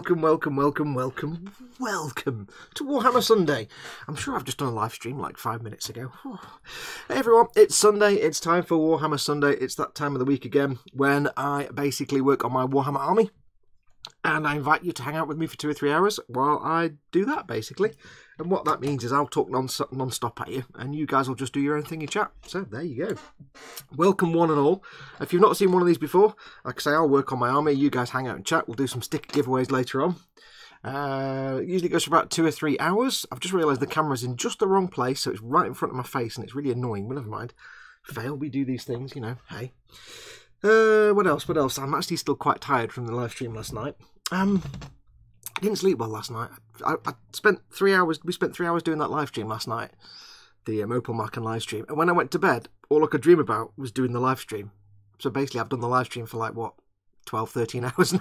welcome to Warhammer Sunday. I'm sure I've just done a live stream like 5 minutes ago. Hey everyone, it's Sunday, it's time for Warhammer Sunday. It's that time of the week again when I basically work on my Warhammer army. And I invite you to hang out with me for 2 or 3 hours while I do that, basically. And what that means is I'll talk non-stop at you, and you guys will just do your own thing in chat. So, there you go. Welcome, one and all. If you've not seen one of these before, like I say, I'll work on my army. You guys hang out and chat. We'll do some sticker giveaways later on. Usually goes for about 2 or 3 hours. I've just realised the camera's in just the wrong place, so it's right in front of my face, and it's really annoying, but never mind. Fail, we do these things, you know, hey. What else? I'm actually still quite tired from the live stream last night. I didn't sleep well last night. I spent 3 hours. We spent 3 hours doing that live stream last night, the Opalmark live stream. And when I went to bed, all I could dream about was doing the live stream. So basically, I've done the live stream for like what, 12, 13 hours now.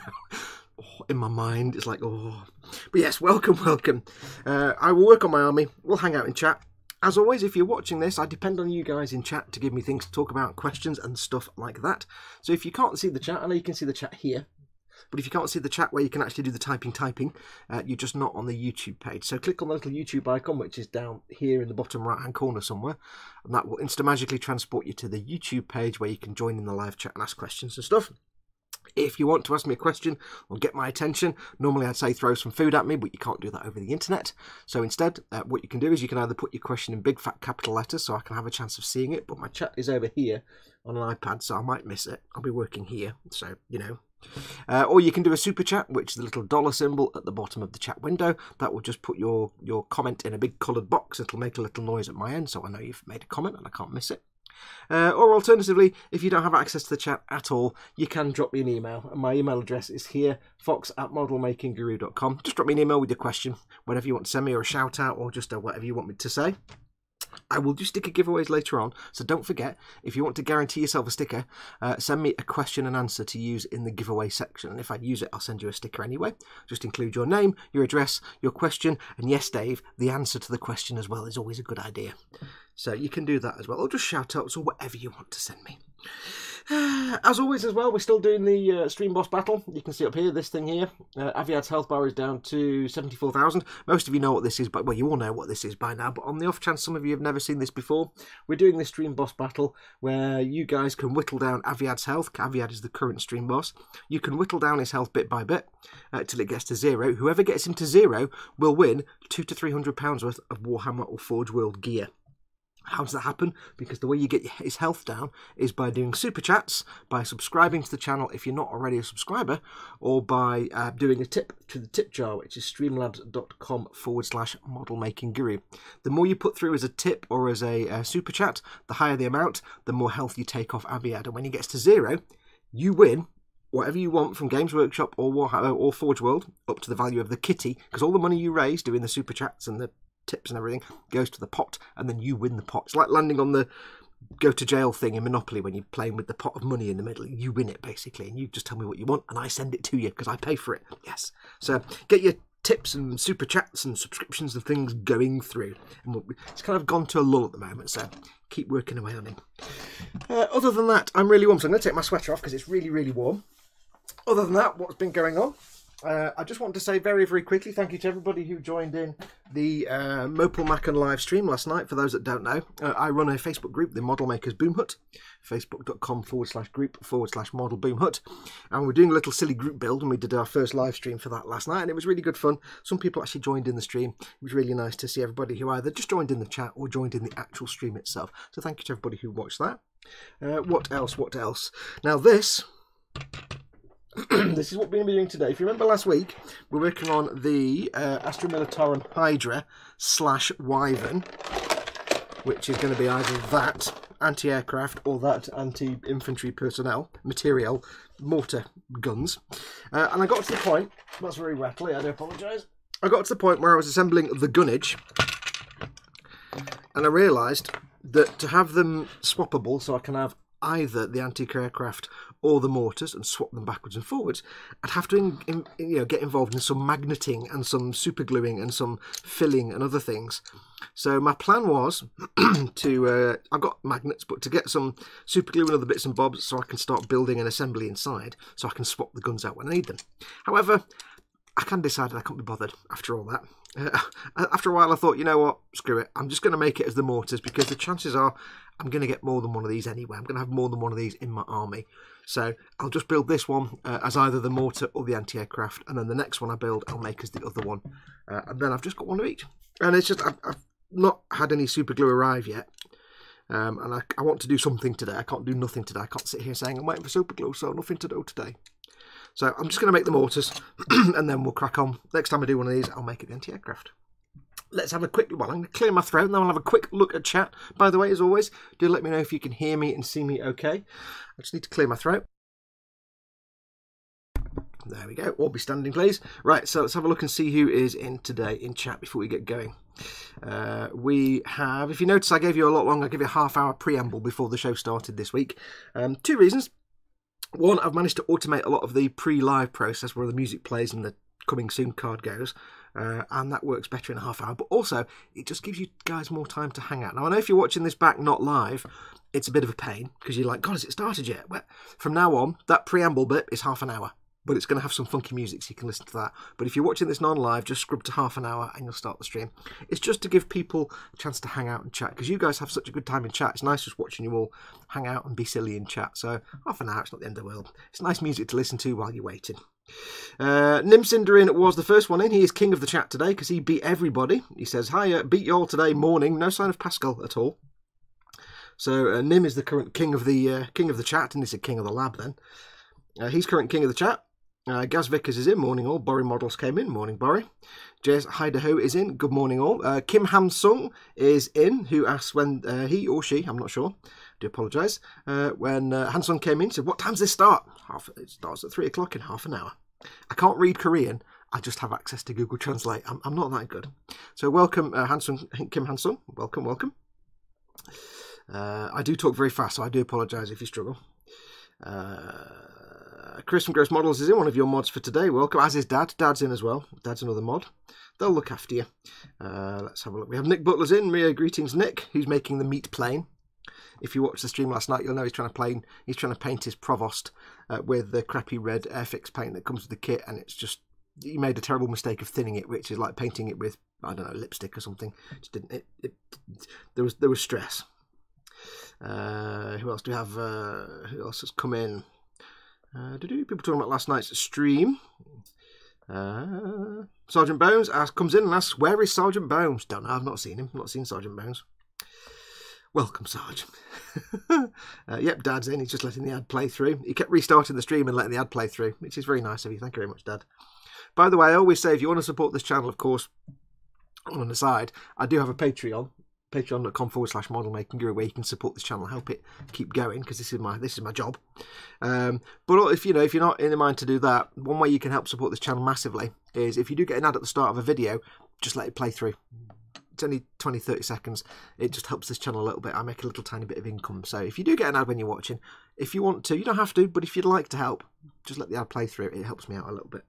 Oh, in my mind, it's like oh. But yes, welcome. I will work on my army. We'll hang out and chat. As always, if you're watching this, I depend on you guys in chat to give me things to talk about, questions and stuff like that. So if you can't see the chat, I know you can see the chat here, but if you can't see the chat where you can actually do the typing, you're just not on the YouTube page. So click on the little YouTube icon, which is down here in the bottom right-hand corner somewhere, and that will insta-magically transport you to the YouTube page where you can join in the live chat and ask questions and stuff. If you want to ask me a question or get my attention, normally I'd say throw some food at me, but you can't do that over the internet. So instead, what you can do is you can either put your question in big fat capital letters so I can have a chance of seeing it, but my chat is over here on an iPad, so I might miss it. I'll be working here, so, you know. Or you can do a super chat, which is the little dollar symbol at the bottom of the chat window. That will just put your comment in a big coloured box. It'll make a little noise at my end, so I know you've made a comment and I can't miss it. Or alternatively, if you don't have access to the chat at all, you can drop me an email. And my email address is here, fox@modelmakingguru.com. Just drop me an email with your question, whatever you want to send me, or a shout out, or just whatever you want me to say. I will do sticker giveaways later on, so don't forget, if you want to guarantee yourself a sticker, send me a question and answer to use in the giveaway section. And if I use it, I'll send you a sticker anyway. Just include your name, your address, your question, and yes, Dave, the answer to the question as well is always a good idea. So you can do that as well, or just shout outs or whatever you want to send me. As always as well, we're still doing the Stream Boss battle. You can see up here, this thing here. Aviad's health bar is down to 74,000. Most of you know what this is, but well, you all know what this is by now. But on the off chance some of you have never seen this before, we're doing the Stream Boss battle where you guys can whittle down Aviad's health. Aviad is the current Stream Boss. You can whittle down his health bit by bit till it gets to 0. Whoever gets him to 0 will win £200 to £300 worth of Warhammer or Forge World gear. How does that happen? Because the way you get his health down is by doing super chats, by subscribing to the channel if you're not already a subscriber, or by doing a tip to the tip jar, which is streamlabs.com/modelmakingguru. The more you put through as a tip or as a super chat, the higher the amount, the more health you take off Aviad. And when he gets to 0, you win whatever you want from Games Workshop or Warhammer or Forge World, up to the value of the kitty, because all the money you raise doing the super chats and the tips and everything goes to the pot, and then you win the pot. It's like landing on the go to jail thing in Monopoly when you're playing with the pot of money in the middle. You win it basically, and you just tell me what you want and I send it to you because I pay for it. Yes, so get your tips and super chats and subscriptions and things going through. And it's kind of gone to a lull at the moment, so keep working away on him. Other than that, I'm really warm, so I'm going to take my sweater off because it's really warm. Other than that, what's been going on? I just want to say very quickly thank you to everybody who joined in the Opalmark live stream last night. For those that don't know, I run a Facebook group, the Model Makers Boom Hut, facebook.com/group/Model Boom Hut, and we're doing a little silly group build, and we did our first live stream for that last night, and it was really good fun. Some people actually joined in the stream. It was really nice to see everybody who either just joined in the chat or joined in the actual stream itself. So thank you to everybody who watched that. What else? Now this is what we're going to be doing today. If you remember last week, we're working on the Astra Militarum Hydra / Wyvern, which is going to be either that anti-aircraft or that anti-infantry personnel material mortar guns. And I got to the point, that's very rattly, I do apologise. I got to the point where I was assembling the gunnage, and I realised that to have them swappable, so I can have either the anti-aircraft or the mortars and swap them backwards and forwards, I'd have to get involved in some magneting and some super gluing and some filling and other things. So my plan was to, I've got magnets, but to get some super glue and other bits and bobs so I can start building an assembly inside so I can swap the guns out when I need them. However, I kind of decided I couldn't be bothered after all that. After a while I thought, you know what, screw it, I'm just going to make it as the mortars, because the chances are I'm going to get more than one of these anyway. I'm going to have more than one of these in my army. So I'll just build this one as either the mortar or the anti-aircraft, and then the next one I build I'll make as the other one. And then I've just got one of each. And it's just, I've not had any super glue arrive yet. And I want to do something today. I can't do nothing today. I can't sit here saying I'm waiting for super glue, so nothing to do today. So I'm just going to make the mortars, and then we'll crack on. Next time I do one of these, I'll make it the anti-aircraft. Let's have a quick, well, I'm going to clear my throat, and then I'll have a quick look at chat. By the way, as always, do let me know if you can hear me and see me okay. I just need to clear my throat. There we go. All be standing, please. Right, so let's have a look and see who is in today in chat before we get going. We have, if you notice, I gave you a lot longer. I gave you a half-hour preamble before the show started this week. 2 reasons. One, I've managed to automate a lot of the pre-live process where the music plays and the coming soon card goes, and that works better in a half hour. But also, it just gives you guys more time to hang out. Now, I know if you're watching this back not live, it's a bit of a pain because you're like, God, has it started yet? Well, from now on, that preamble bit is half an hour, but it's going to have some funky music so you can listen to that. But if you're watching this non-live, just scrub to half an hour and you'll start the stream. It's just to give people a chance to hang out and chat, because you guys have such a good time in chat. It's nice just watching you all hang out and be silly in chat. So half an hour, it's not the end of the world. It's nice music to listen to while you're waiting. Nim Cinderin was the first one in. He is king of the chat today because he beat everybody. He says, hi, beat you all today morning. No sign of Pascal at all. So Nim is the current king of the chat, and he's a king of the lab then. He's current king of the chat. Gaz Vickers is in, morning all. Borry Models came in, morning Borry. Jez Hidaho is in, good morning all. Kim Ham Sung is in, who asked when he or she, I'm not sure, do apologise, when Han Sung came in, said, what time's this start? It starts at 3 o'clock in half an hour. I can't read Korean, I just have access to Google Translate. I'm not that good. So welcome, Kim Han Sung, welcome, welcome. I do talk very fast, so I do apologise if you struggle. Chris from Gross Models is in, one of your mods for today. Welcome, as is Dad. Dad's in as well. Dad's another mod. They'll look after you. Let's have a look. We have Nick Butler's in. Mia, greetings, Nick, who's making the meat plane. If you watched the stream last night, you'll know he's trying to paint his Provost with the crappy red Airfix paint that comes with the kit, and it's just, he made a terrible mistake of thinning it, which is like painting it with, I don't know, lipstick or something. Just didn't. There was stress. Who else do we have? Who else has come in? People talking about last night's stream. Sergeant Bones comes in and asks, where is Sergeant Bones? Don't know, I've not seen him. Not seen Sergeant Bones. Welcome, Sarge. Yep, Dad's in. He's just letting the ad play through. He kept restarting the stream and letting the ad play through, which is very nice of you. Thank you very much, Dad. By the way, I always say, if you want to support this channel, of course, on the side, I do have a Patreon. Patreon.com/modelmaking, where you can support this channel, help it keep going, because this is my job. But if you're not in the mind to do that, one way you can help support this channel massively is if you do get an ad at the start of a video, just let it play through. It's only 20-30 seconds. It just helps this channel a little bit. I make a little tiny bit of income. So if you do get an ad when you're watching, if you want to, you don't have to, but if you'd like to help, just let the ad play through. It helps me out a little bit.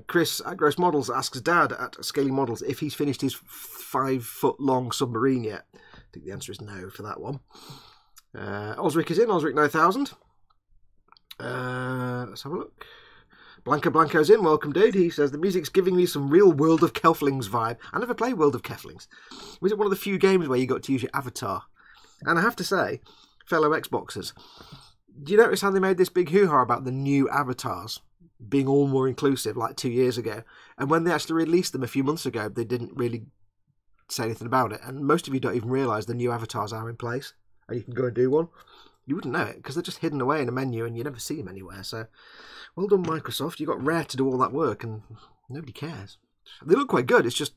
Chris at Gross Models asks Dad at Scaling Models if he's finished his 5-foot-long submarine yet. I think the answer is no for that one. Osric is in, Osric 9000. Let's have a look. Blanco's in, welcome dude. He says the music's giving me some real World of Keflings vibe. I never played World of Keflings. Was it one of the few games where you got to use your avatar? And I have to say, fellow Xboxers, do you notice how they made this big hoo-ha about the new avatars being all more inclusive like 2 years ago? And when they actually released them a few months ago, they didn't really say anything about it. And most of you don't even realise the new avatars are in place and you can go and do one. You wouldn't know it because they're just hidden away in a menu and you never see them anywhere. So well done, Microsoft. You got Rare to do all that work and nobody cares. They look quite good. It's just,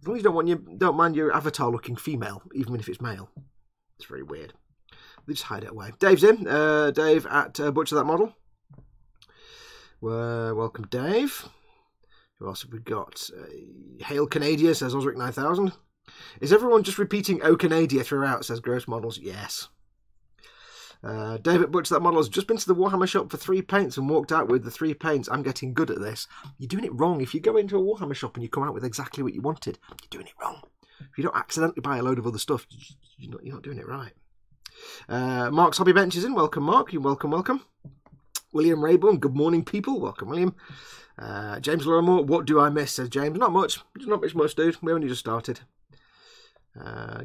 as long as you don't mind your avatar looking female, even if it's male. It's very weird. They just hide it away. Dave's in. Dave at Butcher That Model. Welcome, Dave. Who else have we got? Hail Canadia, says Osric 9000. Is everyone just repeating O Canadia throughout, says Gross Models? Yes. David Butcher That Model has just been to the Warhammer shop for 3 paints and walked out with the 3 paints. I'm getting good at this. You're doing it wrong. If you go into a Warhammer shop and you come out with exactly what you wanted, you're doing it wrong. If you don't accidentally buy a load of other stuff, you're not doing it right. Mark's Hobby Bench is in. Welcome, Mark. You're welcome, welcome. William Rayburn, good morning, people. Welcome, William. James Larimore, what do I miss, says James. Not much. Not much, dude. We only just started.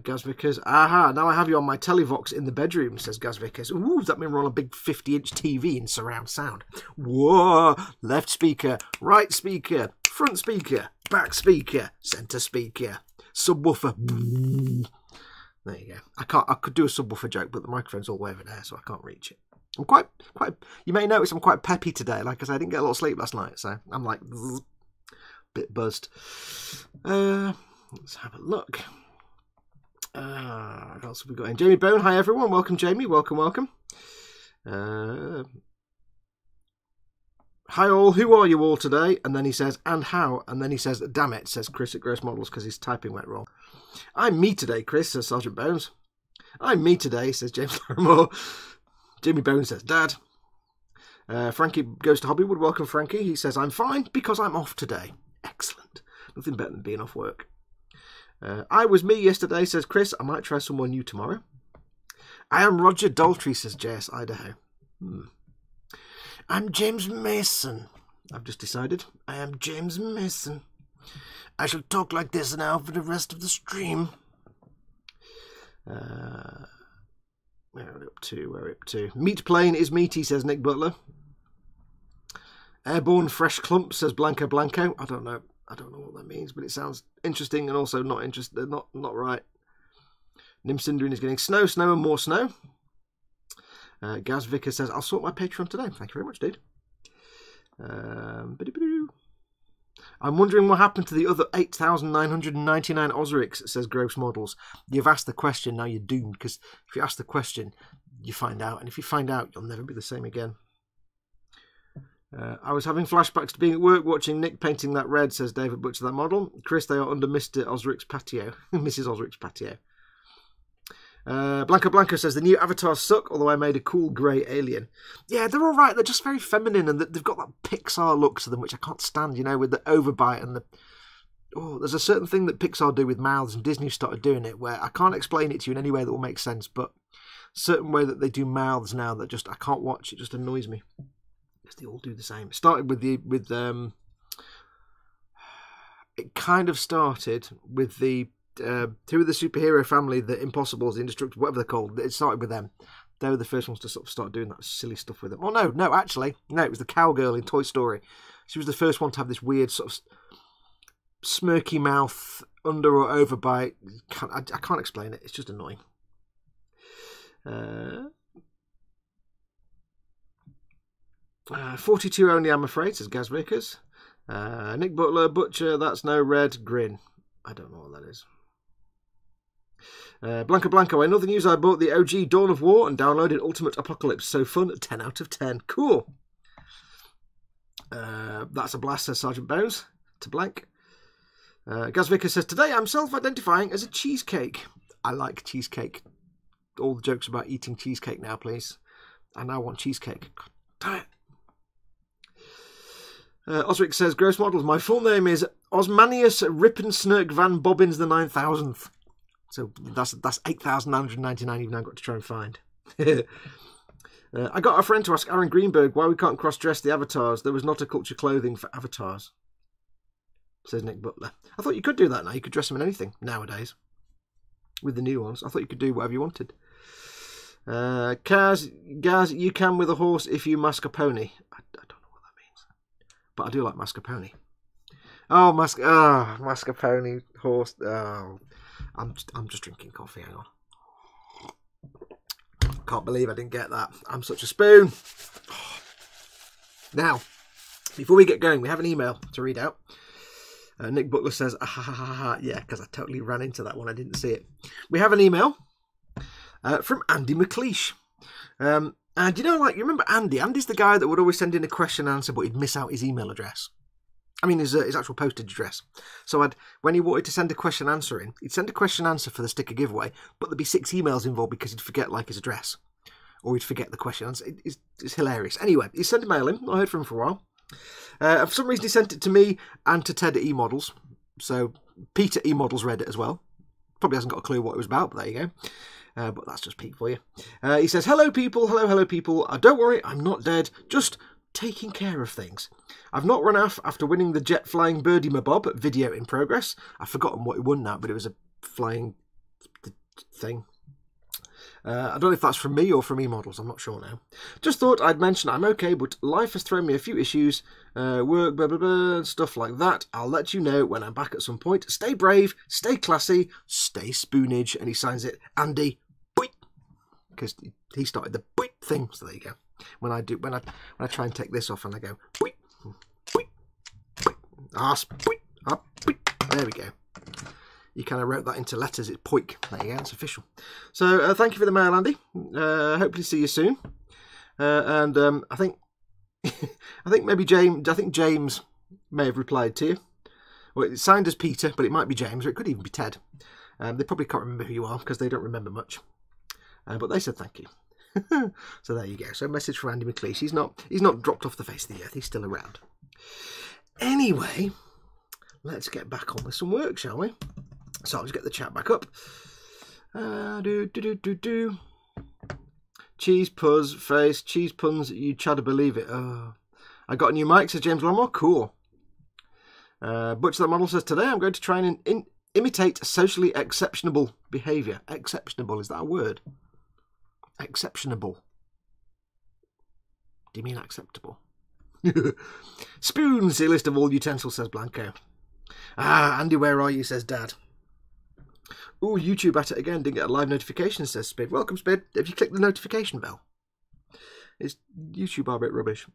Gaz Vickers, aha, now I have you on my Televox in the bedroom, says Gaz Vickers. Ooh, does that mean we're on a big 50-inch TV in surround sound? Whoa, left speaker, right speaker, front speaker, back speaker, centre speaker, subwoofer. There you go. I could do a subwoofer joke, but the microphone's all the way over there, so I can't reach it. I'm quite, you may notice I'm quite peppy today. Like I said, I didn't get a lot of sleep last night, so I'm like, bit buzzed. Let's have a look. What else have we got in? Jamie Bone, hi everyone. Welcome, Jamie. Welcome. Hi all. Who are you all today? And then he says, and how? And then he says, damn it, says Chris at Gross Models because his typing went wrong. I'm me today, Chris, says Sergeant Bones. I'm me today, says James Larimore. Jamie Bone says, Dad. Frankie goes to Hobbywood. Welcome, Frankie. He says, I'm fine because I'm off today. Excellent. Nothing better than being off work. I was me yesterday, says Chris. I might try someone new tomorrow. I am Roger Daltrey, says JS Idaho. I'm James Mason. I've just decided. I am James Mason. I shall talk like this now for the rest of the stream. Where are we up to? Meat plane is meaty, says Nick Butler. Airborne fresh clump, says Blanco Blanco. I don't know what that means, but it sounds interesting and also not interesting. Not right. Nim Cindrin is getting snow, and more snow. Gaz Vicker says, I'll sort my Patreon today. Thank you very much, dude. I'm wondering what happened to the other 8,999 Osrics, says Gross Models. You've asked the question, now you're doomed, because if you ask the question, you find out. And if you find out, you'll never be the same again. I was having flashbacks to being at work watching Nick painting that red, says David Butcher, that model. Chris, they are under Mr. Osric's patio. Mrs. Osric's patio. Blanco says, the new avatars suck, although I made a cool grey alien. Yeah, they're all right. They're just very feminine, and they've got that Pixar look to them, which I can't stand, you know, with the overbite and the... Oh, there's a certain thing that Pixar do with mouths, and Disney started doing it, where I can't explain it to you in any way that will make sense, but certain way that they do mouths now that just, I can't watch, it just annoys me. Because they all do the same. It started with it kind of started with the two of the superhero family, the Impossibles, the Indestructible, whatever they're called. It started with them. They were the first ones to sort of start doing that silly stuff with them. Well, no, actually, it was the cowgirl in Toy Story. She was the first one to have this weird sort of smirky mouth, under or over bite. I can't explain it. It's just annoying. 42 only, I'm afraid, says Gaz Vickers. Nick Butler, Butcher, that's no red, grin. I don't know what that is. Blanco, another news, I bought the OG Dawn of War and downloaded Ultimate Apocalypse. So fun, 10 out of 10. Cool. That's a blast, says Sergeant Bones. To blank. Gaz Vickers says, today I'm self-identifying as a cheesecake. I like cheesecake. All the jokes about eating cheesecake now, please. I now want cheesecake. God damn it. Osric says, Gross Models, my full name is Osmanius Rippensnurk Van Bobbins the 9000th. So that's 8,999 even I've got to try and find. I got a friend to ask Aaron Greenberg why we can't cross-dress the avatars. There was not a culture clothing for avatars, says Nick Butler. I thought you could do that now. You could dress them in anything nowadays. With the new ones. I thought you could do whatever you wanted. Gaz, you can with a horse if you mask a pony. I don't know what that means. But I do like mascarpone. Oh, mascarpone, horse. Oh, I'm just drinking coffee. Hang on. Can't believe I didn't get that. I'm such a spoon. Now, before we get going, we have an email to read out. Nick Butler says, yeah, because I totally ran into that one. I didn't see it. We have an email from Andy McLeish. And you know, you remember Andy? Andy's the guy that would always send in a question and answer, but he'd miss out his email address. I mean, his actual postage address. So when he wanted to send a question answer in, he'd send a question answer for the sticker giveaway, but there'd be 6 emails involved because he'd forget, his address. Or he'd forget the question answer. It's hilarious. Anyway, he sent a mail in. I heard from him for a while. For some reason, he sent it to me and to Ted at eModels. So Peter at eModels read it as well. Probably hasn't got a clue what it was about, but there you go. But that's just Pete for you. He says, hello people, hello people. Don't worry, I'm not dead, just taking care of things. I've not run off after winning the jet flying birdie mabob video in progress. I've forgotten what he won now, but it was a flying thing. I don't know if that's from me or from E-Models, I'm not sure now. Just thought I'd mention I'm okay, but life has thrown me a few issues, work, blah, blah, blah, stuff like that. I'll let you know when I'm back at some point. Stay brave, stay classy, stay spoonage. And he signs it, Andy, boy, because he started the boy thing, so there you go. When I try and take this off and I go, boy, boy, boy, boy, boy. There we go. You kind of wrote that into letters. It's poik. There you go. It's official. So thank you for the mail, Andy. Hopefully see you soon. And I think maybe James. I think James may have replied to you. Well, it's signed as Peter, but it might be James, or it could even be Ted. They probably can't remember who you are because they don't remember much. But they said thank you. So there you go. So a message from Andy McLeish. He's not dropped off the face of the earth. He's still around. Anyway, let's get back on with some work, shall we? So I'll just get the chat back up. Cheese puzz face, cheese puns, you chadder believe it. Oh, I got a new mic, says James Longmore. Cool. Butcher That Model says, today I'm going to try and imitate socially exceptionable behaviour. Exceptionable, is that a word? Exceptionable. Do you mean acceptable? Spoons, the list of all utensils, says Blanco. Ah, Andy, where are you, says Dad. Ooh, YouTube at it again. Didn't get a live notification, says Spid. Welcome, Spid. Have you clicked the notification bell? Is YouTube are a bit rubbish.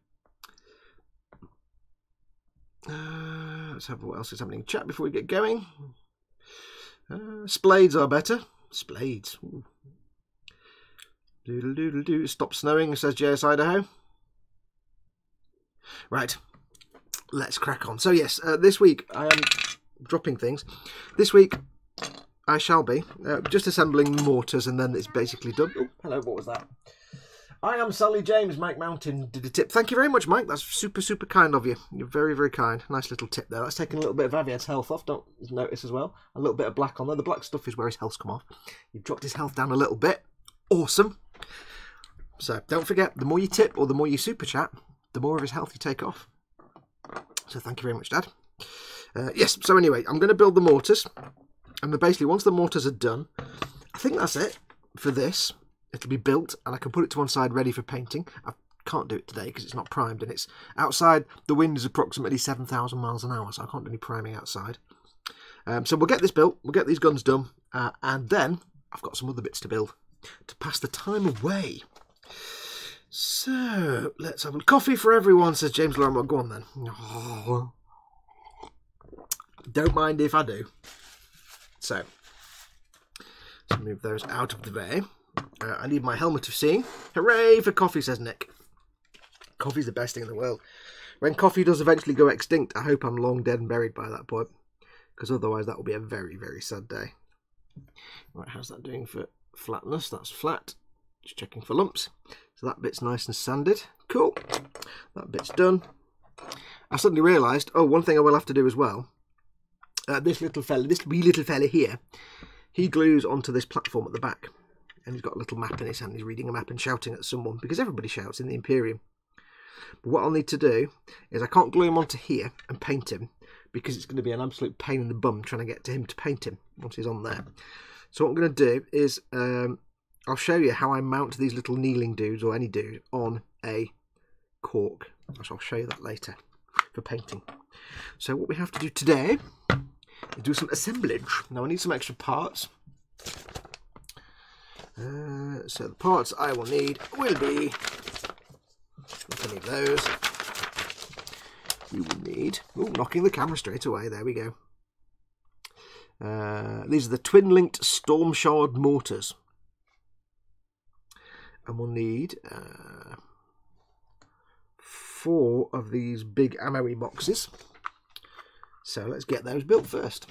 Let's have what else is happening in chat before we get going. Splades are better. Splades. Ooh. Doodle doodle doo. Stop snowing, says JS Idaho. Right. Let's crack on. So yes, this week I am dropping things. This week I shall be just assembling mortars, and then it's basically done. Oh, hello, what was that? I am Sally James. Mike Mountain did a tip. Thank you very much, Mike. That's super, super kind of you. You're very, very kind. Nice little tip there. That's taking a little bit of Aviad's health off. Don't notice as well. A little bit of black on there. The black stuff is where his health's come off. You've dropped his health down a little bit. Awesome. So don't forget, the more you tip or the more you super chat, the more of his health you take off. So thank you very much, Dad. Yes, so anyway, I'm going to build the mortars. And basically, once the mortars are done, I think that's it for this. It'll be built, and I can put it to one side ready for painting. I can't do it today because it's not primed, and it's outside. The wind is approximately 7,000 miles an hour, so I can't do any priming outside. So we'll get this built, we'll get these guns done, and then I've got some other bits to build to pass the time away. So, let's have a coffee for everyone, says James Lorimer. Go on then. Oh. Don't mind if I do. So, let's move those out of the way. I need my helmet of seeing. Hooray for coffee, says Nick. Coffee's the best thing in the world. When coffee does eventually go extinct, I hope I'm long dead and buried by that point. Because otherwise that will be a very, very sad day. Right, how's that doing for flatness? That's flat. Just checking for lumps. So that bit's nice and sanded. Cool. That bit's done. I suddenly realised, oh, one thing I will have to do as well. This wee little fella here, he glues onto this platform at the back. And he's got a little map in his hand. He's reading a map and shouting at someone, because everybody shouts in the Imperium. But what I'll need to do is I can't glue him onto here and paint him, because it's going to be an absolute pain in the bum trying to get to him to paint him once he's on there. So what I'm going to do is I'll show you how I mount these little kneeling dudes, or any dude, on a cork. So I'll show you that later for painting. So what we have to do today is do some assemblage. Now I need some extra parts. So the parts I will need will be, if I need those, we will need, oh, knocking the camera straight away, there we go. These are the twin-linked Storm Shard mortars. And we'll need 4 of these big ammo-y boxes. So let's get those built first.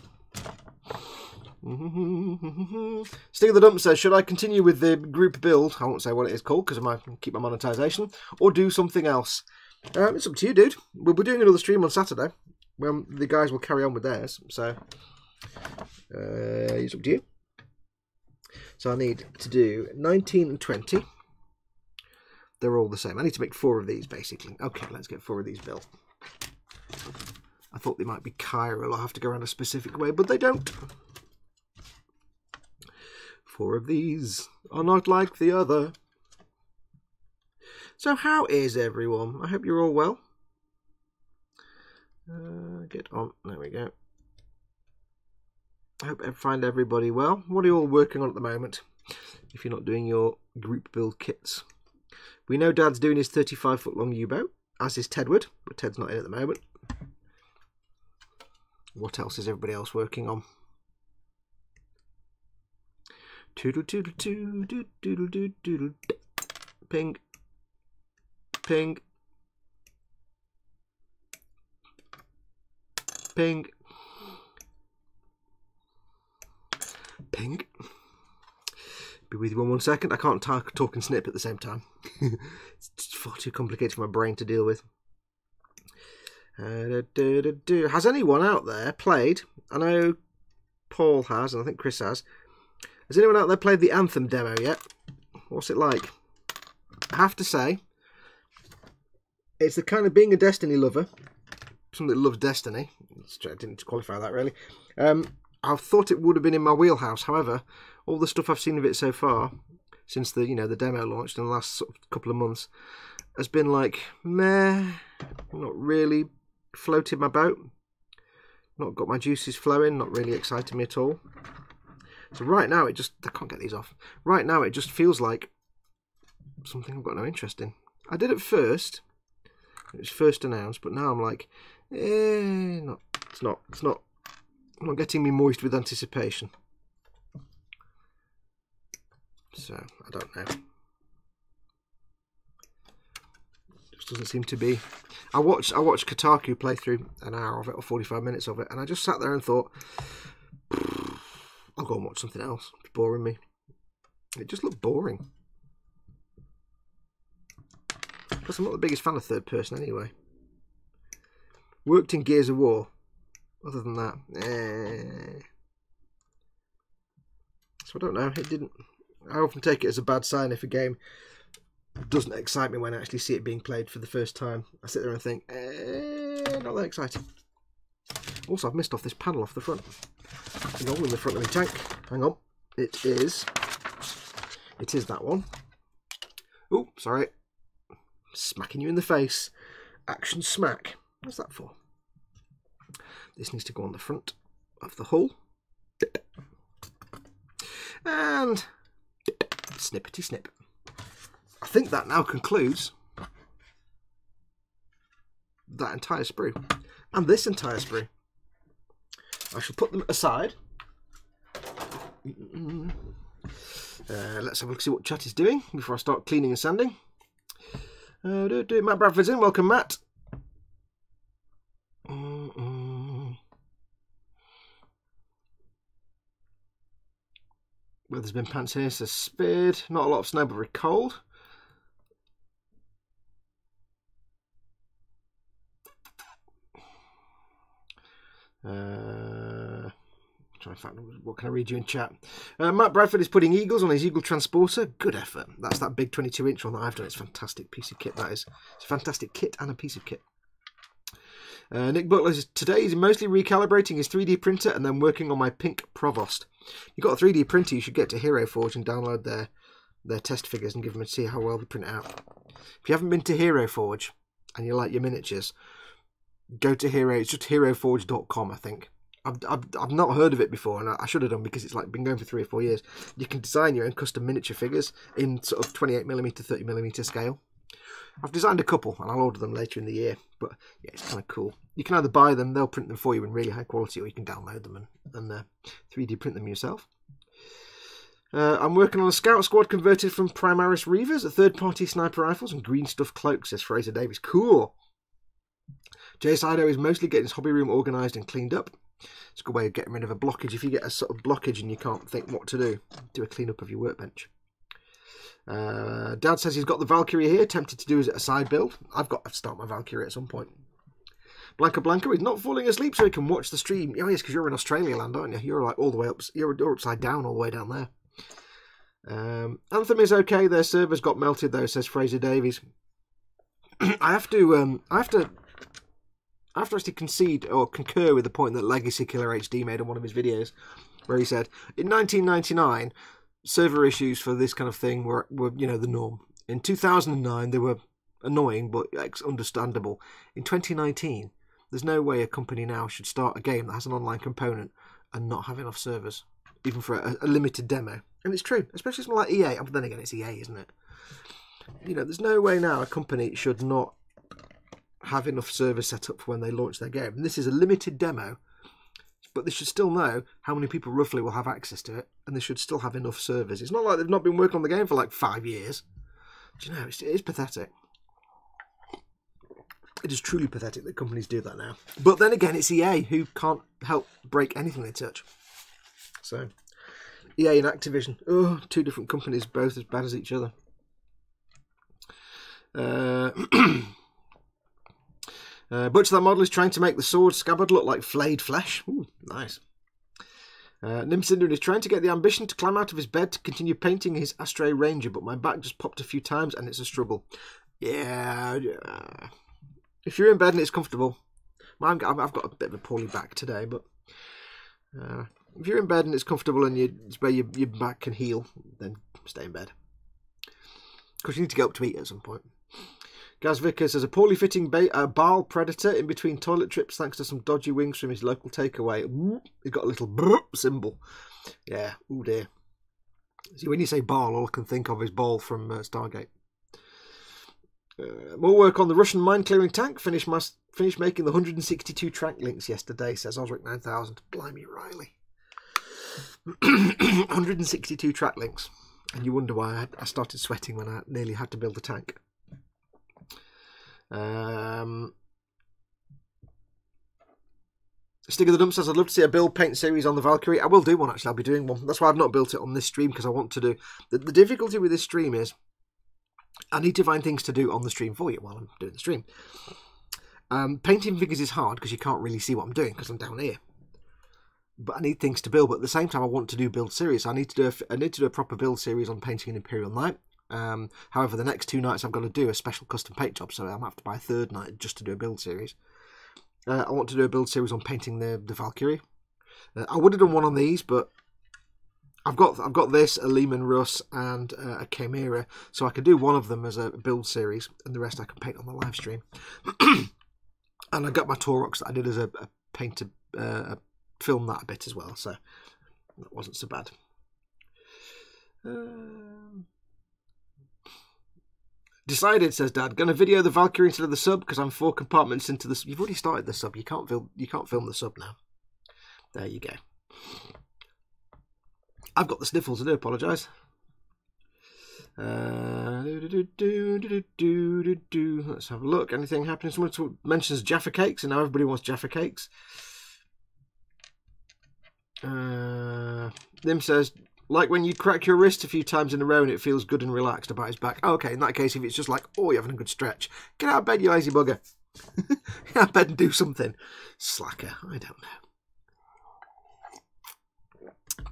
Stick of the Dump says, should I continue with the group build? I won't say what it is called because I might keep my monetization, or do something else. It's up to you, dude. We'll be doing another stream on Saturday when the guys will carry on with theirs. So it's up to you. So I need to do 19 and 20. They're all the same. I need to make 4 of these, basically. Okay, let's get 4 of these built. I thought they might be chiral. I'll have to go around a specific way, but they don't. 4 of these are not like the other. So how is everyone? I hope you're all well. Get on. There we go. I hope I find everybody well. What are you all working on at the moment? If you're not doing your group build kits. We know Dad's doing his 35-foot long U-boat, as is Tedward, but Ted's not in at the moment. What else is everybody else working on? Toodle toodle toodle doodle doodle doodle. Ping. Ping. Ping. Ping. Be with you in 1 second. I can't talk and snip at the same time. It's just far too complicated for my brain to deal with. Has anyone out there played? I know Paul has, and I think Chris has. Has anyone out there played the Anthem demo yet? What's it like? I have to say, it's the kind of being a Destiny lover, someone that loves Destiny. I didn't qualify that really. I thought it would have been in my wheelhouse. However, all the stuff I've seen of it so far, since the the demo launched in the last sort of couple of months, has been like meh, not really floated my boat, not got my juices flowing, not really excited me at all. So right now I can't get these off. Right now it just feels like something I've got no interest in. I did at first. It was first announced, but now I'm like, it's not getting me moist with anticipation. So I don't know. Just doesn't seem to be. I watched Kotaku play through an hour of it or 45 minutes of it, and I just sat there and thought, I'll go and watch something else. It's boring me. It just looked boring. Plus, I'm not the biggest fan of third person anyway. Worked in Gears of War. Other than that, So I don't know. It didn't. I often take it as a bad sign if a game doesn't excite me when I actually see it being played for the first time. I sit there and think, not that exciting. Also, I've missed off this panel off the front. Hang on, in the front of my tank. Hang on. It is that one. Oh, sorry. Smacking you in the face. Action smack. What's that for? This needs to go on the front of the hull. And snippety snip. I think that now concludes that entire sprue. And this entire sprue. I shall put them aside. Let's have a look, see what chat is doing before I start cleaning and sanding. Matt Bradford's in. Welcome, Matt. Weather's been pants here, says Speared. Not a lot of snow, but very cold. Try and find what can I read you in chat. Matt Bradford is putting eagles on his Eagle Transporter. Good effort. That's that big 22-inch one that I've done. It's a fantastic piece of kit, that is. It's a fantastic kit and a piece of kit. Nick Butler says, today he's mostly recalibrating his 3D printer and then working on my pink Provost. You've got a 3D printer, you should get to Hero Forge and download their test figures and give them a see how well they print out. If you haven't been to Hero Forge and you like your miniatures, go to Hero. It's just heroforge.com, I think. I've not heard of it before, and I should have done because it's like been going for 3 or 4 years. You can design your own custom miniature figures in sort of 28mm, 30mm scale. I've designed a couple, and I'll order them later in the year. But yeah, it's kind of cool. You can either buy them, they'll print them for you in really high quality, or you can download them and 3D print them yourself. I'm working on a Scout Squad converted from Primaris Reavers, a third-party sniper rifles, and green stuff cloaks, says Fraser Davies. Cool! Jay Sido is mostly getting his hobby room organised and cleaned up. It's a good way of getting rid of a blockage. If you get a sort of blockage and you can't think what to do a clean up of your workbench. Dad says he's got the Valkyrie here, tempted to do a side build. I've got to start my Valkyrie at some point. Blanca is not falling asleep so he can watch the stream. Oh yes, because you're in Australia land, aren't you? You're like all the way up, you're upside down all the way down there. Anthem is okay. Their servers got melted though, says Fraser Davies. I have to actually concede or concur with the point that Legacy Killer HD made on one of his videos, where he said in 1999 server issues for this kind of thing were the norm. In 2009 they were annoying but understandable. In 2019 there's no way a company now should start a game that has an online component and not have enough servers, even for a limited demo. And it's true, especially something like EA. But then again, it's EA, isn't it? There's no way now a company should not have enough servers set up for when they launch their game. And this is a limited demo, but they should still know how many people roughly will have access to it, and they should still have enough servers. It's not like they've not been working on the game for like 5 years. Do you know, it is pathetic. It is truly pathetic that companies do that now. But then again, it's EA, who can't help break anything they touch. So, EA and Activision, two different companies, both as bad as each other. Butcher That Model is trying to make the sword scabbard look like flayed flesh. Ooh, nice. Nimcinder is trying to get the ambition to climb out of his bed to continue painting his Astray Ranger, but my back just popped a few times and it's a struggle. Yeah. If you're in bed and it's comfortable, I've got a bit of a poorly back today, but if you're in bed and it's comfortable and it's where your back can heal, then stay in bed. Because you need to get up to eat at some point. Gaz Vickers has a poorly fitting Baal Predator in between toilet trips thanks to some dodgy wings from his local takeaway. He's got a little symbol. Yeah, oh dear. See, when you say Baal, all I can think of is Ball from Stargate. More work on the Russian mine-clearing tank. Finished making the 162 track links yesterday, says Osric 9000. Blimey, Riley. 162 track links. And you wonder why I started sweating when I nearly had to build a tank. Stick of the Dump says, I'd love to see a build paint series on the Valkyrie. I will do one, actually. I'll be doing one. That's why I've not built it on this stream, because I want to do... The difficulty with this stream is I need to find things to do on the stream for you while I'm doing the stream. Painting figures is hard because you can't really see what I'm doing because I'm down here. But I need things to build. But at the same time, I want to do build series. I need to do a proper build series on painting an Imperial Knight. However, the next 2 nights I've got to do a special custom paint job, so I'm going to have to buy a 3rd night just to do a build series. I want to do a build series on painting the Valkyrie. I would have done one on these, but I've got this, a Lehman Russ, and a Chimera, so I can do one of them as a build series, and the rest I can paint on the live stream. And I got my Taurox that I did as a painted, film that a bit as well, so that wasn't so bad. Decided, says Dad. Gonna video the Valkyrie instead of the sub because I'm 4 compartments into the. You've already started the sub. You can't film the sub now. There you go. I've got the sniffles. I do apologise. Let's have a look. Anything happening? Someone mentions Jaffa cakes, and now everybody wants Jaffa cakes. Nim says, like when you crack your wrist a few times in a row and it feels good and relaxed about his back. Oh, okay, in that case, if it's just like, oh, you're having a good stretch, get out of bed, you lazy bugger. Get out of bed and do something. Slacker, I don't know.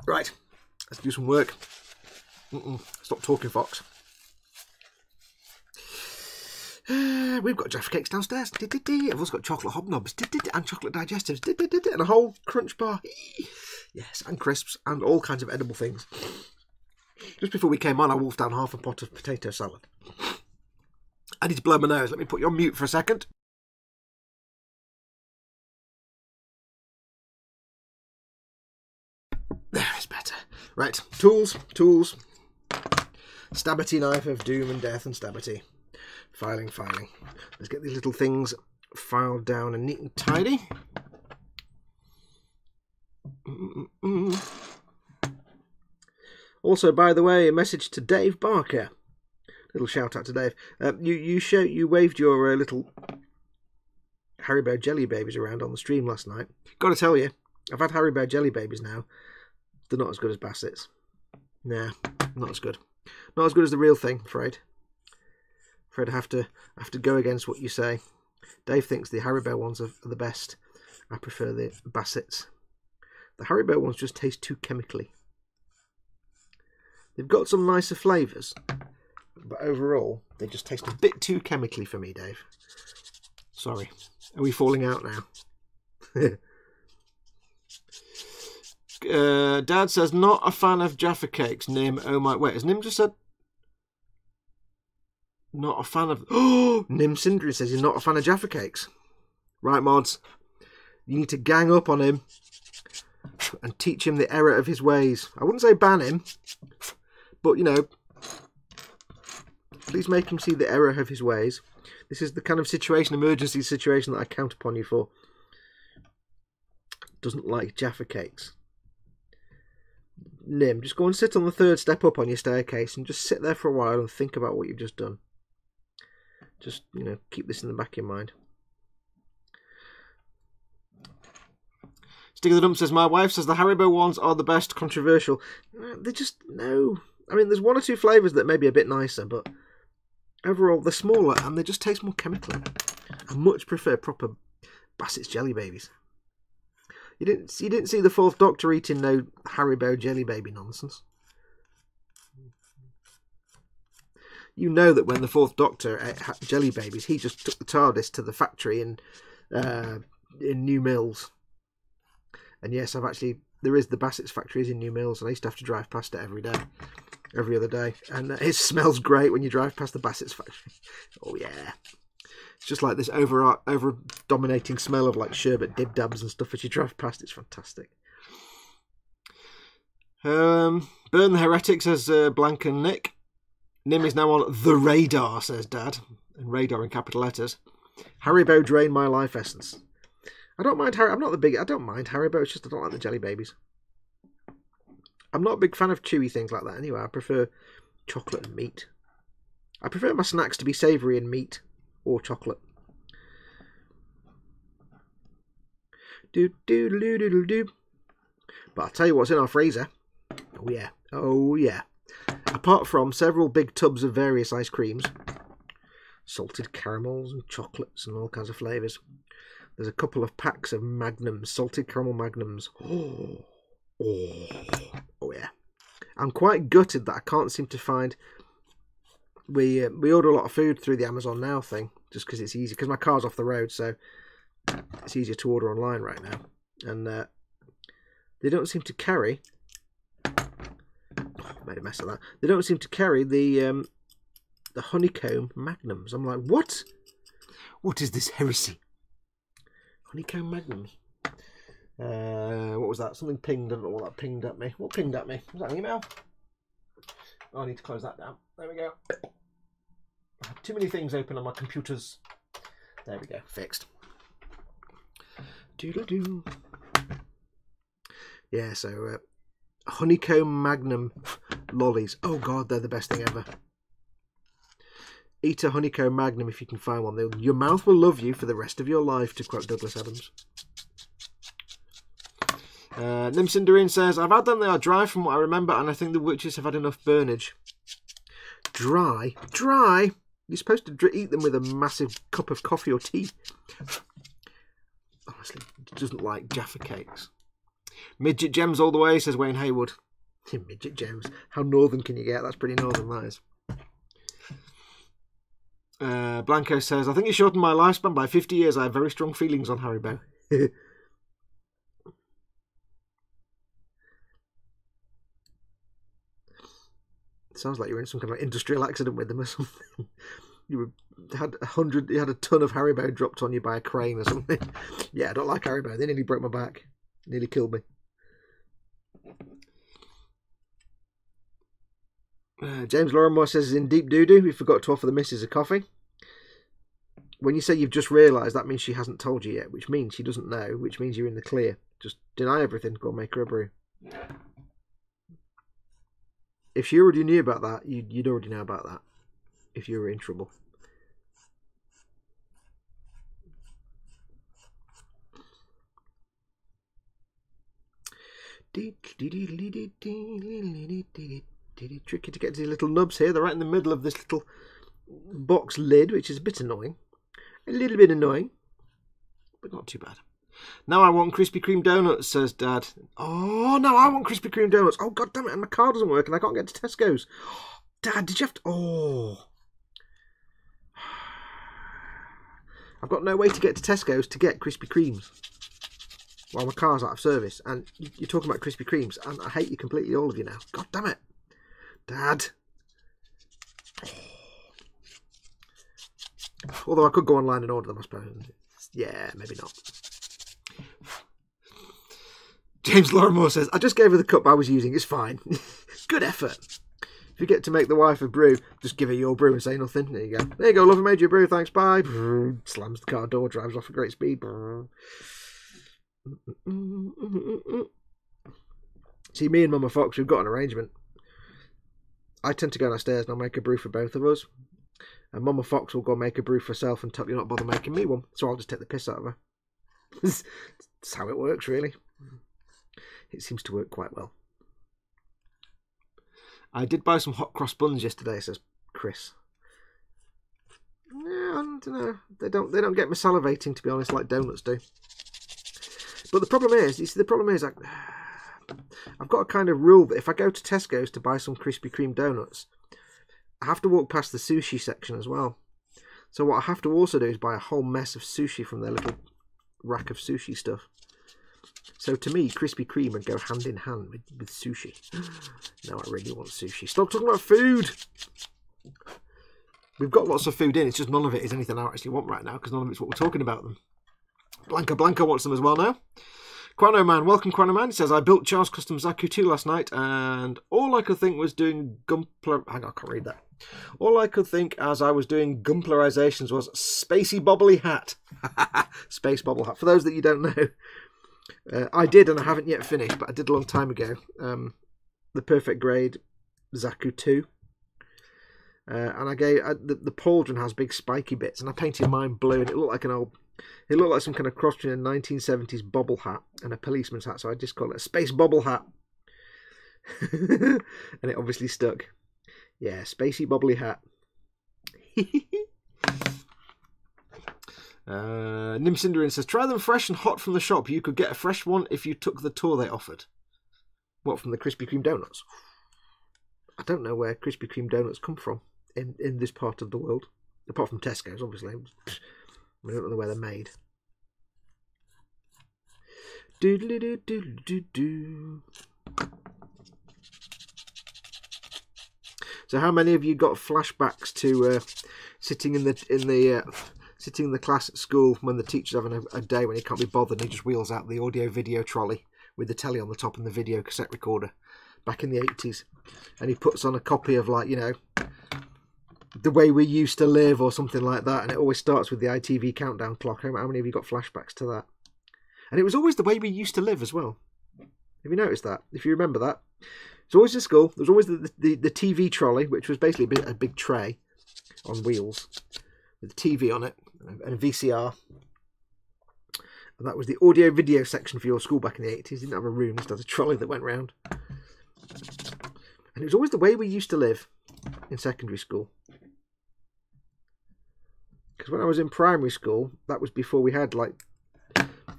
Right, let's do some work. Stop talking, Fox. We've got Jaffa cakes downstairs. I've also got chocolate hobnobs and chocolate digestives and a whole crunch bar. Yes, and crisps and all kinds of edible things. Just before we came on, I wolfed down half a pot of potato salad. I need to blow my nose. Let me put you on mute for a second. There, it's better. Right, tools. Stabberty knife of doom and death and stabberty. Filing. Let's get these little things filed down and neat and tidy. Also, by the way, a message to Dave Barker. Little shout out to Dave. You waved your little Haribo jelly babies around on the stream last night. Got to tell you, I've had Haribo jelly babies now. They're not as good as Bassett's. Nah, not as good. Not as good as the real thing, afraid. I have to go against what you say. Dave thinks the Haribo ones are the best. I prefer the Bassett's. The Haribo ones just taste too chemically. They've got some nicer flavours, but overall, they just taste a bit too chemically for me, Dave. Sorry. Are we falling out now? Dad says, not a fan of Jaffa cakes. Nim, oh my... Wait, has Nim just said... Not a fan of... Oh! Nim Sindri says he's not a fan of Jaffa cakes. Right, mods. You need to gang up on him and teach him the error of his ways. I wouldn't say ban him, but, you know, please make him see the error of his ways. This is the kind of emergency situation that I count upon you for. Doesn't like Jaffa cakes. Nim, just go and sit on the third step up on your staircase and just sit there for a while and think about what you've just done. Just, you know, keep this in the back of your mind. Stick of the Dump says, my wife says the Haribo ones are the best. Controversial. They just, no. I mean, there's one or two flavours that may be a bit nicer, but overall they're smaller and they just taste more chemical. I much prefer proper Bassett's Jelly Babies. You didn't see the Fourth Doctor eating no Haribo Jelly Baby nonsense. You know that when the Fourth Doctor ate Jelly Babies, he just took the TARDIS to the factory in New Mills. And yes, there is the Bassett's factory is in New Mills, and I used to have to drive past it every other day. And it smells great when you drive past the Bassett's factory. Oh yeah. It's just like this over-dominating smell of like sherbet dib-dabs and stuff as you drive past. It's fantastic. Burn the Heretic, says Blank and Nick. Nim is now on the radar, says Dad. And radar in capital letters. Haribo drain my life essence. I don't mind Haribo. I don't mind Haribo. It's just I don't like the Jelly Babies. I'm not a big fan of chewy things like that anyway. I prefer chocolate and meat. I prefer my snacks to be savoury and meat or chocolate. Do. But I'll tell you what's in our freezer. Oh yeah. Oh yeah. Apart from several big tubs of various ice creams, salted caramels and chocolates and all kinds of flavours, there's a couple of packs of Magnums, salted caramel Magnums. Oh yeah. I'm quite gutted that I can't seem to find... We order a lot of food through the Amazon Now thing, just because it's easy, because my car's off the road, so it's easier to order online right now. And they don't seem to carry... made a mess of that. They don't seem to carry the honeycomb Magnums. I'm like, what? What is this heresy? Honeycomb Magnums. What was that? Something pinged. I don't know what that pinged at me. What pinged at me? Was that an email? Oh, I need to close that down. There we go. I have too many things open on my computers. There we go. Fixed. Doodle-doo. Yeah, so honeycomb Magnum lollies. Oh god, they're the best thing ever. Eat a honeycomb Magnum if you can find one. Your mouth will love you for the rest of your life, to quote Douglas Adams. Nim Cinderine says, I've had them, they are dry from what I remember, and I think the witches have had enough burnage. Dry? Dry? You're supposed to eat them with a massive cup of coffee or tea. Honestly, doesn't like Jaffa cakes. Midget Gems all the way, says Wayne Haywood. Midget Gems. How northern can you get? That's pretty northern, that is. Blanco says, I think it shortened my lifespan by 50 years. I have very strong feelings on Haribo. It sounds like you're in some kind of industrial accident with them or something. You had a ton of Haribo dropped on you by a crane or something. Yeah, I don't like Haribo. They nearly broke my back. Nearly killed me. James Lorimore says, in deep doo-doo, we forgot to offer the missus a coffee. When you say you've just realised, that means she hasn't told you yet, which means she doesn't know, which means you're in the clear. Just deny everything, go and make her a brew. If she already knew about that, you'd already know about that. If you were in trouble. Tricky to get to the little nubs here. They're right in the middle of this little box lid, which is a bit annoying. A little bit annoying, but not too bad. Now I want Krispy Kreme donuts, says Dad. Oh, no, I want Krispy Kreme donuts. Oh, God damn it, and my car doesn't work and I can't get to Tesco's. Dad, did you have to... Oh. I've got no way to get to Tesco's to get Krispy Kremes while my car's out of service. And you're talking about Krispy Kremes, and I hate you completely, all of you now. God damn it. Dad. Although I could go online and order them, I suppose. Yeah, maybe not. James Lorimore says, I just gave her the cup I was using. It's fine. Good effort. If you get to make the wife a brew, just give her your brew and say nothing. There you go. There you go, love, I made you a brew. Thanks, bye. Slams the car door, drives off at great speed. See, me and Mama Fox, we've got an arrangement. I tend to go downstairs and I'll make a brew for both of us. And Mama Fox will go make a brew for herself and tell you not bother making me one. So I'll just take the piss out of her. That's how it works, really. It seems to work quite well. I did buy some hot cross buns yesterday, says Chris. Yeah, I don't know. They don't get me salivating, to be honest, like donuts do. But the problem is, you see, the problem is, I've got a kind of rule that if I go to Tesco's to buy some Krispy Kreme donuts, I have to walk past the sushi section as well. So what I have to also do is buy a whole mess of sushi from their little rack of sushi stuff. So to me, Krispy Kreme would go hand in hand with sushi. Now I really want sushi. Stop talking about food! We've got lots of food in, it's just none of it is anything I actually want right now, because none of it's what we're talking about them. Blanca wants them as well now. Quano Man, welcome Quano Man. He says, I built Charles Custom Zaku 2 last night, and all I could think was doing hang on, I can't read that. All I could think as I was doing gumplerizations was spacey bobbly hat. Space bobble hat. For those that you don't know, I did, and I haven't yet finished, but I did a long time ago. The Perfect Grade Zaku 2. And I gave the pauldron has big spiky bits, and I painted mine blue, and it looked like it looked like some kind of cross between a 1970s bobble hat and a policeman's hat, so I just call it a space bobble hat. And it obviously stuck. Yeah, spacey bobbly hat. Nim Cinderin says, try them fresh and hot from the shop. You could get a fresh one if you took the tour they offered. What, from the Krispy Kreme donuts? I don't know where Krispy Kreme donuts come from in this part of the world. Apart from Tesco's, obviously. I don't know where they're made. So how many of you got flashbacks to sitting in the class at school when the teacher's having a day when he can't be bothered and he just wheels out the audio video trolley with the telly on the top and the video cassette recorder back in the 80s, and he puts on a copy of, like, you know, The Way We Used to Live or something like that, and it always starts with the ITV countdown clock. How many of you got flashbacks to that? And it was always The Way We Used to Live as well. Have you noticed that? If you remember that. It's always in school. There was always the TV trolley, which was basically a big tray on wheels with a TV on it and a VCR. And that was the audio video section for your school back in the 80s. You didn't have a room, just had a trolley that went round. And it was always The Way We Used to Live in secondary school. Because when I was in primary school, that was before we had, like,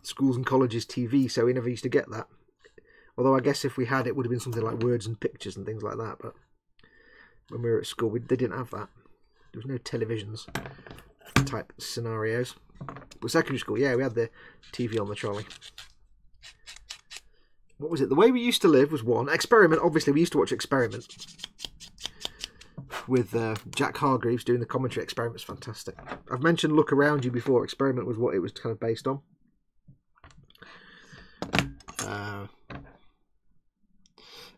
schools and colleges TV, so we never used to get that. Although I guess if we had, it would have been something like Words and Pictures and things like that. But when we were at school, they didn't have that. There was no televisions type scenarios. But secondary school, yeah, we had the TV on the trolley. What was it? The Way We Used to Live was one. Experiment, obviously, we used to watch Experiment with Jack Hargreaves doing the commentary. Experiment's fantastic. I've mentioned Look Around You before. Experiment was what it was kind of based on.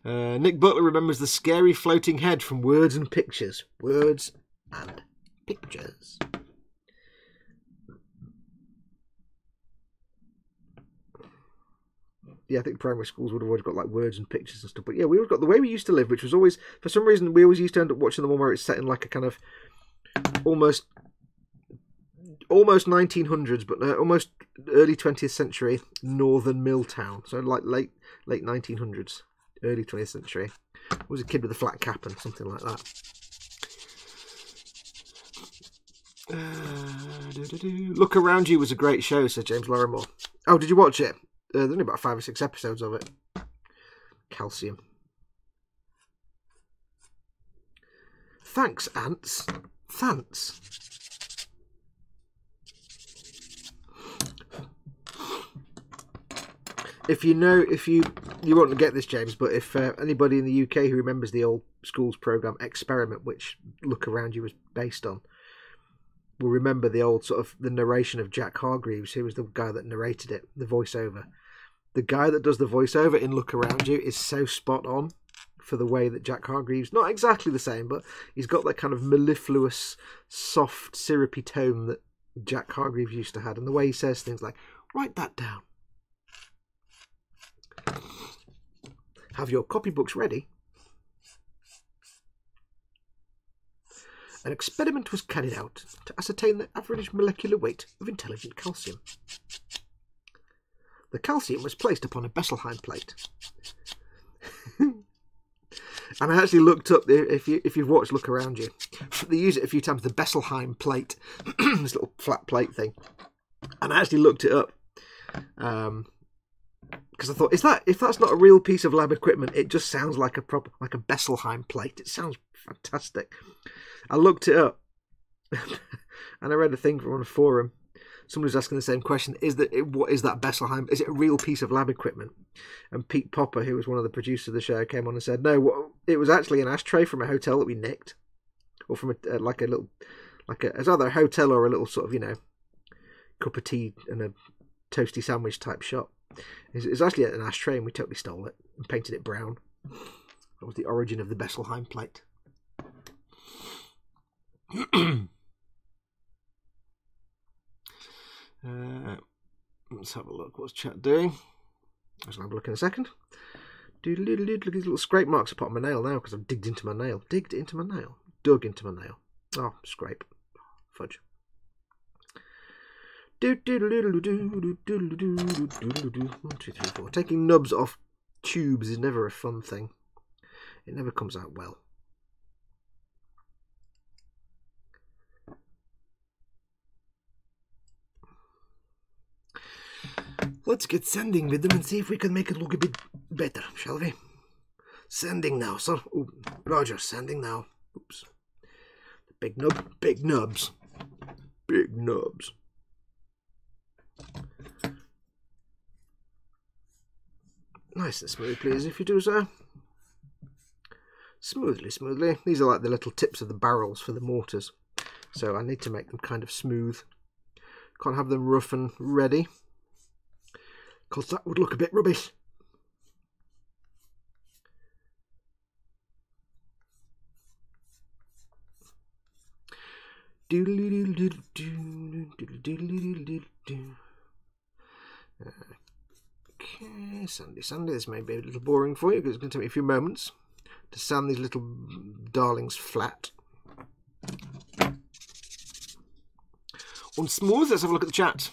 Nick Butler remembers the scary floating head from Words and Pictures. Words and Pictures. Yeah, I think primary schools would have always got like Words and Pictures and stuff. But yeah, we always got The Way We Used to Live, which was always, for some reason, we always used to end up watching the one where it's set in like a kind of almost 1900s, but almost early 20th century northern mill town. So like late 1900s, early 20th century. I was a kid with a flat cap and something like that. Look Around You was a great show, said James Larimore. Oh, did you watch it? There's only about 5 or 6 episodes of it. Calcium. Thanks, ants. Thanks. If you won't get this, James, but if anybody in the UK who remembers the old schools programme Experiment, which Look Around You was based on, will remember the old sort of the narration of Jack Hargreaves, who was the guy that narrated it, the voiceover. The guy that does the voiceover in Look Around You is so spot on for the way that Jack Hargreaves, not exactly the same, but he's got that kind of mellifluous, soft, syrupy tone that Jack Hargreaves used to have, and the way he says things like, write that down. Have your copybooks ready. An experiment was carried out to ascertain the average molecular weight of intelligent calcium. The calcium was placed upon a Besselheim plate. And I actually looked up, if you've watched Look Around You, they use it a few times, the Besselheim plate, this little flat plate thing. And I actually looked it up. Because I thought, if that's not a real piece of lab equipment, it just sounds like a Besselheim plate. It sounds fantastic. I looked it up, and I read a thing from on a forum. Somebody was asking the same question: what is that Besselheim? Is it a real piece of lab equipment? And Pete Popper, who was one of the producers of the show, came on and said, no, it was actually an ashtray from a hotel that we nicked, or from it's either a hotel or a little sort of cup of tea and a toasty sandwich type shop. It's actually an ashtray, and we totally stole it and painted it brown. That was the origin of the Besselheim plate. Let's have a look. What's chat doing? I'll have a look in a second. Look at these little scrape marks upon my nail now because I've digged into my nail. Dug into my nail. Oh, scrape. Fudge. 1, 2, 3, 4. Taking nubs off tubes is never a fun thing. It never comes out well. Let's get sanding with them and see if we can make it look a bit better, shall we? Sanding now, sir. Ooh, Roger, sanding now. Oops. Big nubs. Big nubs. Nice and smooth, please, if you do so. Smoothly. These are like the little tips of the barrels for the mortars. So I need to make them kind of smooth. Can't have them rough and ready, because that would look a bit rubbish. Okay, sandy. This may be a little boring for you because it's going to take me a few moments to sand these little darlings flat. On smooth, let's have a look at the chat.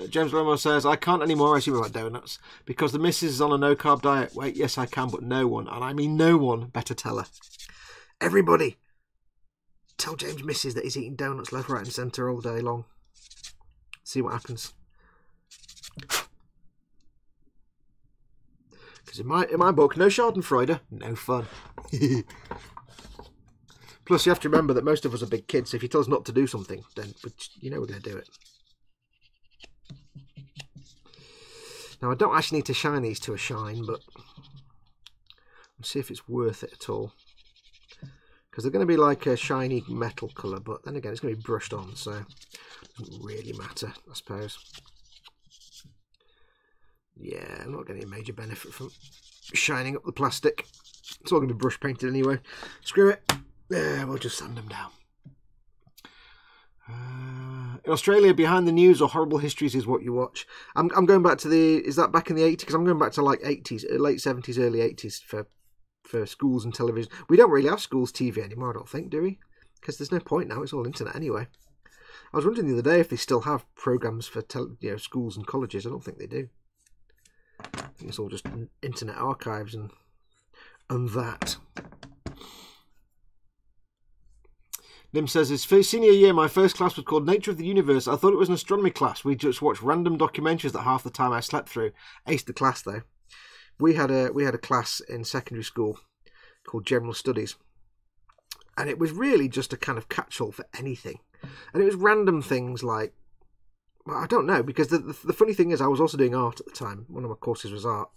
James Lomo says, I can't anymore assume about donuts because the missus is on a no-carb diet. Wait, yes I can, but no one, and I mean no one, better tell her. Everybody, tell James' missus that he's eating donuts left, right and centre all day long. See what happens. Because in my book, no schadenfreude, no fun. Plus, you have to remember that most of us are big kids, so if you tell us not to do something, then you know we're going to do it. Now, I don't actually need to shine these to a shine, but let's see if it's worth it at all. Because they're going to be like a shiny metal colour, but then again, it's going to be brushed on, so it doesn't really matter, I suppose. Yeah, I'm not getting a major benefit from shining up the plastic. It's all going to be brush painted anyway. Screw it. Yeah, we'll just sand them down. In Australia, Behind the News or Horrible Histories is what you watch. I'm going back to is that back in the 80s? Because I'm going back to like 80s, late 70s, early 80s for schools and television. We don't really have schools TV anymore, I don't think, do we? Because there's no point now, it's all internet anyway. I was wondering the other day if they still have programmes for schools and colleges. I don't think they do. I think it's all just internet archives and that. Lim says, his first senior year, my first class was called Nature of the Universe. I thought it was an astronomy class. We just watched random documentaries that half the time I slept through. Aced the class, though. We had a class in secondary school called General Studies. And it was really just a kind of catch-all for anything. And it was random things like, well, I don't know, because the funny thing is I was also doing art at the time. One of my courses was art.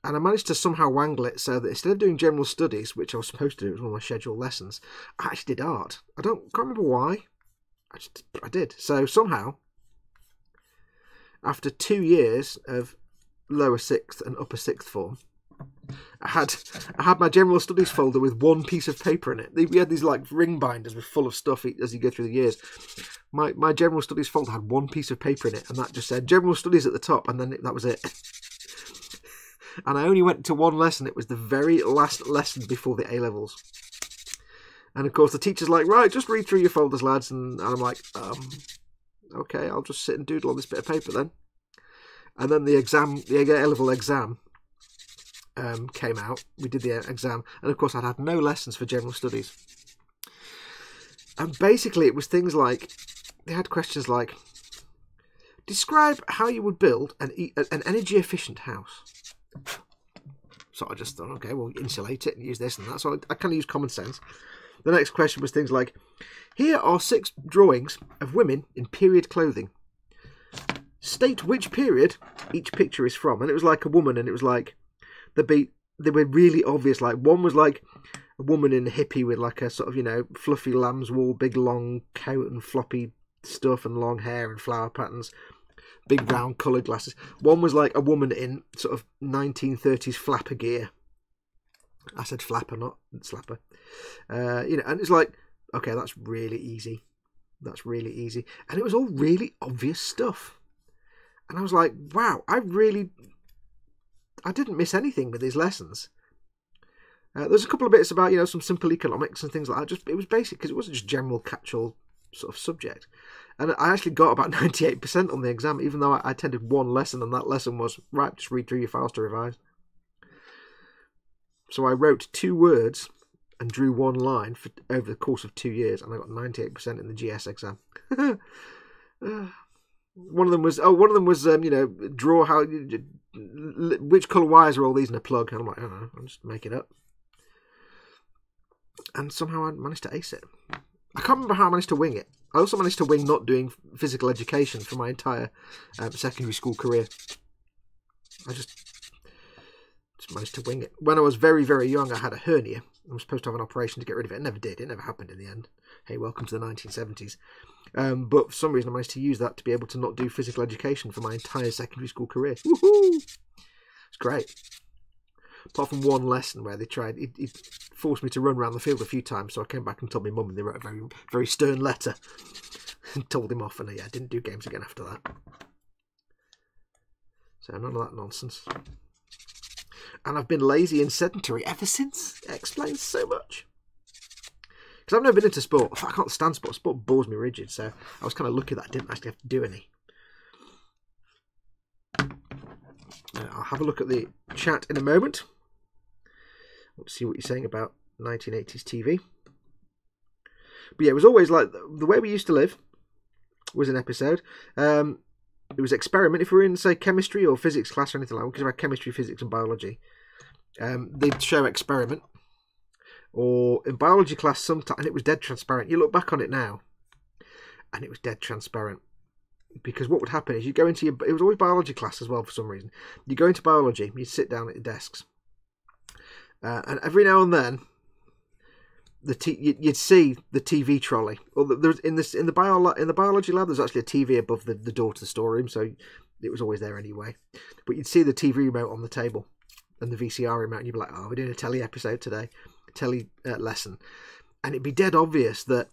And I managed to somehow wangle it so that instead of doing general studies, which I was supposed to do, it was one of my scheduled lessons, I actually did art. I can't remember why. I did. So somehow, after 2 years of lower sixth and upper sixth form, I had my general studies folder with one piece of paper in it. We had these like ring binders with full of stuff as you go through the years. My general studies folder had one piece of paper in it, and that just said general studies at the top, and then that was it. And I only went to one lesson. It was the very last lesson before the A-levels. And of course the teacher's like, right, just read through your folders, lads. And I'm like, okay, I'll just sit and doodle on this bit of paper then. And then the A-level exam came out. We did the exam. And of course I'd had no lessons for general studies. And basically it was things like, they had questions like, describe how you would build an energy efficient house. So I just thought, okay, well, insulate it and use this and that. So I kind of used common sense. The next question was things like, here are 6 drawings of women in period clothing. State which period each picture is from. And it was like a woman, and it was like, they were really obvious. Like, one was like a woman in a hippie with like a sort of, you know, fluffy lamb's wool, big long coat and floppy stuff and long hair and flower patterns. Big round coloured glasses. One was like a woman in sort of 1930s flapper gear. I said flapper, not slapper. You know, and it's like, okay, that's really easy. That's really easy. And it was all really obvious stuff. And I was like, wow, I didn't miss anything with these lessons. There's a couple of bits about, you know, some simple economics and things like that. It was basic, because it wasn't just general catch-all sort of subject. And I actually got about 98% on the exam, even though I attended one lesson, and that lesson was, right, just read through your files to revise. So I wrote 2 words and drew 1 line over the course of 2 years, and I got 98% in the GS exam. One of them was, you know, draw how, which colour wires are all these in a plug? And I'm like, I don't know, I'll just make it up. And somehow I managed to ace it. I can't remember how I managed to wing it. I also managed to wing not doing physical education for my entire secondary school career. I just managed to wing it. When I was very, very young, I had a hernia. I was supposed to have an operation to get rid of it. It never did. It never happened in the end. Hey, welcome to the 1970s. But for some reason, I managed to use that to be able to not do physical education for my entire secondary school career. Woohoo! It's great. Apart from one lesson where they tried, it forced me to run around the field a few times, so I came back and told my mum, and they wrote a very, very stern letter and told him off, and I didn't do games again after that. So none of that nonsense. And I've been lazy and sedentary ever since. It explains so much. Because I've never been into sport. I can't stand sport. Sport bores me rigid, so I was kind of lucky that I didn't actually have to do any. I'll have a look at the chat in a moment. Let's see what you're saying about 1980s TV. But yeah, it was always like The Way We Used to Live was an episode. It was experiment. If we were in, say, chemistry or physics class or anything like that, because we had chemistry, physics and biology, they'd show experiment. Or in biology class sometime, and it was dead transparent. You look back on it now, and it was dead transparent. Because what would happen is you go into it was always biology class as well for some reason. You go into biology, you sit down at your desks, and every now and then, you'd see the TV trolley. Or there's in the biology lab, there's actually a TV above the door to the storeroom, so it was always there anyway. But you'd see the TV remote on the table and the VCR remote, and you'd be like, "Oh, we're doing a telly episode today, telly lesson," and it'd be dead obvious that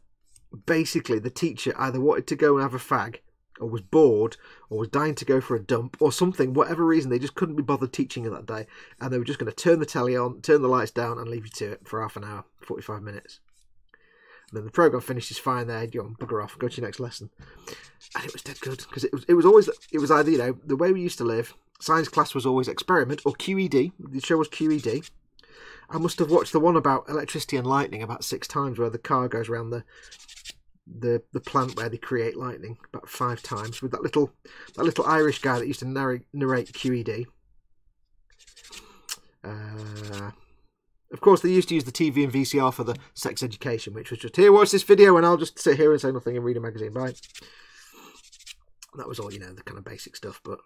basically the teacher either wanted to go and have a fag, or was bored, or was dying to go for a dump, or something, whatever reason, they just couldn't be bothered teaching you that day, and they were just going to turn the telly on, turn the lights down, and leave you to it for half an hour, 45 minutes. And then the programme finishes fine there, you go, bugger off, go to your next lesson. And it was dead good, because it was either, you know, The Way We Used to Live, science class was always experiment, or QED, the show was QED, I must have watched the one about electricity and lightning about 6 times, where the car goes around the plant where they create lightning about 5 times, with that little Irish guy that used to narrate QED. Of course, they used to use the TV and VCR for the sex education, which was just, here, watch this video, and I'll just sit here and say nothing and read a magazine. Bye. That was all, you know, the kind of basic stuff. But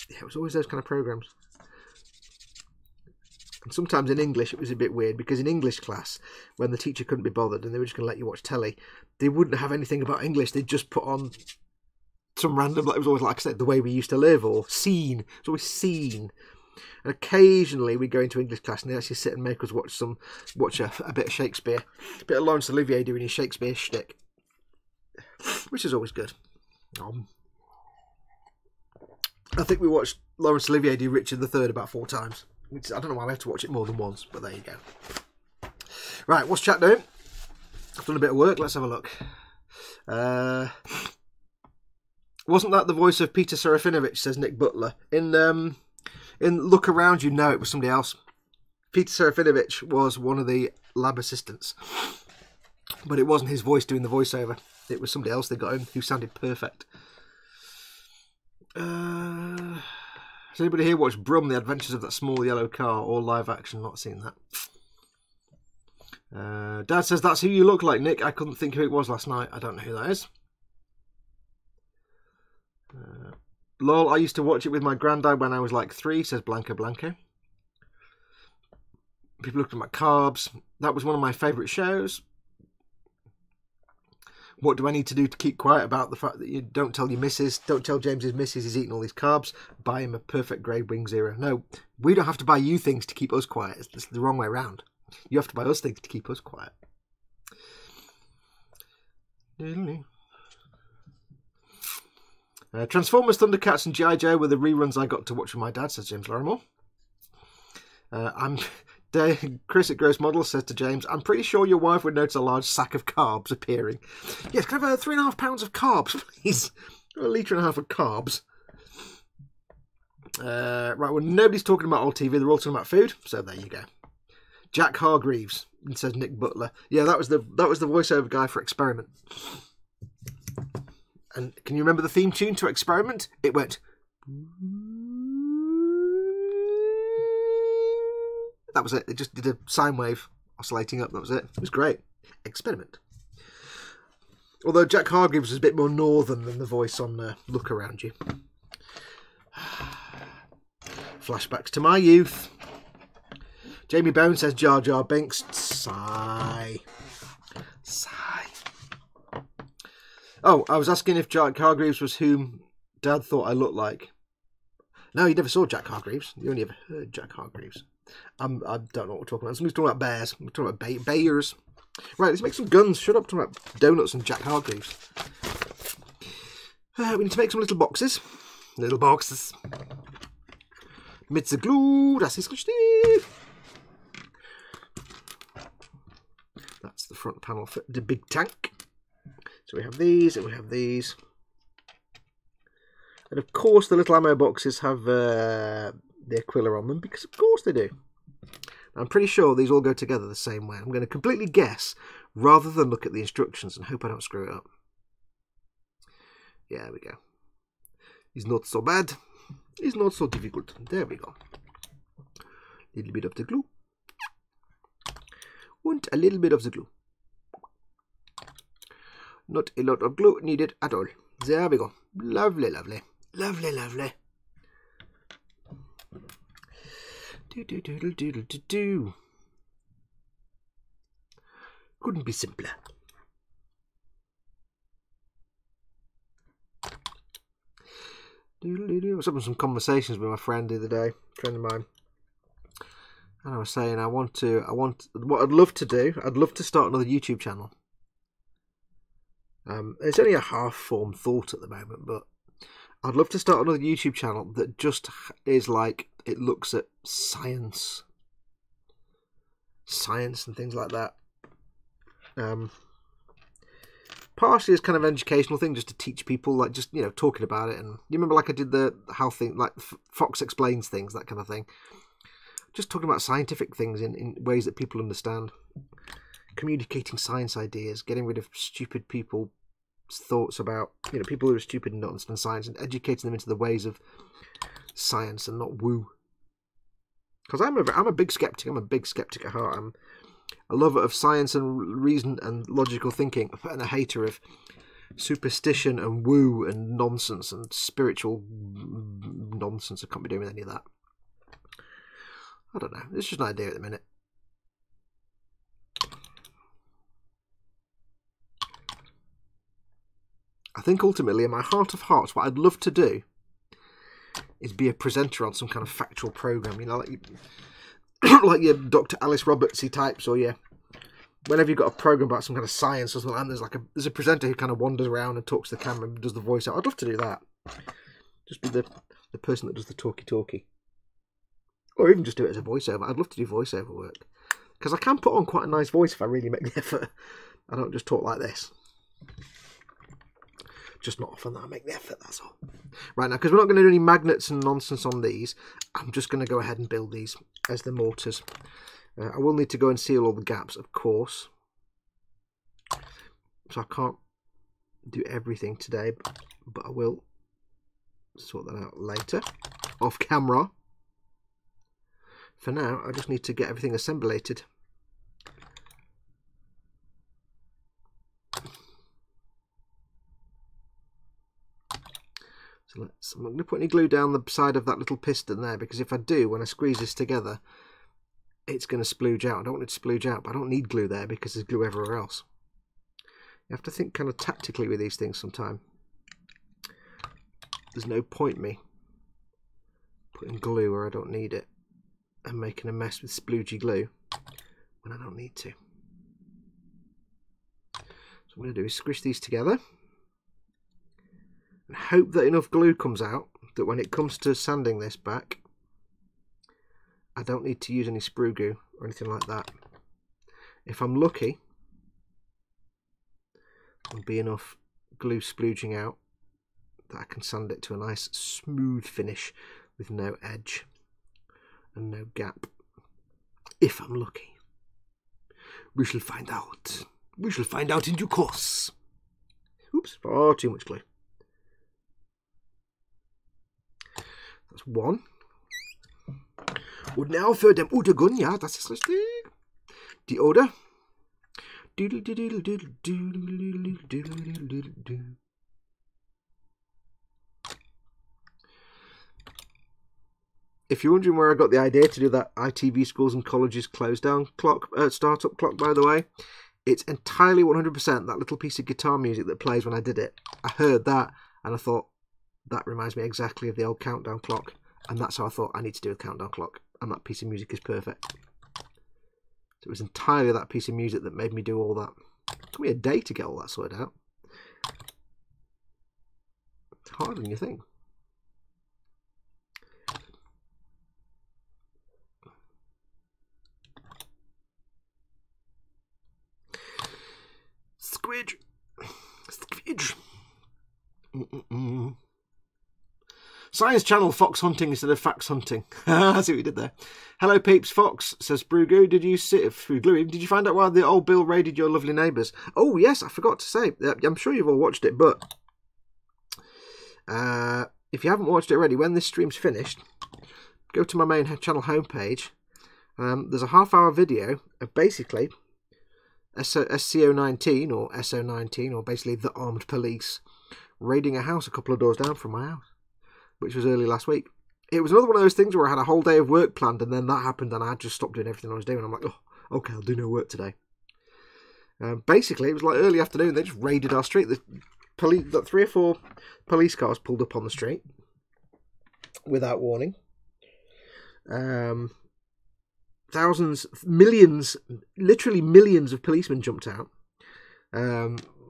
yeah, it was always those kind of programs. And sometimes in English, it was a bit weird, because in English class, when the teacher couldn't be bothered and they were just going to let you watch telly, they wouldn't have anything about English. They'd just put on some random, it was always, like I said, The Way We Used to Live, or Scene. It was always Scene. And occasionally we'd go into English class and they'd actually sit and make us watch a bit of Shakespeare. A bit of Laurence Olivier doing his Shakespeare shtick, which is always good. I think we watched Laurence Olivier do Richard III about 4 times. Which, I don't know why we have to watch it more than once, but there you go. Right, what's chat doing? I've done a bit of work, let's have a look. Wasn't that the voice of Peter Serafinovich, says Nick Butler. In Look Around You, no, it was somebody else. Peter Serafinovich was one of the lab assistants. But it wasn't his voice doing the voiceover. It was somebody else they got in who sounded perfect. Has anybody here watched Brum, The Adventures of That Small Yellow Car, or live action? Not seen that. Dad says, that's who you look like, Nick. I couldn't think who it was last night. I don't know who that is. Lol, I used to watch it with my granddad when I was like 3, says Blanca Blanca. People looking at my carbs. That was one of my favourite shows. What do I need to do to keep quiet about the fact that you don't tell your missus, don't tell James's missus he's eating all these carbs, buy him a perfect grade Wing Zero. No, we don't have to buy you things to keep us quiet. It's the wrong way around. You have to buy us things to keep us quiet. Transformers, Thundercats and G.I. Joe were the reruns I got to watch with my dad, says James Larimore. Chris at Gross Model says to James, I'm pretty sure your wife would notice a large sack of carbs appearing. Yes, can I have 3.5 pounds of carbs, please? A litre and a half of carbs. Right, well, nobody's talking about old TV. They're all talking about food. So there you go. Jack Hargreaves, says Nick Butler. Yeah, that was the voiceover guy for Experiment. And can you remember the theme tune to Experiment? It went... That was it. It just did a sine wave oscillating up. That was it. It was great. Experiment. Although Jack Hargreaves was a bit more northern than the voice on Look Around You. Flashbacks to my youth. Jamie Bone says Jar Jar Binks. Sigh. Sigh. Oh, I was asking if Jack Hargreaves was whom Dad thought I looked like. No, you never saw Jack Hargreaves. You only ever heard Jack Hargreaves. I don't know what we're talking about. Somebody's talking about bears. We're talking about bayers. Right, let's make some guns. Shut up talking about donuts and Jack Hargreaves. We need to make some little boxes. Little boxes. Mit the glue. Das ist richtig. That's the front panel for the big tank. So we have these and we have these. And of course the little ammo boxes have the Aquila on them, because of course they do. I'm pretty sure these all go together the same way. I'm going to completely guess rather than look at the instructions and hope I don't screw it up. Yeah, there we go. It's not so bad. It's not so difficult. There we go. A little bit of the glue. And a little bit of the glue. Not a lot of glue needed at all. There we go. Lovely, lovely. Lovely, lovely. Do. Couldn't be simpler. I was having some conversations with my friend the other day, a friend of mine, and I was saying what I'd love to do. I'd love to start another YouTube channel. It's only a half-formed thought at the moment, but I'd love to start another YouTube channel that just is like, it looks at science and things like that. Partially as kind of an educational thing, just to teach people, like just, you know, talking about it. And you remember, like I did the how thing, like Fox explains things, that kind of thing. just talking about scientific things in ways that people understand. Communicating science ideas, getting rid of stupid people's thoughts about, you know, people who are stupid and don't understand science, and educating them into the ways of science and not woo. Because I'm a big skeptic. I'm a big skeptic at heart. I'm a lover of science and reason and logical thinking, and a hater of superstition and woo and nonsense and spiritual nonsense. I can't be doing with any of that. I don't know. It's just an idea at the minute. I think ultimately, in my heart of hearts, what I'd love to do is be a presenter on some kind of factual program. You know, like your Dr. Alice Robertsy types, or whenever you've got a program about some kind of science or something, and there's a presenter who kind of wanders around and talks to the camera and does the voice out. I'd love to do that. Just be the person that does the talkie. Or even just do it as a voiceover. I'd love to do voiceover work. Because I can put on quite a nice voice if I really make the effort. I don't just talk like this. Just not often that I make the effort, that's all. Right, now, because we're not going to do any magnets and nonsense on these, I'm just going to go ahead and build these as the mortars. I will need to go and seal all the gaps, of course. So I can't do everything today, but I will sort that out later, off camera. For now, I just need to get everything assemblated. So I'm not going to put any glue down the side of that little piston there, because if I do, when I squeeze this together, it's going to splooge out. I don't want it to splooge out, but I don't need glue there because there's glue everywhere else. You have to think kind of tactically with these things sometime. There's no point me putting glue where I don't need it and making a mess with sploogey glue when I don't need to. So what I'm going to do is squish these together and hope that enough glue comes out that when it comes to sanding this back, I don't need to use any sprue glue or anything like that. If I'm lucky, there'll be enough glue splooging out that I can sand it to a nice smooth finish with no edge and no gap. If I'm lucky. We shall find out. We shall find out in due course. Oops, far too much glue. That's one. Und now für den Untergrund, ja, das ist richtig. Die Oder. If you're wondering where I got the idea to do that ITV schools and colleges close down clock, startup clock, by the way, it's entirely 100% that little piece of guitar music that plays when I did it. I heard that and I thought, that reminds me exactly of the old countdown clock, and that's how I thought I need to do a countdown clock, and that piece of music is perfect. So it was entirely that piece of music that made me do all that. It took me a day to get all that sorted out. It's harder than you think. Squidge. Squidge. Science channel fox hunting instead of fax hunting. I see what you did there. Hello peeps, Fox says Brugoo, did you find out why the old Bill raided your lovely neighbours? Oh yes, I forgot to say. I'm sure you've all watched it, but if you haven't watched it already, when this stream's finished, go to my main channel homepage. There's a half-hour video of basically SCO-19 or SO-19, or basically the armed police, raiding a house a couple of doors down from my house, which was early last week. It was another one of those things where I had a whole day of work planned, and then that happened, and I had just stopped doing everything I was doing. I'm like, oh, okay, I'll do no work today. Basically, it was like early afternoon. They just raided our street. The police, 3 or 4 police cars pulled up on the street without warning. Thousands, millions, literally millions of policemen jumped out,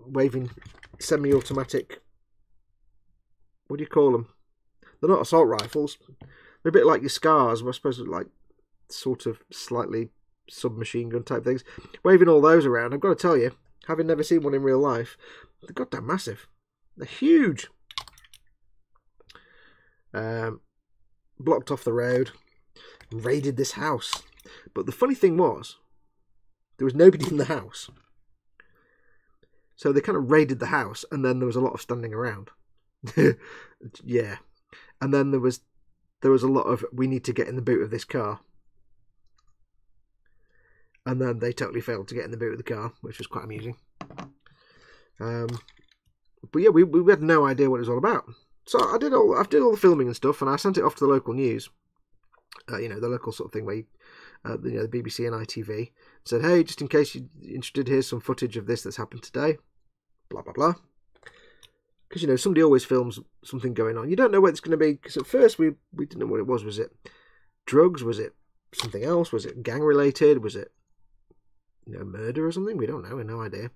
waving semi-automatic, what do you call them? They're not assault rifles. They're a bit like your scars, I suppose, like sort of slightly submachine gun type things. Waving all those around. I've got to tell you, having never seen one in real life, they're goddamn massive. They're huge. Blocked off the road. and raided this house. But the funny thing was, there was nobody in the house. So they kind of raided the house, and then there was a lot of standing around. Yeah. And then there was a lot of, we need to get in the boot of this car. And then they totally failed to get in the boot of the car, which was quite amusing. But yeah, we had no idea what it was all about. So I did all the filming and stuff, and I sent it off to the local news. You know, the local sort of thing where you, you know, the BBC and ITV, said, hey, just in case you're interested, here's some footage of this that's happened today. Blah, blah, blah. Because, you know, somebody always films something going on. You don't know what it's going to be, because at first we didn't know what it was. Was it drugs? Was it something else? Was it gang-related? Was it, you know, murder or something? We don't know. We have no idea.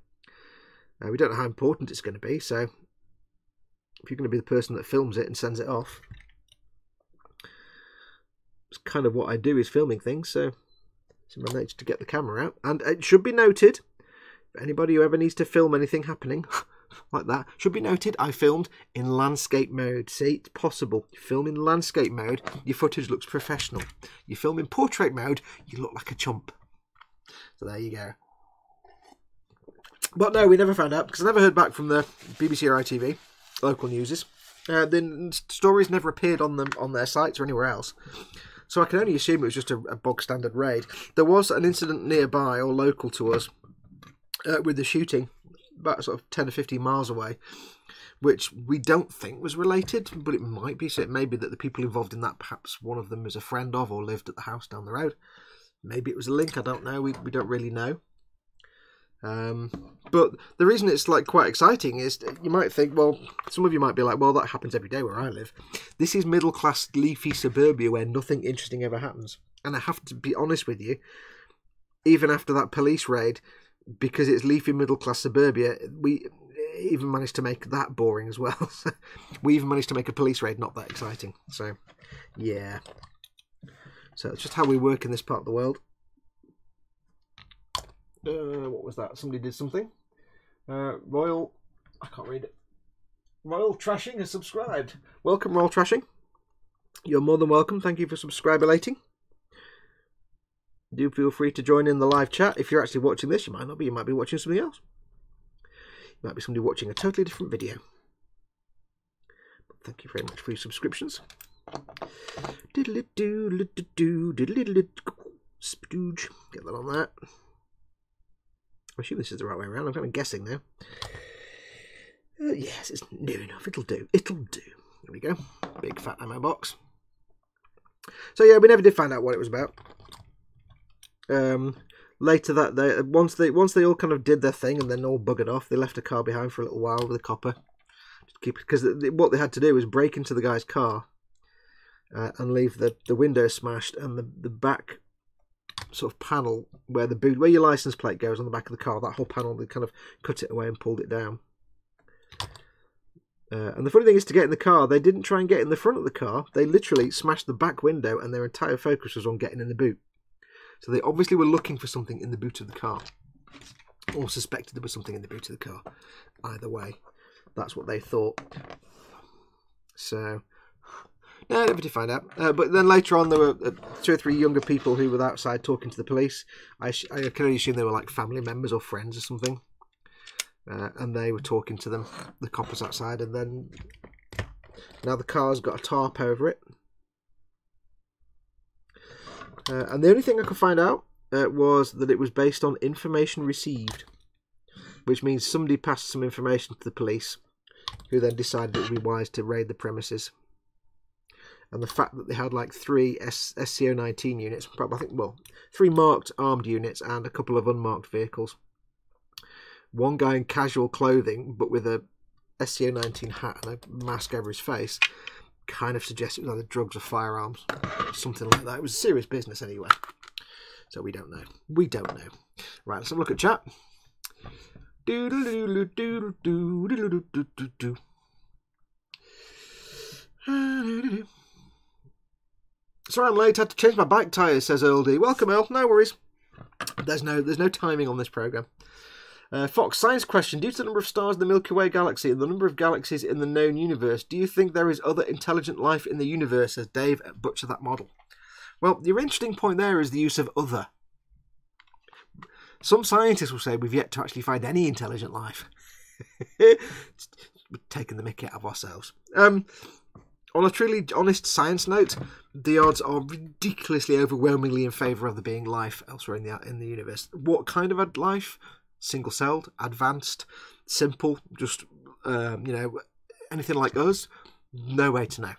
We don't know how important it's going to be, so if you're going to be the person that films it and sends it off, it's kind of what I do, is filming things, so it's in my nature to get the camera out. And it should be noted, for anybody who ever needs to film anything happening like that, should be noted, I filmed in landscape mode. See, it's possible. You film in landscape mode, your footage looks professional. You film in portrait mode, you look like a chump. So there you go. But no, we never found out, because I never heard back from the BBC or ITV, local newses. The stories never appeared on their sites or anywhere else. So I can only assume it was just a bog standard raid. There was an incident nearby, or local to us, with the shooting, about sort of 10 or 15 miles away, which we don't think was related, but it might be. So it may be that the people involved in that, perhaps one of them is a friend of or lived at the house down the road. Maybe it was a link, I don't know. We don't really know. But the reason it's like quite exciting is, you might think, well, some of you might be like, well, that happens every day where I live. This is middle class leafy suburbia where nothing interesting ever happens. And I have to be honest with you, even after that police raid, because it's leafy middle class suburbia, we even managed to make that boring as well. We even managed to make a police raid not that exciting. So yeah, so it's just how we work in this part of the world. What was that? Somebody did something. Royal, I can't read it. Royal Trashing has subscribed. Welcome, Royal Trashing. You're more than welcome. Thank you for subscribing. Do feel free to join in the live chat. If you're actually watching this, you might not be. You might be watching something else. You might be somebody watching a totally different video. But thank you very much for your subscriptions. Spooge. Get that on that. I assume this is the right way around. I'm kind of guessing now. Yes, it's near enough. It'll do. It'll do. There we go. Big fat ammo box. So yeah, we never did find out what it was about. Later that day, once they all kind of did their thing and then all buggered off, they left a car behind for a little while with a copper. Because what they had to do was break into the guy's car and leave the window smashed and the back sort of panel where your license plate goes on the back of the car, that whole panel, they kind of cut it away and pulled it down. And the funny thing is, to get in the car, they didn't try and get in the front of the car. They literally smashed the back window, and their entire focus was on getting in the boot. So they obviously were looking for something in the boot of the car, or suspected there was something in the boot of the car. Either way, that's what they thought. So no, never did find out. But then later on, there were 2 or 3 younger people who were outside talking to the police. I can only assume they were like family members or friends or something. And they were talking to them, the coppers outside, and then now the car's got a tarp over it. And the only thing I could find out was that it was based on information received, which means somebody passed some information to the police, who then decided it would be wise to raid the premises. And the fact that they had like 3 SCO-19 units, probably, I think, well, 3 marked armed units and a couple of unmarked vehicles. One guy in casual clothing, but with a SCO-19 hat and a mask over his face, kind of suggests it was either drugs or firearms, something like that. It was serious business anyway. So we don't know. We don't know. Right, let's have a look at chat. Sorry I'm late, I had to change my bike tyres, says Earl D. Welcome, Earl, no worries. There's no timing on this programme. Fox, science question. Due to the number of stars in the Milky Way galaxy and the number of galaxies in the known universe, do you think there is other intelligent life in the universe? As Dave butchered that model. Well, the interesting point there is the use of other. Some scientists will say we've yet to actually find any intelligent life. We're taking the mickey out of ourselves. On a truly honest science note, the odds are ridiculously overwhelmingly in favour of there being life elsewhere in the universe. What kind of a life? Single-celled, advanced, simple, just, anything like us? No way to know.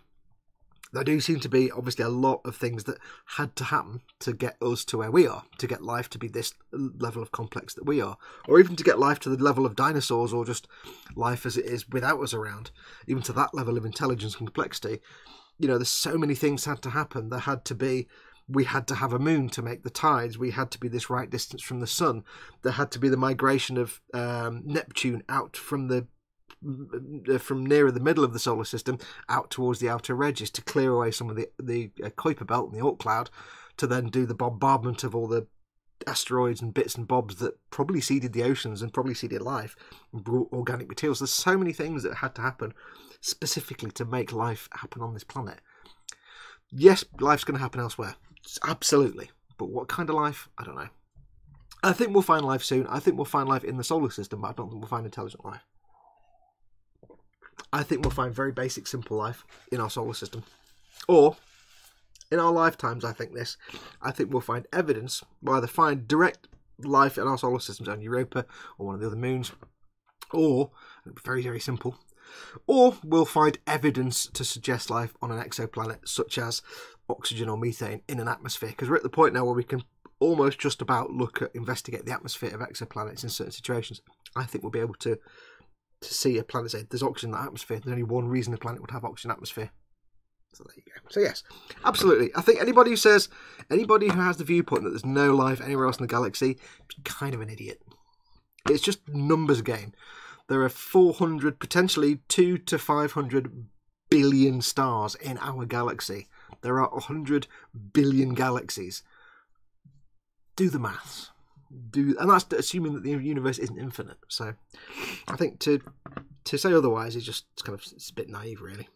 There do seem to be, obviously, a lot of things that had to happen to get us to where we are, to get life to be this level of complex that we are, or even to get life to the level of dinosaurs, or just life as it is without us around, even to that level of intelligence and complexity. There's so many things had to happen. We had to have a moon to make the tides. We had to be this right distance from the sun. There had to be the migration of Neptune out from nearer the middle of the solar system out towards the outer edges to clear away some of the Kuiper belt and the Oort cloud, to then do the bombardment of all the asteroids and bits and bobs that probably seeded the oceans and probably seeded life and brought organic materials. There's so many things that had to happen specifically to make life happen on this planet. Yes, life's going to happen elsewhere. Absolutely. But what kind of life? I don't know. I think we'll find life soon. I think we'll find life in the solar system, but I don't think we'll find intelligent life. I think we'll find very basic, simple life in our solar system. Or, in our lifetimes, I think we'll find evidence. We'll either find direct life in our solar systems on Europa or one of the other moons. Or, very, very simple. Or we'll find evidence to suggest life on an exoplanet, such as oxygen or methane in an atmosphere. Because we're at the point now where we can almost just about investigate the atmosphere of exoplanets in certain situations. I think we'll be able to see a planet, say there's oxygen in that atmosphere. There's only one reason a planet would have oxygen atmosphere. So there you go. So yes, absolutely. I think anybody who has the viewpoint that there's no life anywhere else in the galaxy is kind of an idiot. It's just numbers game. There are 400, potentially 2 to 500 billion stars in our galaxy. There are 100 billion galaxies. Do the maths. And that's assuming that the universe isn't infinite. So I think to say otherwise is just it's a bit naive, really.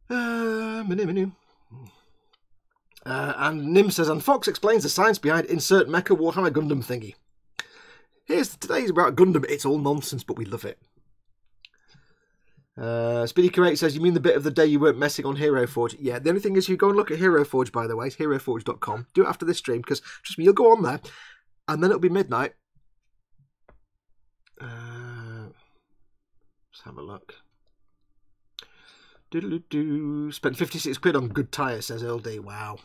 And Nim says, and Foxx explains the science behind insert Mecha Warhammer Gundam thingy. Today's about Gundam. It's all nonsense, but we love it. Speedy Correct says, you mean the bit of the day you weren't messing on Hero Forge? Yeah, the only thing is you go and look at Hero Forge, by the way. It's heroforge.com. Do it after this stream, because trust me, you'll go on there, and then it'll be midnight. Let's have a look. Spent 56 quid on good tyres, says LD. Wow.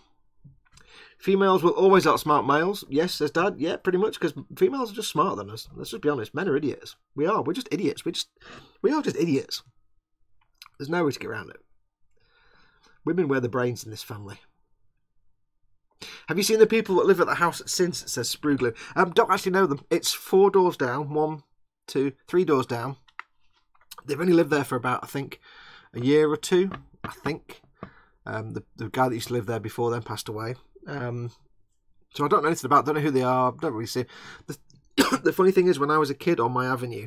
Females will always outsmart males. Yes, says Dad. Yeah, pretty much, because females are just smarter than us. Let's just be honest. Men are idiots. We are. We're just idiots. We are just idiots. There's no way to get around it. Women wear the brains in this family. Have you seen the people that live at the house since, says Spruglu? Don't actually know them. It's 4 doors down. 1, 2, 3 doors down. They've only lived there for about, I think, a year or two, I think. The guy that used to live there before then passed away. So I don't know anything about, don't know who they are, don't really see. The funny thing is, when I was a kid on my avenue,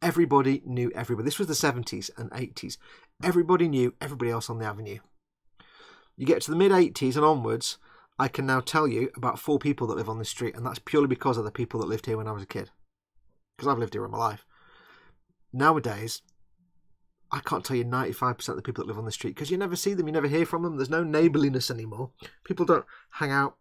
everybody knew everybody. This was the 70s and 80s. Everybody knew everybody else on the avenue. You get to the mid-80s and onwards, I can now tell you about 4 people that live on this street, and that's purely because of the people that lived here when I was a kid. Because I've lived here all my life. Nowadays, I can't tell you 95% of the people that live on the street, because you never see them, you never hear from them. There's no neighbourliness anymore. People don't hang out.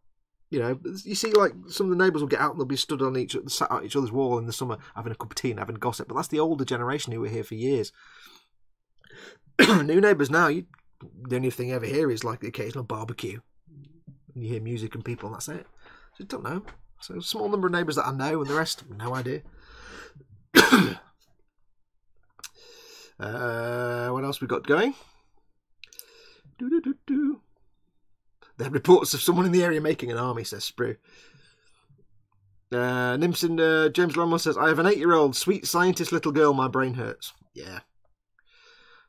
You see, like, some of the neighbours will get out and they'll be stood on sat at each other's wall in the summer having a cup of tea and having gossip. But that's the older generation who were here for years. New neighbours now, the only thing you ever hear is like the occasional barbecue. And you hear music and people, and that's it. So I don't know. So a small number of neighbours that I know, and the rest, no idea. What else we got going? There are reports of someone in the area making an army, says Sprue. Nimson, James Longmore says, I have an 8-year-old sweet scientist little girl, my brain hurts. Yeah.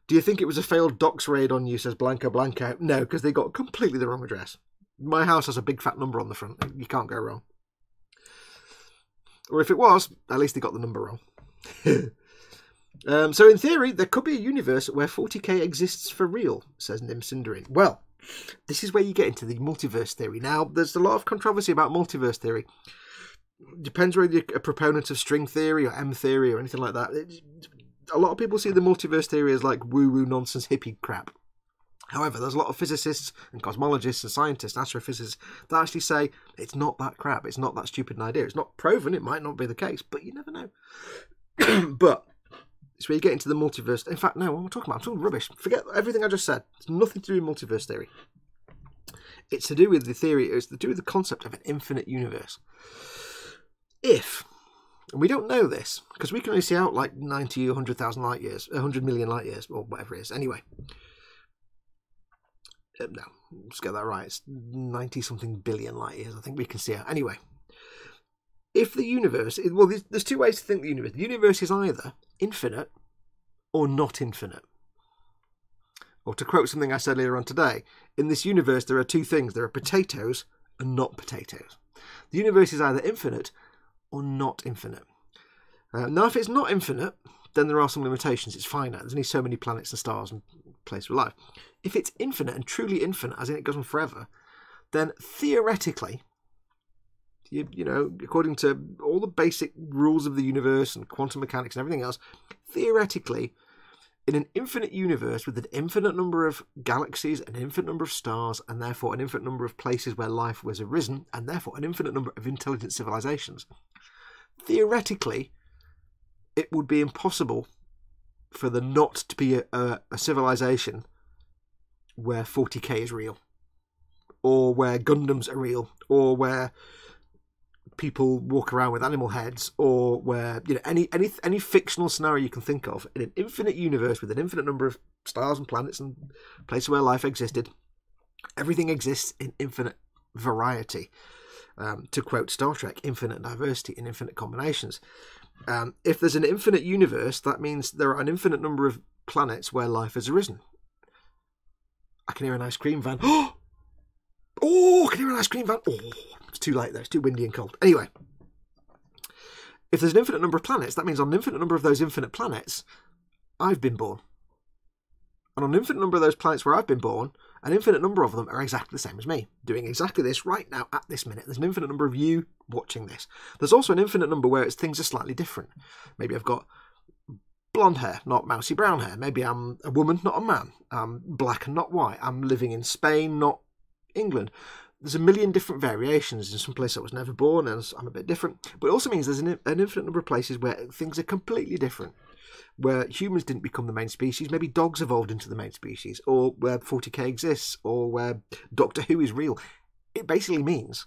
Do you think it was a failed docs raid on you, says Blanco Blanco? No, because they got completely the wrong address. My house has a big fat number on the front. You can't go wrong. Or if it was, at least they got the number wrong. So in theory, there could be a universe where 40k exists for real, says Nim Cinderin. Well, This is where you get into the multiverse theory. Now, there's a lot of controversy about multiverse theory. Depends whether you're a proponent of string theory or M theory or anything like that. A lot of people see the multiverse theory as like woo-woo nonsense hippie crap. However, there's a lot of physicists and cosmologists and scientists, astrophysicists, that actually say it's not that crap. It's not that stupid an idea. It's not proven. It might not be the case, but you never know. But it's where you get into the multiverse. In fact, no, what am I talking about? I'm talking rubbish. Forget everything I just said. It's nothing to do with multiverse theory. It's to do with the theory. It's to do with the concept of an infinite universe. If, and we don't know this, because we can only see out like 90 or 100,000 light years, 100 million light years, or whatever it is. Anyway. No, let's get that right. It's 90-something billion light years. I think we can see it. Anyway, if the universe... Well, there's two ways to think the universe. The universe is either infinite or not infinite. Or to quote something I said earlier on today, in this universe there are two things. There are potatoes and not potatoes. The universe is either infinite or not infinite. Now, if it's not infinite, then there are some limitations. It's finite. There's only so many planets and stars and places with life. If it's infinite and truly infinite, as in it goes on forever, then theoretically, you know, according to all the basic rules of the universe and quantum mechanics and everything else, theoretically, in an infinite universe with an infinite number of galaxies, an infinite number of stars, and therefore an infinite number of places where life was arisen, and therefore an infinite number of intelligent civilizations, theoretically, it would be impossible for there not to be a civilization where 40k is real, or where Gundams are real, or where people walk around with animal heads, or where, you know, any fictional scenario you can think of in an infinite universe with an infinite number of stars and planets and places where life existed. Everything exists in infinite variety. To quote Star Trek, infinite diversity in infinite combinations. If there's an infinite universe, that means there are an infinite number of planets where life has arisen. I can hear an ice cream van. Oh, I can hear an ice cream van. Oh, it's too late though. It's too windy and cold. Anyway, if there's an infinite number of planets, that means on an infinite number of those infinite planets, I've been born. And on an infinite number of those planets where I've been born, an infinite number of them are exactly the same as me, doing exactly this right now at this minute. There's an infinite number of you watching this. There's also an infinite number where things are slightly different. Maybe I've got blonde hair, not mousy brown hair. Maybe I'm a woman, not a man. I'm black and not white. I'm living in Spain, not England. There's a million different variations. In some place I was never born, and I'm a bit different. But it also means there's an infinite number of places where things are completely different. Where humans didn't become the main species, maybe dogs evolved into the main species, or where 40k exists, or where Doctor Who is real. It basically means,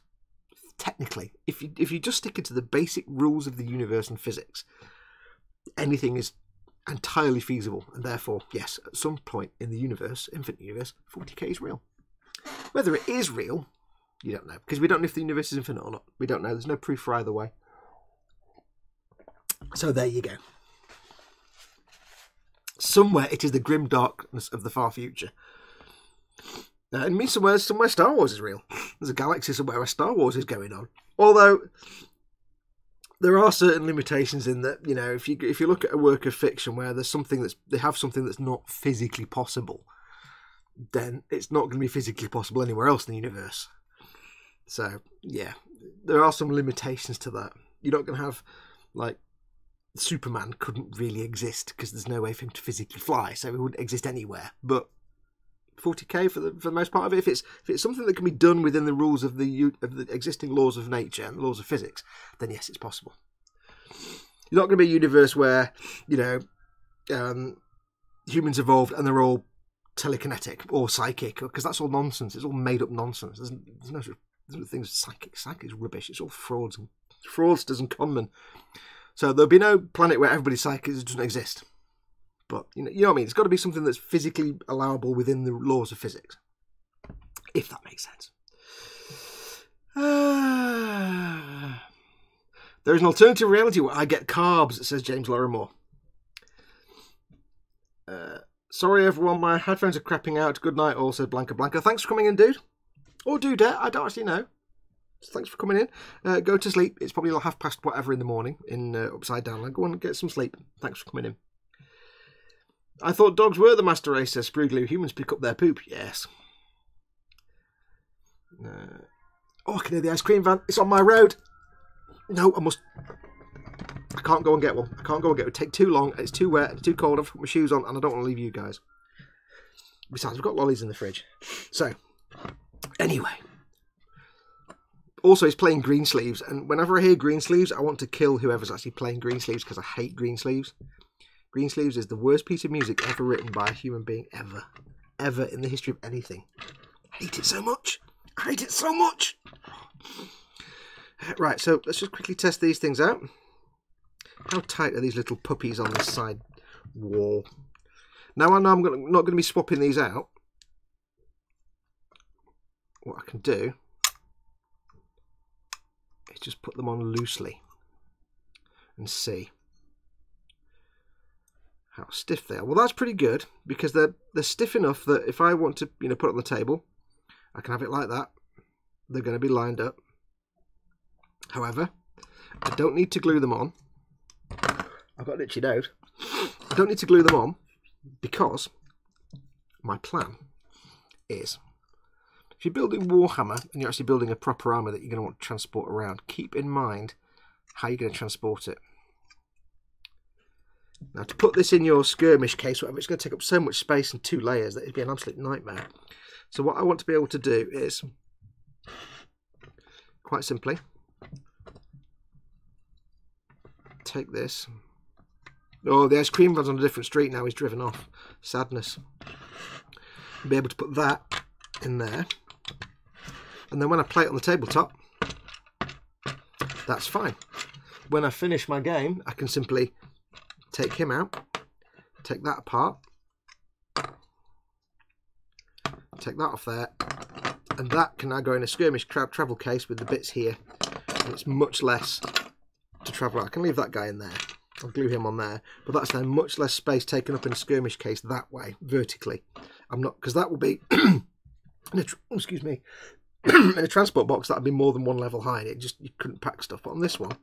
technically, if you just stick into the basic rules of the universe and physics, anything is entirely feasible, and therefore, yes, at some point in the universe, infinite universe, 40k is real. Whether it is real, you don't know, because we don't know if the universe is infinite or not. We don't know. There's no proof for either way. So there you go. Somewhere it is the grim darkness of the far future. It means somewhere Star Wars is real. There's a galaxy somewhere where Star Wars is going on. Although there are certain limitations in that, you know, if you look at a work of fiction where there's something they have something that's not physically possible, then it's not going to be physically possible anywhere else in the universe. So yeah, there are some limitations to that. You're not going to have, like, Superman couldn't really exist because there's no way for him to physically fly, so he wouldn't exist anywhere. But 40k for the most part of it, if it's something that can be done within the rules of the existing laws of nature and laws of physics, then yes, it's possible. You're not going to be a universe where, you know, humans evolved and they're all telekinetic or psychic, because that's all nonsense. It's all made up nonsense. There's no things psychic. Psychic is rubbish. It's all frauds and fraudsters and conmen. So there'll be no planet where everybody's psychic doesn't exist. But you know what I mean? It's got to be something that's physically allowable within the laws of physics. If that makes sense. There is an alternative reality where I get carbs, says James Larimore. Sorry everyone, my headphones are crapping out. Good night all, said Blanca Blanca. Thanks for coming in, dude. Or dudette, I don't actually know. Thanks for coming in. Go to sleep. It's probably 1:30 whatever in the morning in Upside Down. Like, go on and get some sleep. Thanks for coming in. I thought dogs were the master race, says Spruglu. Humans pick up their poop. Yes. Oh, I can hear the ice cream van. It's on my road. No, I can't go and get one. I can't go and get one. It would take too long. It's too wet. It's too cold. I've put my shoes on and I don't want to leave you guys. Besides, we've got lollies in the fridge. So, anyway. Also, he's playing Greensleeves. And whenever I hear Greensleeves, I want to kill whoever's actually playing Greensleeves because I hate Greensleeves. Greensleeves is the worst piece of music ever written by a human being ever. Ever in the history of anything. I hate it so much. I hate it so much. Right, so let's just quickly test these things out. How tight are these little puppies on this side wall? Now I know I'm not going to be swapping these out. What I can do is just put them on loosely and see how stiff they are. Well, that's pretty good because they're stiff enough that if I want to, put it on the table, I can have it like that. They're going to be lined up. However, I don't need to glue them on. I've got an itchy nose. I don't need to glue them on because my plan is, if you're building Warhammer and you're actually building a proper armour that you're going to want to transport around, keep in mind how you're going to transport it. Now, to put this in your skirmish case, whatever, it's going to take up so much space and 2 layers that it'd be an absolute nightmare. So what I want to be able to do is, quite simply, take this. Oh, the ice cream van's on a different street now. He's driven off. Sadness. I'll be able to put that in there. And then when I play it on the tabletop, that's fine. When I finish my game, I can simply take him out, take that apart, take that off there, and that can now go in a skirmish travel case with the bits here. And it's much less to travel out. I can leave that guy in there. I'll glue him on there, but that's now much less space taken up in a skirmish case that way, vertically. I'm not, because that will be, excuse me, in a transport box that would be more than 1 level high. And you couldn't pack stuff. But on this one,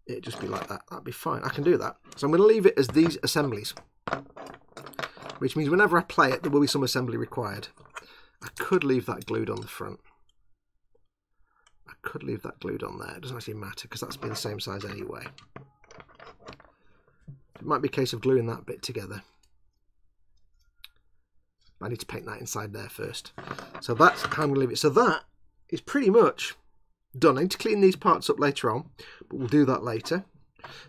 it'd just be like that. That'd be fine. I can do that. So I'm going to leave it as these assemblies, which means whenever I play it, there will be some assembly required. I could leave that glued on the front. I could leave that glued on there. It doesn't actually matter because that's been the same size anyway. It might be a case of gluing that bit together. I need to paint that inside there first. So that's how I'm going to leave it. So that is pretty much done. I need to clean these parts up later on, but we'll do that later.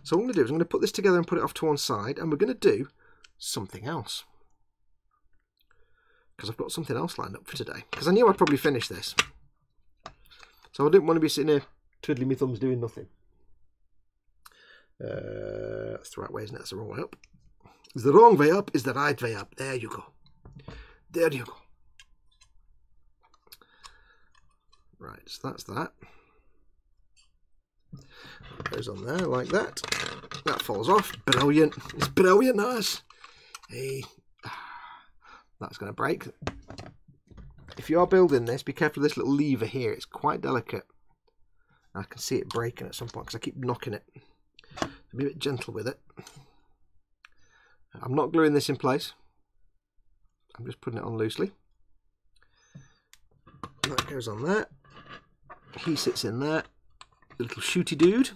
So what I'm going to do is I'm going to put this together and put it off to one side, and we're going to do something else. Because I've got something else lined up for today. Because I knew I'd probably finish this. So I didn't want to be sitting here twiddling my thumbs doing nothing. That's the right way, isn't it? That's the wrong way up. Is the wrong way up is the right way up. There you go. There you go. Right, so that's that. That goes on there like that. That falls off. Brilliant. It's brilliant, nice. Hey. That's going to break. If you are building this, be careful of this little lever here. It's quite delicate. I can see it breaking at some point because I keep knocking it. Be a bit gentle with it. I'm not gluing this in place. I'm just putting it on loosely. That goes on there. He sits in there. The little shooty dude.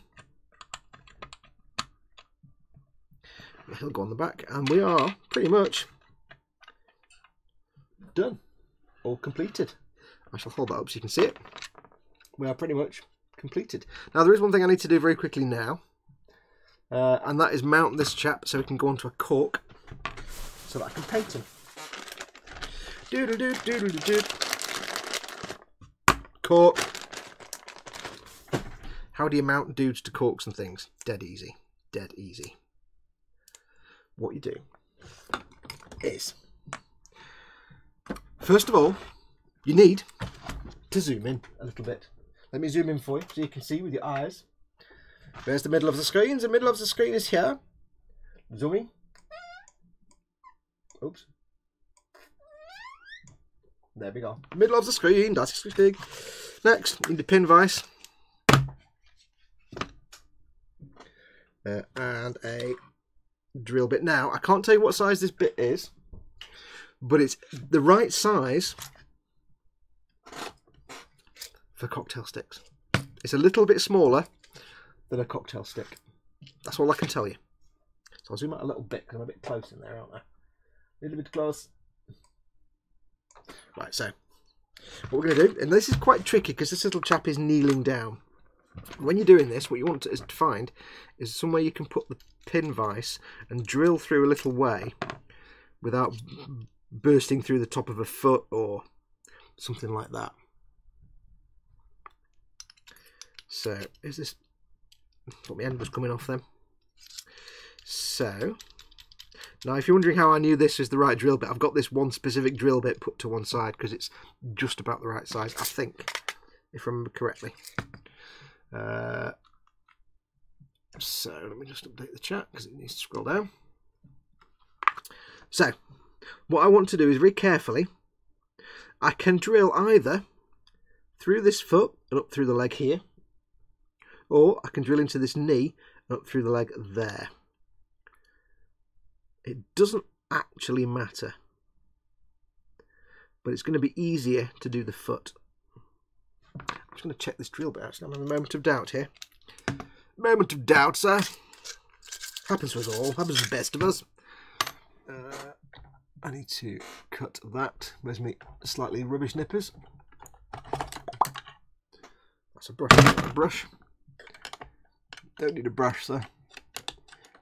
He'll go on the back. And we are pretty much done. All completed. I shall hold that up so you can see it. We are pretty much completed. Now there is one thing I need to do very quickly now. And that is mount this chap so he can go onto a cork so that I can paint him. Cork. How do you mount dudes to corks and things? Dead easy. Dead easy. What you do is, first of all, you need to zoom in a little bit. Let me zoom in for you so you can see with your eyes. There's the middle of the screen. The middle of the screen is here. Zooming. Oops. There we go. Middle of the screen. That's big. Next, you need the pin vise. And a drill bit. Now, I can't tell you what size this bit is, but it's the right size for cocktail sticks. It's a little bit smaller than a cocktail stick. That's all I can tell you. So I'll zoom out a little bit because I'm a bit close in there, aren't I? A little bit close. Right, so what we're going to do, and this is quite tricky because this little chap is kneeling down. When you're doing this, what you want to find is somewhere you can put the pin vise and drill through a little way without bursting through the top of a foot or something like that. So, is this... thought my end was coming off then. So, now if you're wondering how I knew this is the right drill bit, I've got this one specific drill bit put to one side because it's just about the right size, I think, if I remember correctly. So, let me just update the chat because it needs to scroll down. So, what I want to do is very carefully, I can drill either through this foot and up through the leg here, or I can drill into this knee and up through the leg there. It doesn't actually matter, but it's going to be easier to do the foot. I'm just going to check this drill bit actually. I'm having a moment of doubt here. Moment of doubt, sir. Happens to us all. Happens to the best of us. I need to cut that. Where's my slightly rubbish nippers? That's a brush. A brush. Don't need a brush, sir.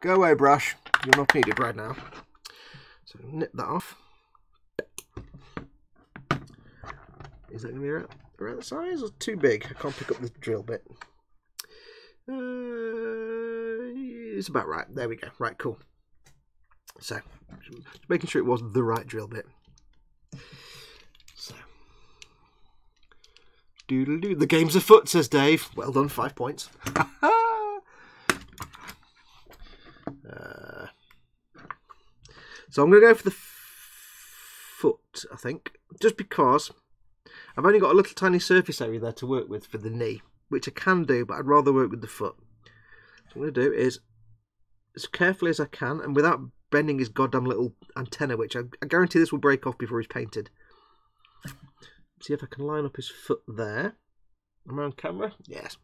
Go away, brush. You're not needed right now. So nip that off. Is that going to be around the size or too big? I can't pick up the drill bit. It's about right. There we go. Right, cool. So, just making sure it was the right drill bit. So, doodle-doo. The game's afoot, says Dave. Well done, 5 points. So I'm going to go for the foot, I think, just because I've only got a little tiny surface area there to work with for the knee, which I can do, but I'd rather work with the foot. So what I'm going to do is, as carefully as I can, and without bending his goddamn little antenna, which I guarantee this will break off before he's painted. See if I can line up his foot there. Am I on camera? Yes.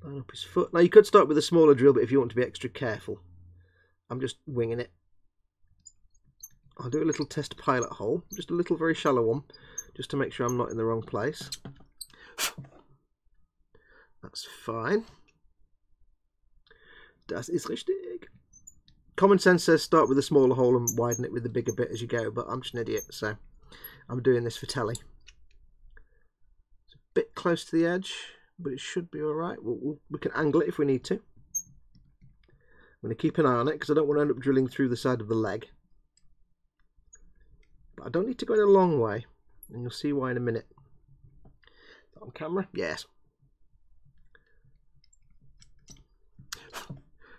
Line up his foot. Now you could start with a smaller drill bit if you want to be extra careful. I'm just winging it. I'll do a little test pilot hole, just a little very shallow one, just to make sure I'm not in the wrong place. That's fine. Das ist richtig. Common sense says start with a smaller hole and widen it with the bigger bit as you go, but I'm just an idiot, so I'm doing this for telly. It's a bit close to the edge, but it should be alright. We can angle it if we need to. I'm going to keep an eye on it because I don't want to end up drilling through the side of the leg. But I don't need to go in a long way, and you'll see why in a minute. Is that on camera? Yes.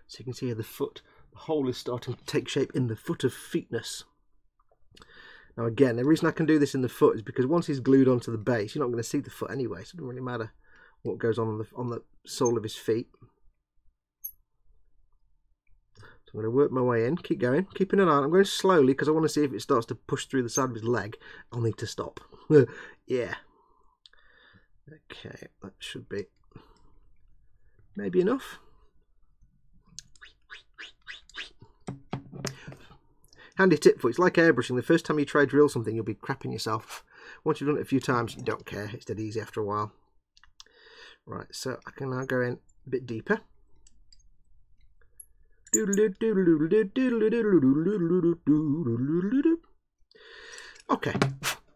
So you can see here the foot, the hole is starting to take shape in the foot of feetness. Now again, the reason I can do this in the foot is because once he's glued onto the base, you're not going to see the foot anyway, so it doesn't really matter what goes on the sole of his feet. So I'm going to work my way in, keep going, keeping an eye on it. I'm going slowly because I want to see if it starts to push through the side of his leg. I'll need to stop. Yeah. Okay, that should be maybe enough. Handy tip for it's like airbrushing. The first time you try drill something, you'll be crapping yourself. Once you've done it a few times, you don't care. It's dead easy after a while. Right, so I can now go in a bit deeper. Okay,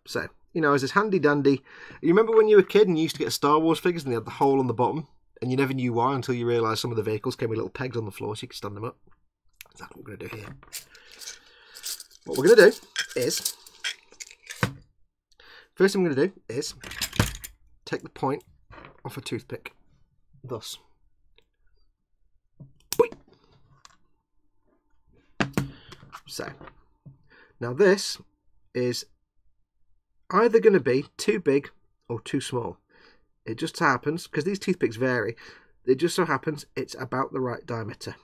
so, you know, as this handy dandy, you remember when you were a kid and you used to get Star Wars figures and they had the hole on the bottom and you never knew why until you realised some of the vehicles came with little pegs on the floor so you could stand them up? Exactly what we're going to do here. What we're going to do is, first thing I'm going to do is take the point off a toothpick, thus. So, now this is either going to be too big or too small. It just happens, because these toothpicks vary, it just so happens it's about the right diameter.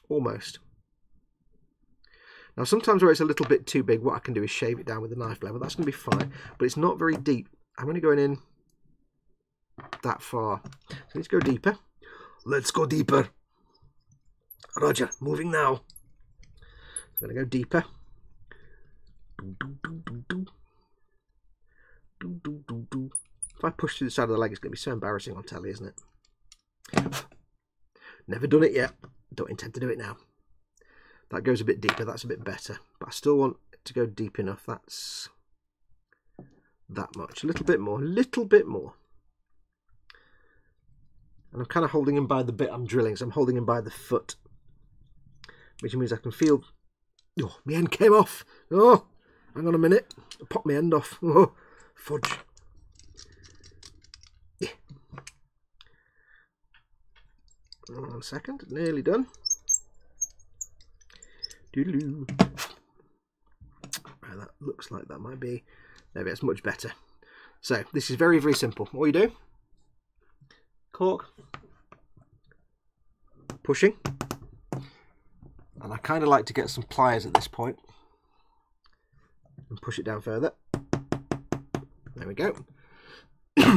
Almost. Now sometimes where it's a little bit too big, what I can do is shave it down with a knife blade, but that's going to be fine. But it's not very deep I'm only going in that far. So let's go deeper. Let's go deeper. Roger, moving now. I'm going to go deeper. If I push through the side of the leg, it's going to be so embarrassing on telly, isn't it? Never done it yet. Don't intend to do it now. That goes a bit deeper. That's a bit better. But I still want it to go deep enough. That's that much. A little bit more. A little bit more. And I'm kind of holding him by the bit I'm drilling. So I'm holding him by the foot. Which means I can feel... Oh, my end came off. Oh, hang on a minute. I popped my end off. Oh, fudge. Yeah. 1 second. Nearly done. Doodaloo. Right, that looks like that might be... Maybe it's much better. So, this is very, very simple. All you do... Cork. Pushing. And I kind of like to get some pliers at this point and push it down further. There we go.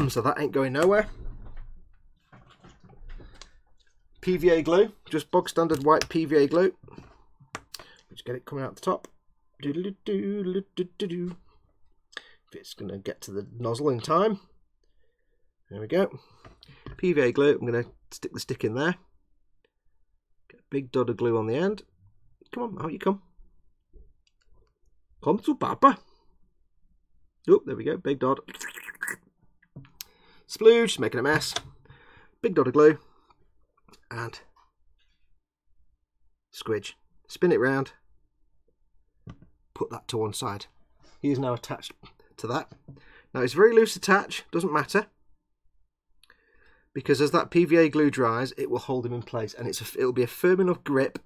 So that ain't going nowhere. PVA glue, just bog standard white PVA glue. Let's get it coming out the top. If it's going to get to the nozzle in time. There we go. PVA glue, I'm going to stick the stick in there. Get a big dot of glue on the end. Come on, out you come. Come to Papa. Oh, there we go, big dot. Splooge, making a mess. Big dot of glue. And squidge. Spin it round. Put that to one side. He is now attached to that. Now it's very loose attach, doesn't matter. Because as that PVA glue dries, it will hold him in place. And it'll be a firm enough grip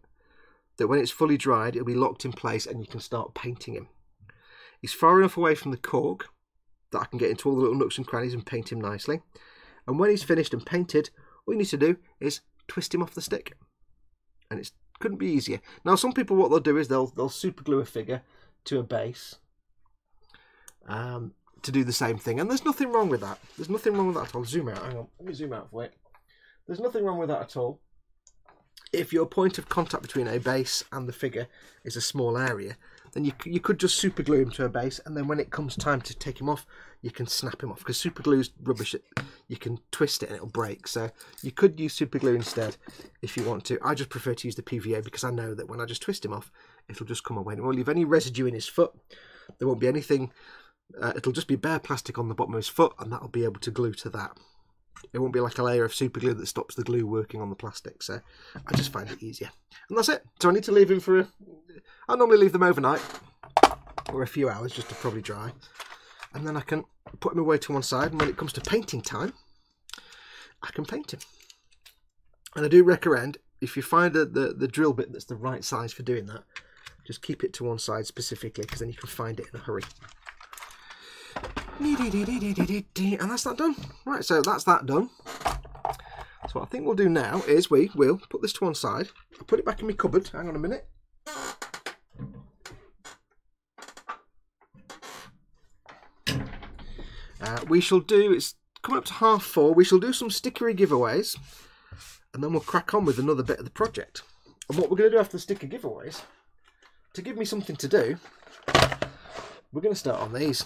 that when it's fully dried, it'll be locked in place and you can start painting him. He's far enough away from the cork that I can get into all the little nooks and crannies and paint him nicely. And when he's finished and painted, all you need to do is twist him off the stick. And it couldn't be easier. Now, some people, what they'll do is they'll super glue a figure to a base to do the same thing. And there's nothing wrong with that. There's nothing wrong with that at all. Zoom out. Hang on. Let me zoom out for it. There's nothing wrong with that at all. If your point of contact between a base and the figure is a small area, then you could just super glue him to a base, and then when it comes time to take him off, you can snap him off, because super glue's rubbish. You can twist it and it'll break. So you could use super glue instead if you want to. I just prefer to use the PVA because I know that when I just twist him off, it'll just come away. It won't leave any residue in his foot. There won't be anything. It'll just be bare plastic on the bottom of his foot, and that'll be able to glue to that. It won't be like a layer of super glue that stops the glue working on the plastic. So I just find it easier. And that's it. So I need to leave him for I normally leave them overnight or a few hours just to probably dry. And then I can put him away to one side. And when it comes to painting time, I can paint him. And I do recommend, if you find the drill bit that's the right size for doing that, just keep it to one side specifically, because then you can find it in a hurry. And that's that done. Right, so that's that done. So what I think we'll do now is we will put this to one side. I'll put it back in my cupboard. Hang on a minute. We shall do, it's coming up to 4:30. We shall do some stickery giveaways, and then we'll crack on with another bit of the project. And what we're going to do after the sticker giveaways, to give me something to do, we're going to start on these.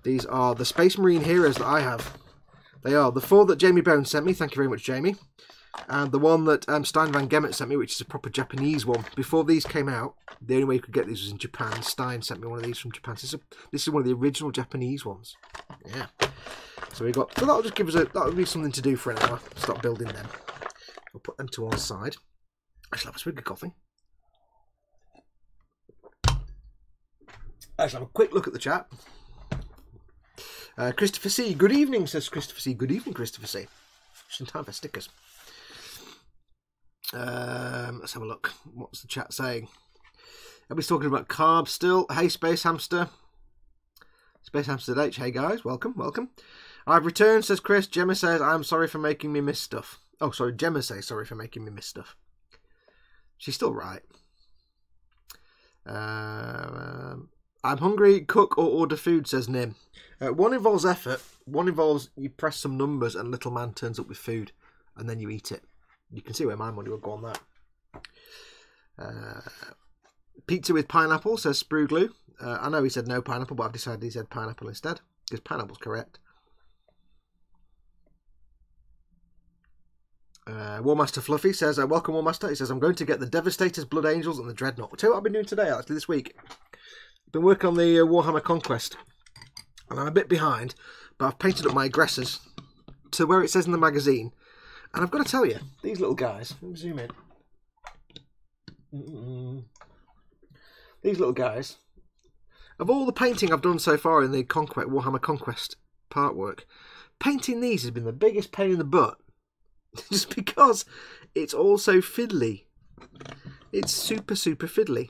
These are the Space Marine heroes that I have. They are the 4 that Jamie Bones sent me. Thank you very much, Jamie. And the one that Stein Van Gemmet sent me, which is a proper Japanese one. Before these came out, the only way you could get these was in Japan. Stein sent me one of these from Japan. This is one of the original Japanese ones. Yeah. So we got. So that'll just give us that'll be something to do for an hour. Start building them. We'll put them to one side. I shall have a swig of coffee. I shall have a quick look at the chat. Christopher C. Good evening, says Christopher C. Good evening, Christopher C. Just in time for stickers. Let's have a look. What's the chat saying? Everybody's talking about carbs still. Hey, Space Hamster. Space Hamster H. Hey, guys. Welcome, welcome. I've returned, says Chris. Gemma says, I'm sorry for making me miss stuff. Oh, sorry. Gemma says, sorry for making me miss stuff. She's still right. I I'm hungry, cook or order food, says Nim. One involves effort. One involves you press some numbers and little man turns up with food and then you eat it. You can see where my money would go on that. Pizza with pineapple, says Spruglu. I know he said no pineapple, but I've decided he said pineapple instead because pineapple's correct. Warmaster Fluffy says, welcome Warmaster. He says, I'm going to get the Devastators, Blood Angels and the Dreadnought. I'll tell you what I've been doing today, actually, this week. I've been working on the Warhammer Conquest. And I'm a bit behind, but I've painted up my aggressors to where it says in the magazine. And I've got to tell you, these little guys, let me zoom in. These little guys, of all the painting I've done so far in the Warhammer Conquest part work, painting these has been the biggest pain in the butt. Just because it's all so fiddly. It's super, super fiddly.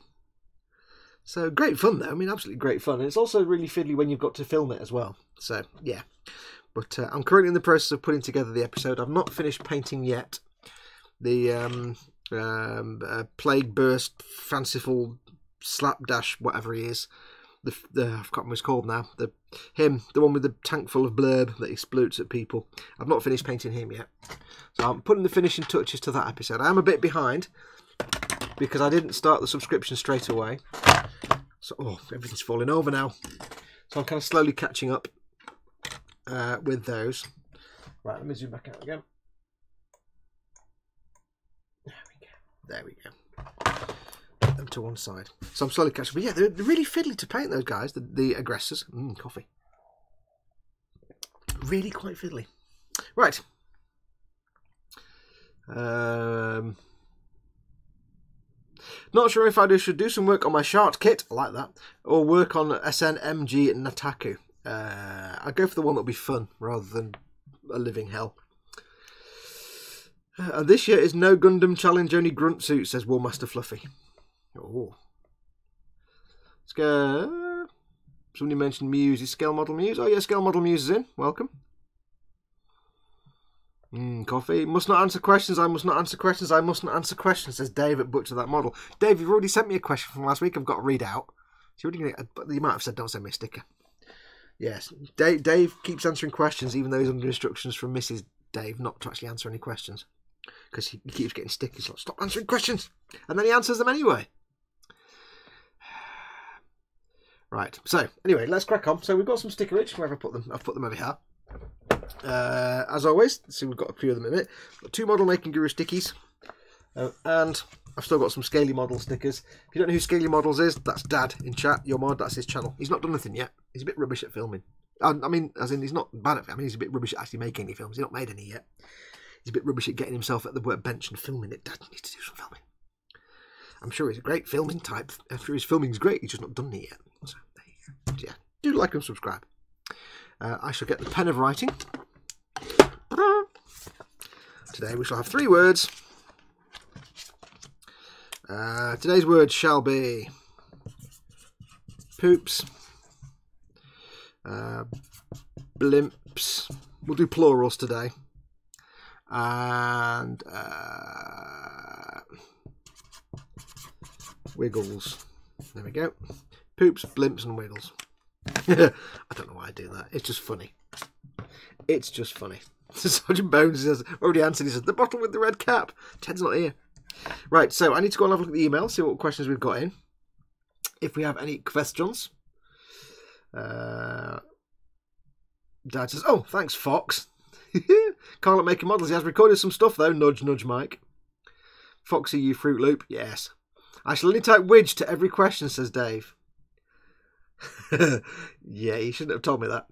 So great fun though. I mean, absolutely great fun. And it's also really fiddly when you've got to film it as well. So yeah. But I'm currently in the process of putting together the episode. I've not finished painting yet. The Plague Burst, Fanciful, Slapdash, whatever he is. I can't remember what it's called now. The one with the tank full of blurb that he sploots at people. I've not finished painting him yet. So I'm putting the finishing touches to that episode. I am a bit behind because I didn't start the subscription straight away. So everything's falling over now. So I'm kind of slowly catching up with those. Right, let me zoom back out again. There we go. Them to one side. So I'm slowly catching up. But yeah, they're really fiddly to paint, those guys, the aggressors. Coffee. Really quite fiddly. Right. Not sure if I should do some work on my Shart kit, I like that, or work on SNMG Nataku. I'd go for the one that'll be fun rather than a living hell. This year is no Gundam challenge, only grunt suit, says Warmaster Fluffy. Oh. Let's go. Somebody mentioned Muse. Is Scale Model Muse? Oh yeah, Scale Model Muse is in. Welcome. Coffee. Must not answer questions. I must not answer questions. I must not answer questions, says Dave at Butcher That Model. Dave, you've already sent me a question from last week I've got to read out. So you might have said don't send me a sticker. Yes. Dave keeps answering questions even though he's under instructions from Mrs. Dave not to actually answer any questions. Because he keeps getting stickers like, stop answering questions. And then he answers them anyway. Right, so anyway, let's crack on. So we've got some stickerage. Where have I put them? I've put them over here. As always, see, we've got a few of them in a minute. Got 2 Model Making Guru stickies. And I've still got some Scaly Model stickers. If you don't know who Scaly Models is, that's Dad in chat. Your mod, that's his channel. He's not done nothing yet. He's a bit rubbish at filming. I mean, as in, he's not bad at it. I mean, he's a bit rubbish at actually making any films. He's not made any yet. He's a bit rubbish at getting himself at the workbench and filming it. Dad needs to do some filming. I'm sure he's a great filming type. I'm sure his filming's great. He's just not done it yet. So, there you go. So, yeah, do like and subscribe. I shall get the pen of writing. Today we shall have 3 words. Today's word shall be poops, blimps. We'll do plurals today. And wiggles. There we go. Poops, blimps and wiggles. I don't know why I do that. It's just funny. It's just funny. Sergeant Bones says, already answered, he says, the bottle with the red cap. Ted's not here. Right, so I need to go and have a look at the email, see what questions we've got in. If we have any questions. Dad says, oh, thanks, Fox. Can't make models. He has recorded some stuff, though. Nudge, nudge, Mike. Foxy, you Fruit Loop. Yes. I shall only type widge to every question, says Dave. Yeah, you shouldn't have told me that.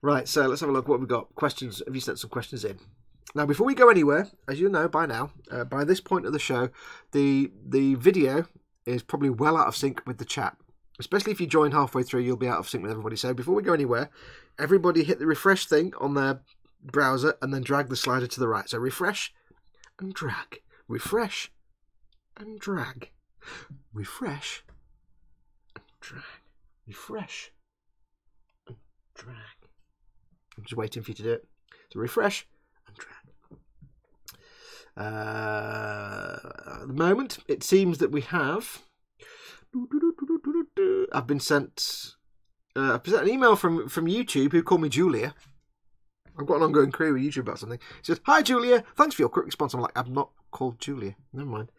Right, so let's have a look what we've got. Questions. Have you sent some questions in? Now, before we go anywhere, as you know by now, by this point of the show, the video is probably well out of sync with the chat. Especially if you join halfway through, you'll be out of sync with everybody. So before we go anywhere, everybody hit the refresh thing on their browser and then drag the slider to the right. So refresh and drag. Refresh and drag. Refresh and drag. Refresh and drag. I'm just waiting for you to do it. So refresh and drag. At the moment, it seems that we have I've been sent an email from YouTube who called me Julia. I've got an ongoing query with YouTube about something. He says, "Hi Julia, thanks for your quick response." I'm like, I'm not called Julia. Never mind.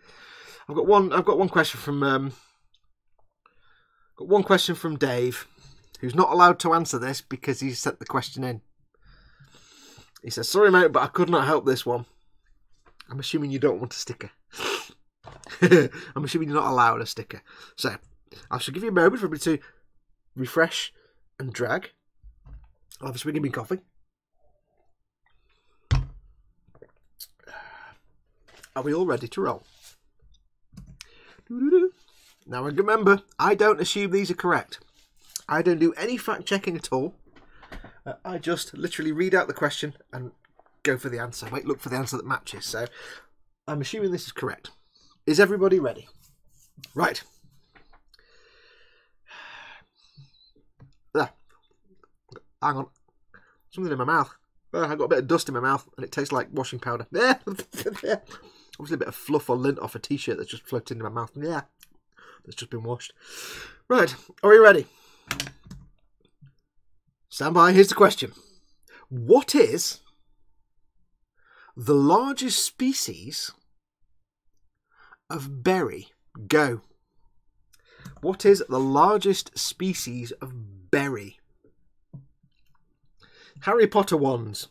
I've got one question from Dave, who's not allowed to answer this because he sent the question in. He says, "Sorry mate, but I could not help this one." I'm assuming you don't want a sticker. I'm assuming you're not allowed a sticker. So I shall give you a moment for me to refresh and drag. I'll have a swig of me coffee. Are we all ready to roll? Now remember, I don't assume these are correct. I don't do any fact checking at all. I just literally read out the question and go for the answer. Look for the answer that matches. So I'm assuming this is correct. Is everybody ready? Right. There. Hang on. Something in my mouth. I've got a bit of dust in my mouth and it tastes like washing powder. There. Obviously a bit of fluff or lint off a t-shirt that's just floated into my mouth. Yeah. That's just been washed. Right. Are we ready? Stand by. Here's the question. What is the largest species of berry? Go. What is the largest species of berry? Harry Potter ones?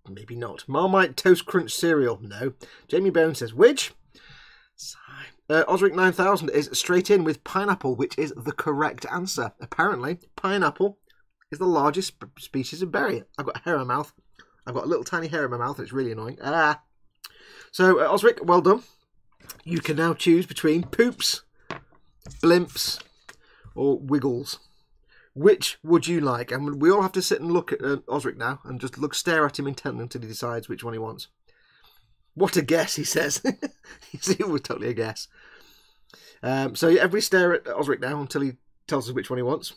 Maybe not. Marmite Toast Crunch cereal? No. Jamie Bone says, which? Osric 9000 is straight in with pineapple, which is the correct answer. Apparently, pineapple is the largest species of berry. I've got a hair in my mouth. I've got a little tiny hair in my mouth and it's really annoying. So, Osric, well done. You can now choose between poops, blimps, or wiggles. Which would you like? And we all have to sit and look at Osric now and just stare at him intently until he decides which one he wants. What a guess, he says. It was totally a guess. So everybody stare at Osric now until he tells us which one he wants.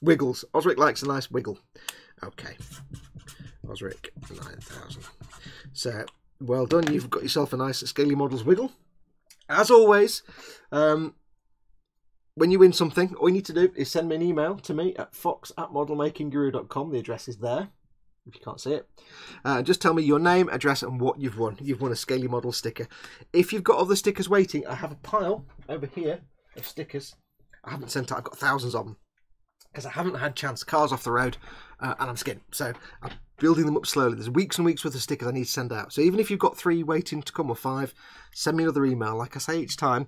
Wiggles. Osric likes a nice wiggle. Okay. Osric 9000. So, well done. You've got yourself a nice Scaly Models wiggle. As always, when you win something, all you need to do is send me an email to me at fox@modelmakingguru.com. The address is there, if you can't see it. Just tell me your name, address, and what you've won. You've won a Scaly Model sticker. If you've got other stickers waiting, I have a pile over here of stickers I haven't sent out. I've got thousands of them because I haven't had a chance. Cars off the road, and I'm skinned. So I'm building them up slowly. There's weeks and weeks worth of stickers I need to send out. So even if you've got 3 waiting to come or 5, send me another email. Like I say each time,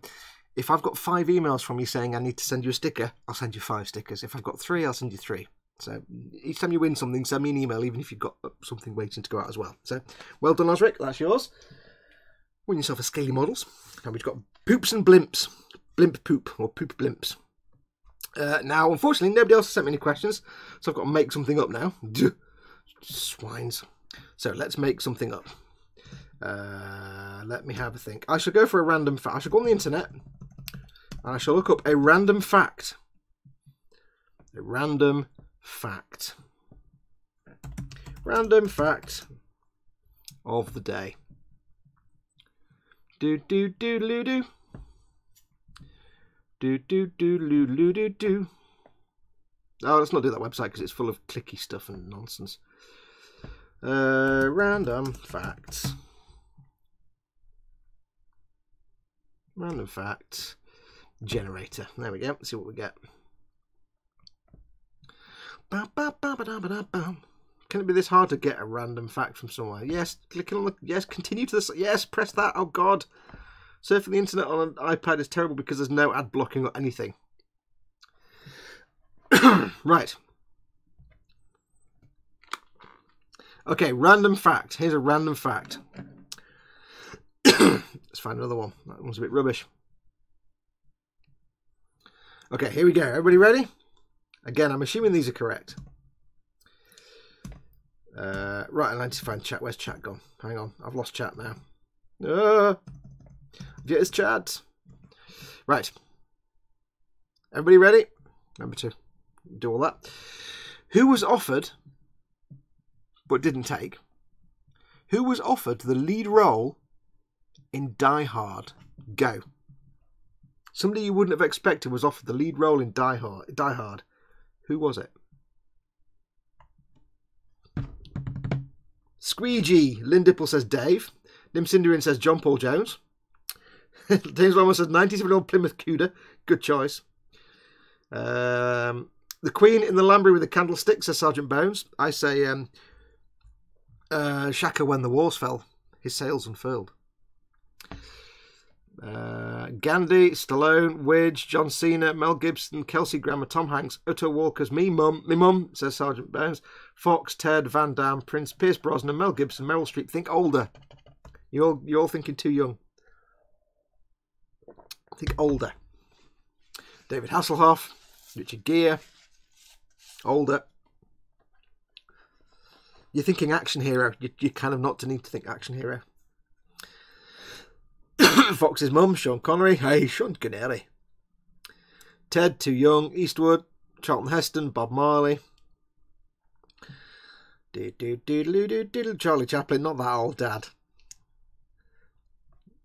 if I've got 5 emails from you saying I need to send you a sticker, I'll send you 5 stickers. If I've got 3, I'll send you 3. So each time you win something, send me an email, even if you've got something waiting to go out as well. So well done, Osric. That's yours. Win yourself a Scaly Models. And we've got poops and blimps. Blimp poop or poop blimps. Now, unfortunately, nobody else has sent me any questions, so I've got to make something up now. Swines. So let's make something up. Let me have a think. I shall go for a random fact. I shall go on the internet and I shall look up a random fact. A random fact. Random fact of the day. Do do do do do. Do do do do do do do. Oh, let's not do that website because it's full of clicky stuff and nonsense. Random facts. Random fact generator. There we go. Let's see what we get. Can it be this hard to get a random fact from somewhere? Yes. Clicking on the yes. Continue to the yes. Press that. Oh God. Surfing the internet on an iPad is terrible because there's no ad blocking or anything. Right. Okay, random fact. Here's a random fact. Let's find another one. That one's a bit rubbish. Okay, here we go. Everybody ready? Again, I'm assuming these are correct. Right, I need to find chat. Where's chat gone? Hang on, I've lost chat now. Yes, chat. Right. Everybody ready? Remember to do all that. Who was offered, but didn't take? Who was offered the lead role in Die Hard? Go. Somebody you wouldn't have expected was offered the lead role in Die Hard. Who was it? Squeegee. Lynn Dipple says Dave. Nim Cinderian says John Paul Jones. James Ramos says 97-year-old Plymouth Cuda. Good choice. The Queen in the Lambury with the candlestick, says Sergeant Bones. I say Shaka when the wars fell. His sails unfurled. Gandhi, Stallone, Widge, John Cena, Mel Gibson, Kelsey Grammer, Tom Hanks, Otto Walker's me mum, says Sergeant Bones. Fox, Ted, Van Damme, Prince, Pierce Brosnan, Mel Gibson, Meryl Streep. Think older. You're all thinking too young. Think older. David Hasselhoff, Richard Gere. Older. You're thinking action hero. You kind of not to need to think action hero. Fox's mum, Sean Connery. Hey, Sean Connery. Ted, too young. Eastwood, Charlton Heston, Bob Marley. Charlie Chaplin, not that old, Dad.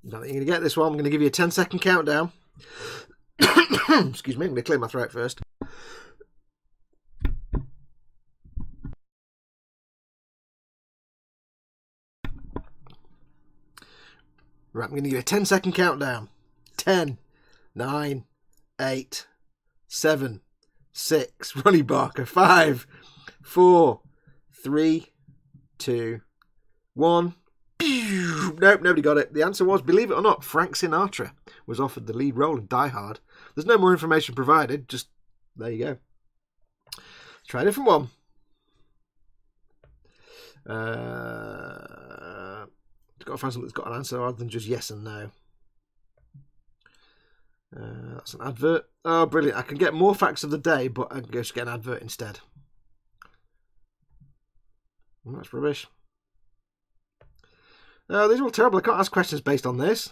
I don't think you're going to get this one. I'm going to give you a 10-second countdown. Excuse me, I'm going to clear my throat first. Right, I'm going to give you a 10-second countdown. 10, 9, 8, 7, 6, Ronnie Barker, 5, 4, 3, 2, 1. Nope, nobody got it. The answer was, believe it or not, Frank Sinatra was offered the lead role in Die Hard. There's no more information provided, just there you go. Let's try a different one. Got to find something that's got an answer other than just yes and no. That's an advert. Oh, brilliant. I can get more facts of the day, but I can just get an advert instead. That's rubbish. Oh, these are all terrible. I can't ask questions based on this.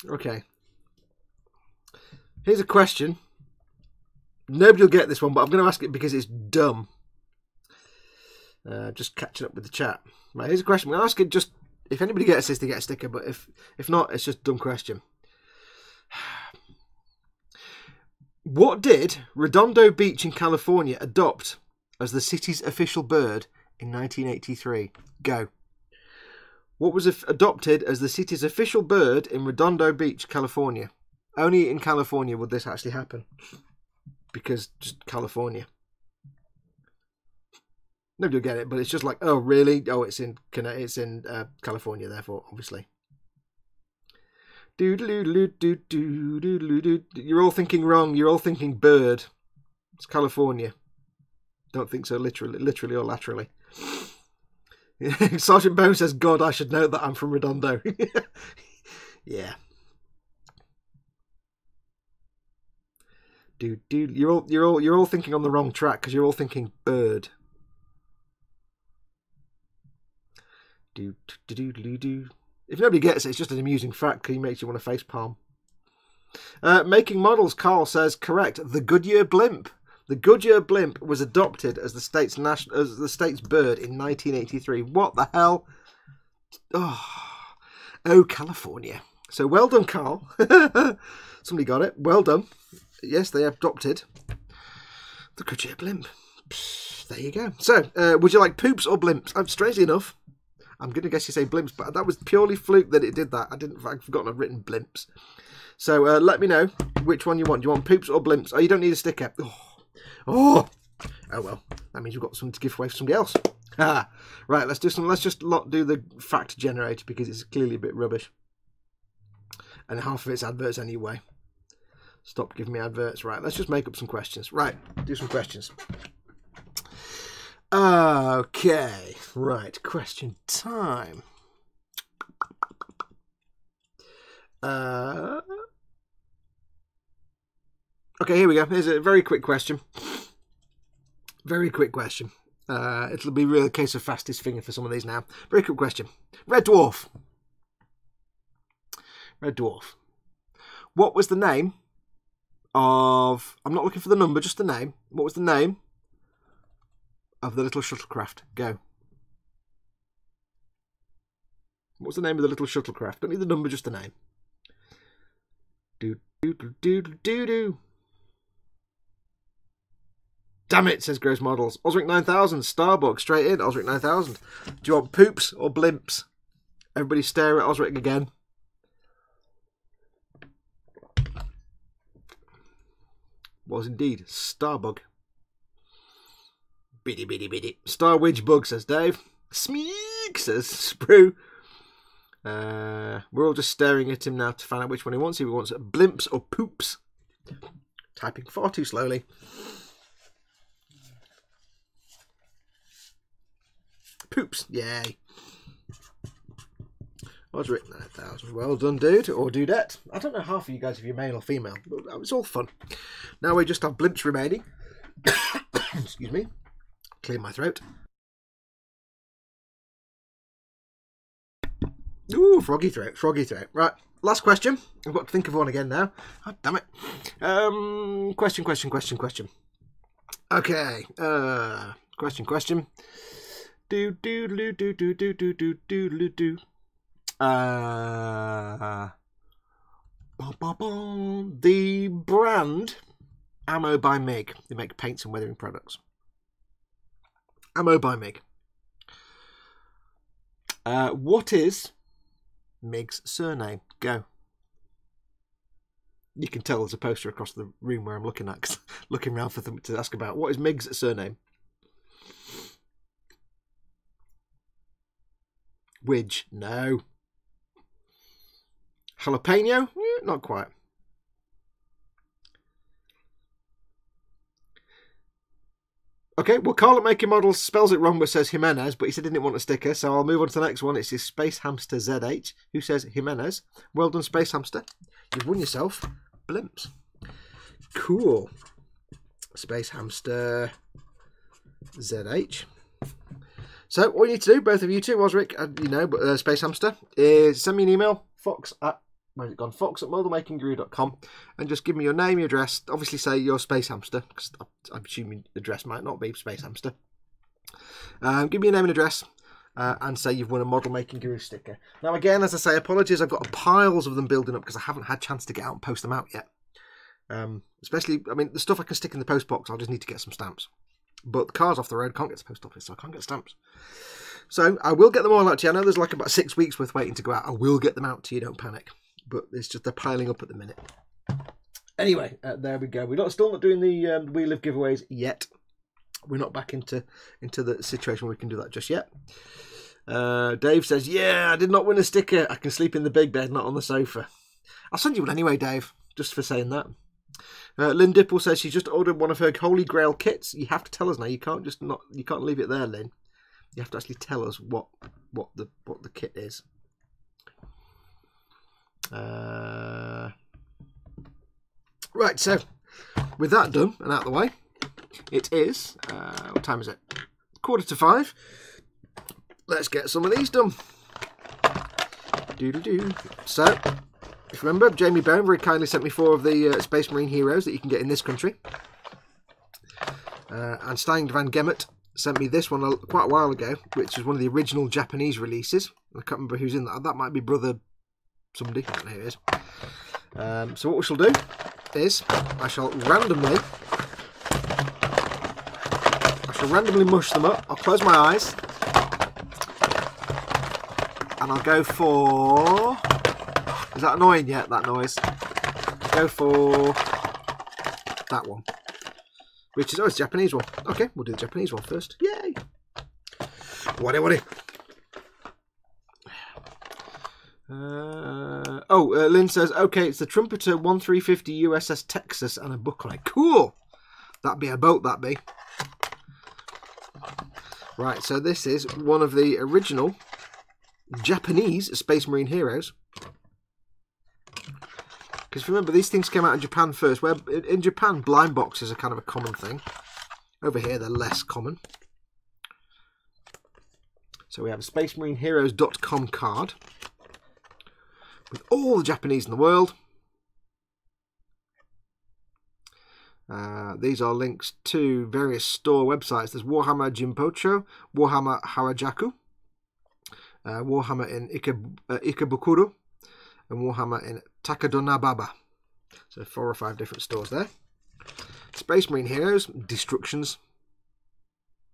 Okay. Here's a question. Nobody will get this one, but I'm going to ask it because it's dumb. Just catching up with the chat. Right, here's a question. I'm going to ask it just... If anybody gets this, they get a sticker. But if not, it's just a dumb question. What did Redondo Beach in California adopt as the city's official bird in 1983? Go. What was adopted as the city's official bird in Redondo Beach, California? Only in California would this actually happen. Because just California. Nobody will get it, but it's just like, oh, really? Oh, it's in California, therefore, obviously. You're all thinking wrong. You're all thinking bird. It's California. Don't think so literally or laterally. Sergeant Bone says, God, I should know that I'm from Redondo. Yeah. You're all thinking on the wrong track because you're all thinking bird. If nobody gets it, it's just an amusing fact because it makes you want to face palm. Making models, Carl says correct. The Goodyear blimp. The Goodyear blimp was adopted as the state's bird in 1983. What the hell? Oh, California. So well done, Carl. Somebody got it. Well done. Yes, they adopted the Goodyear blimp. There you go. So, would you like poops or blimps? Strangely enough, I'm going to guess you say blimps, but that was purely fluke that it did that. I've forgotten I've written blimps. So, let me know which one you want. Do you want poops or blimps? Oh, you don't need a sticker. Oh well. That means we've got something to give away for somebody else. Right, let's just do the fact generator because it's clearly a bit rubbish. And half of it's adverts anyway. Stop giving me adverts. Right, let's just make up some questions. Right, do some questions. Okay, right, question time. Okay, here we go. Here's a very quick question. Very quick question. It'll be really a case of fastest finger for some of these now. Very quick question. Red Dwarf. Red Dwarf. What was the name of... I'm not looking for the number, just the name. What was the name of the little shuttlecraft? Go. What was the name of the little shuttlecraft? Don't need the number, just the name. Do. Damn it, says Gross Models. Osric 9000, Starbug, straight in, Osric 9000. Do you want poops or blimps? Everybody stare at Osric again. Was indeed Starbug. Biddy. Starwidge Bug, says Dave. Smeek, says Sprue. We're all just staring at him now to find out which one he wants. If he wants blimps or poops. Typing far too slowly. Poops, yay. Osric 9000, well done, dude, or dudette. I don't know half of you guys if you're male or female, but it's all fun. Now we just have blimps remaining. Excuse me. Clear my throat. Ooh, froggy throat. Right, last question. I've got to think of one again now. Oh, damn it. Question. Okay. Question. Do. The brand Ammo by Mig. They make paints and weathering products. Ammo by Mig. What is Mig's surname? Go. You can tell there's a poster across the room where I'm looking at, 'cause looking around for them to ask about. What is Mig's surname? Widge? No. Jalapeno? Not quite. Okay, well, Carl at Making Models spells it wrong but says Jimenez, but he said he didn't want a sticker, so I'll move on to the next one. It's his Space Hamster ZH, who says Jimenez. Well done, Space Hamster. You've won yourself blimps. Cool. Space Hamster ZH. So, all you need to do, both of you two, Osric, but Space Hamster, is send me an email, Foxx at modelmakingguru.com, and just give me your name, your address. Obviously say you're Space Hamster, because I'm assuming the address might not be Space Hamster. Give me your name and address, and say you've won a Model Making Guru sticker. Now again, as I say, apologies, I've got piles of them building up because I haven't had a chance to get out and post them out yet. Especially, I mean, the stuff I can stick in the post box, I'll just need to get some stamps. But the car's off the road, can't get to the post office, so I can't get stamps. So I will get them all out to you. I know there's like about 6 weeks worth waiting to go out. I will get them out to you, don't panic. But it's just they're piling up at the minute. Anyway, there we go. We're still not doing the We Live giveaways yet. We're not back into the situation where we can do that just yet. Dave says, yeah, I did not win a sticker. I can sleep in the big bed, not on the sofa. I'll send you one anyway, Dave, just for saying that. Lynn Dipple says she's just ordered one of her Holy Grail kits. You have to tell us now. You can't leave it there, Lynn. You have to actually tell us what the kit is. Right, so with that done and out of the way, it is what time is it? 4:45. Let's get some of these done. So, if you remember, Jamie Bone very kindly sent me 4 of the Space Marine heroes that you can get in this country. And Stein van Gemmert sent me this one quite a while ago, which is one of the original Japanese releases. I can't remember who's in that. That might be Brother somebody. I don't know who it is. So what we shall do is I shall randomly mush them up. I'll close my eyes and I'll go for... Is that annoying yet, that noise? I'll go for that one. Which is, it's a Japanese one. Okay, we'll do the Japanese one first. Yay! What? Lynn says, okay, it's the Trumpeter 1350 USS Texas and a book on it. Cool! That'd be a boat, that'd be. Right, so this is one of the original Japanese Space Marine heroes. Because remember, these things came out in Japan first, where in Japan, blind boxes are kind of a common thing. Over here, they're less common. So we have a SpaceMarineHeroes.com card with all the Japanese in the world. These are links to various store websites. There's Warhammer Jinpocho, Warhammer Harajaku, Warhammer in Ikebukuro, and Warhammer in Takadonababa. So 4 or 5 different stores there. Space Marine Heroes, Destructions.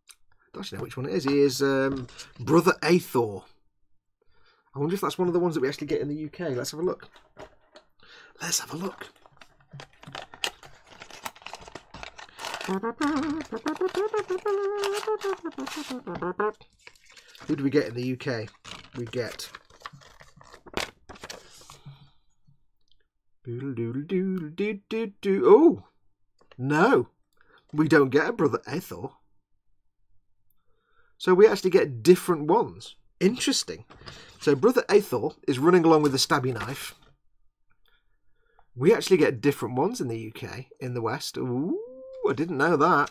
I don't actually know which one it is. He is Brother Aethor. I wonder if that's one of the ones that we actually get in the UK. Let's have a look. Let's have a look. Who do we get in the UK? We get... Oh! No! We don't get a Brother Aethor. So we actually get different ones. Interesting. So Brother Aethor is running along with a stabby knife. We actually get different ones in the UK, in the West. Ooh, I didn't know that.